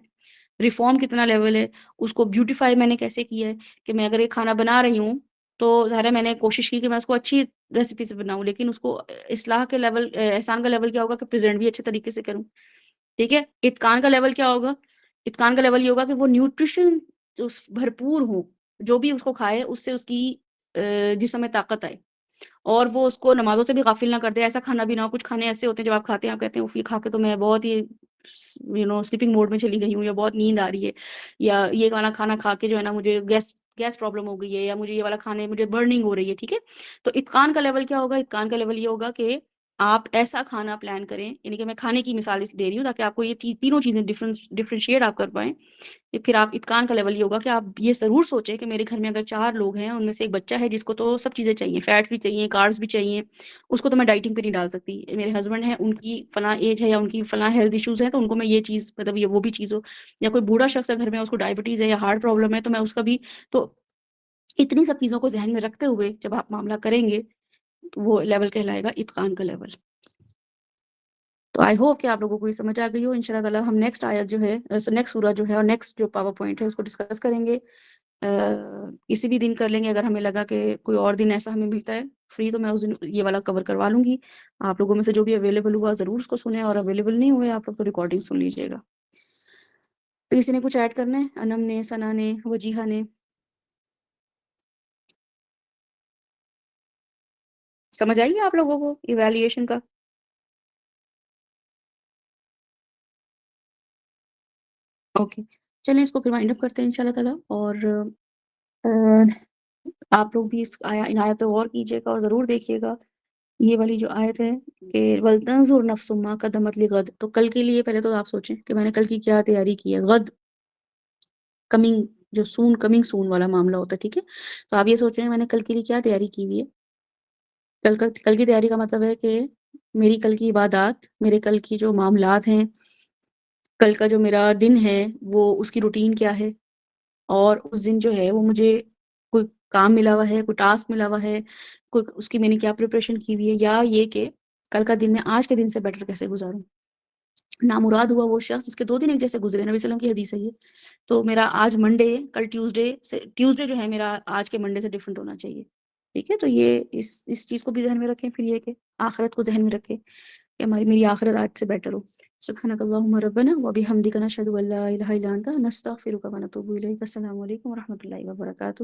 ریفارم کتنا لیول ہے، اس کو بیوٹیفائی میں نے کیسے کیا ہے. کہ میں اگر ایک کھانا بنا رہی ہوں تو ظاہر ہے میں نے کوشش کی کہ میں اس کو اچھی ریسیپی سے بناؤں، لیکن اس کو اصلاح کے لیول، احسان کا لیول کیا ہوگا کہ پریزنٹ بھی اچھے طریقے سے کروں. ٹھیک ہے. اتقان کا لیول کیا ہوگا؟ اتقان کا لیول یہ ہوگا کہ وہ نیوٹریشن جو بھرپور ہو، جو بھی اس کو کھائے اس سے اس کی جسم میں طاقت آئے، اور وہ اس کو نمازوں سے بھی غافل نہ کر دے. ایسا کھانا بھی نہ ہو. کچھ کھانے ایسے ہوتے ہیں جب آپ کھاتے ہیں آپ کہتے ہیں یہ کھا کے تو میں بہت ہی سلیپنگ موڈ میں چلی گئی ہوں، یا بہت نیند آ رہی ہے، یا یہ کھانا کھا کے جو ہے نا مجھے گیس پرابلم ہو گئی ہے، یا مجھے یہ والا کھانے مجھے برننگ ہو رہی ہے. ٹھیک ہے. تو اتقان کا لیول کیا ہوگا؟ اتقان کا لیول یہ ہوگا کہ آپ ایسا کھانا پلان کریں، یعنی کہ میں کھانے کی مثال اس دے رہی ہوں تاکہ آپ کو یہ تینوں چیزیں ڈفرینشیٹ آپ کر پائیں. پھر آپ اتقان کا لیول یہ ہوگا کہ آپ یہ ضرور سوچیں کہ میرے گھر میں اگر 4 لوگ ہیں، ان میں سے ایک بچہ ہے جس کو تو سب چیزیں چاہیے، فیٹس بھی چاہیے، کاربس بھی چاہیے، اس کو تو میں ڈائٹنگ پہ نہیں ڈال سکتی. میرے ہسبینڈ ہیں، ان کی فلاں ایج ہے یا ان کی فلاں ہیلتھ ایشوز ہیں، تو ان کو میں یہ چیز مطلب یہ وہ بھی چیز ہو. یا کوئی بوڑھا شخص ہے گھر میں، اس کو ڈائبٹیز ہے یا ہارٹ پرابلم ہے، تو میں اس کا بھی. تو اتنی سب چیزوں کو ذہن میں رکھتے ہوئے جب آپ معاملہ کریں گے تو وہ لیول کہلائے گا اتقان کا لیول. تو آئی ہوپ کہ آپ لوگوں کو یہ سمجھ آ گئی ہو. ان شاء اللہ تعالیٰ ہم نیکسٹ آیت جو ہے، نیکسٹ سورہ جو ہے اور نیکسٹ جو پاور پوائنٹ ہے اس کو ڈسکس کریں گے. کسی بھی دن کر لیں گے. اگر ہمیں لگا کہ کوئی اور دن ایسا ہمیں ملتا ہے فری تو میں اس دن یہ والا کور کروا لوں گی. آپ لوگوں میں سے جو بھی اویلیبل ہوا ضرور اس کو سنیں، اور اویلیبل نہیں ہوئے آپ لوگ تو ریکارڈنگ سن لیجیے گا. تو کسی نے کچھ ایڈ کرنا ہے؟ انم نے، ثنا نے، وجیہہ نے. سمجھ آئیے آپ لوگوں کو ایویلیویشن کا؟ اوکے، چلیں اس کو پھر وائنڈ اپ کرتے ہیں ان شاء اللہ تعالیٰ. اور آپ لوگ بھی ان آیت پہ غور کیجیے گا اور ضرور دیکھیے گا. یہ والی جو آیت ہے کہ وَلْتَنْظُرْ نَفْسٌ مَا قَدَّمَتْ لِغَدٍ، تو کل کے لیے پہلے تو آپ سوچیں کہ میں نے کل کی کیا تیاری کی ہے. غد کمنگ، جو سون، کمنگ سون والا معاملہ ہوتا ہے. ٹھیک ہے. تو آپ یہ سوچ رہے ہیں میں نے کل کے لیے کیا تیاری کی ہوئی ہے. کل کی تیاری کا مطلب ہے کہ میری کل کی عبادات، میرے کل کی جو معاملات ہیں، کل کا جو میرا دن ہے وہ اس کی روٹین کیا ہے، اور اس دن جو ہے وہ مجھے کوئی کام ملا ہوا ہے، کوئی ٹاسک ملا ہوا ہے، کوئی اس کی میں نے کیا پریپریشن کی ہوئی ہے، یا یہ کہ کل کا دن میں آج کے دن سے بیٹر کیسے گزاروں. نامراد ہوا وہ شخص جس کے 2 دن ایک جیسے گزرے. نبی صلی اللہ علیہ وسلم کی حدیث ہے یہ. تو میرا آج منڈے، کل ٹیوزڈے جو ہے میرا آج کے منڈے سے ڈیفرنٹ ہونا چاہیے. ٹھیک ہے. تو یہ اس چیز کو بھی ذہن میں رکھیں. پھر یہ کہ آخرت کو ذہن میں رکھیں کہ میری آخرت آج سے بیٹر ہو. سبحانک اللہم ربنا وبحمدک نشہد ان لا الہ الا انت نستغفرک ونتوب الیک. السلام علیکم ورحمۃ اللہ وبرکاتہ.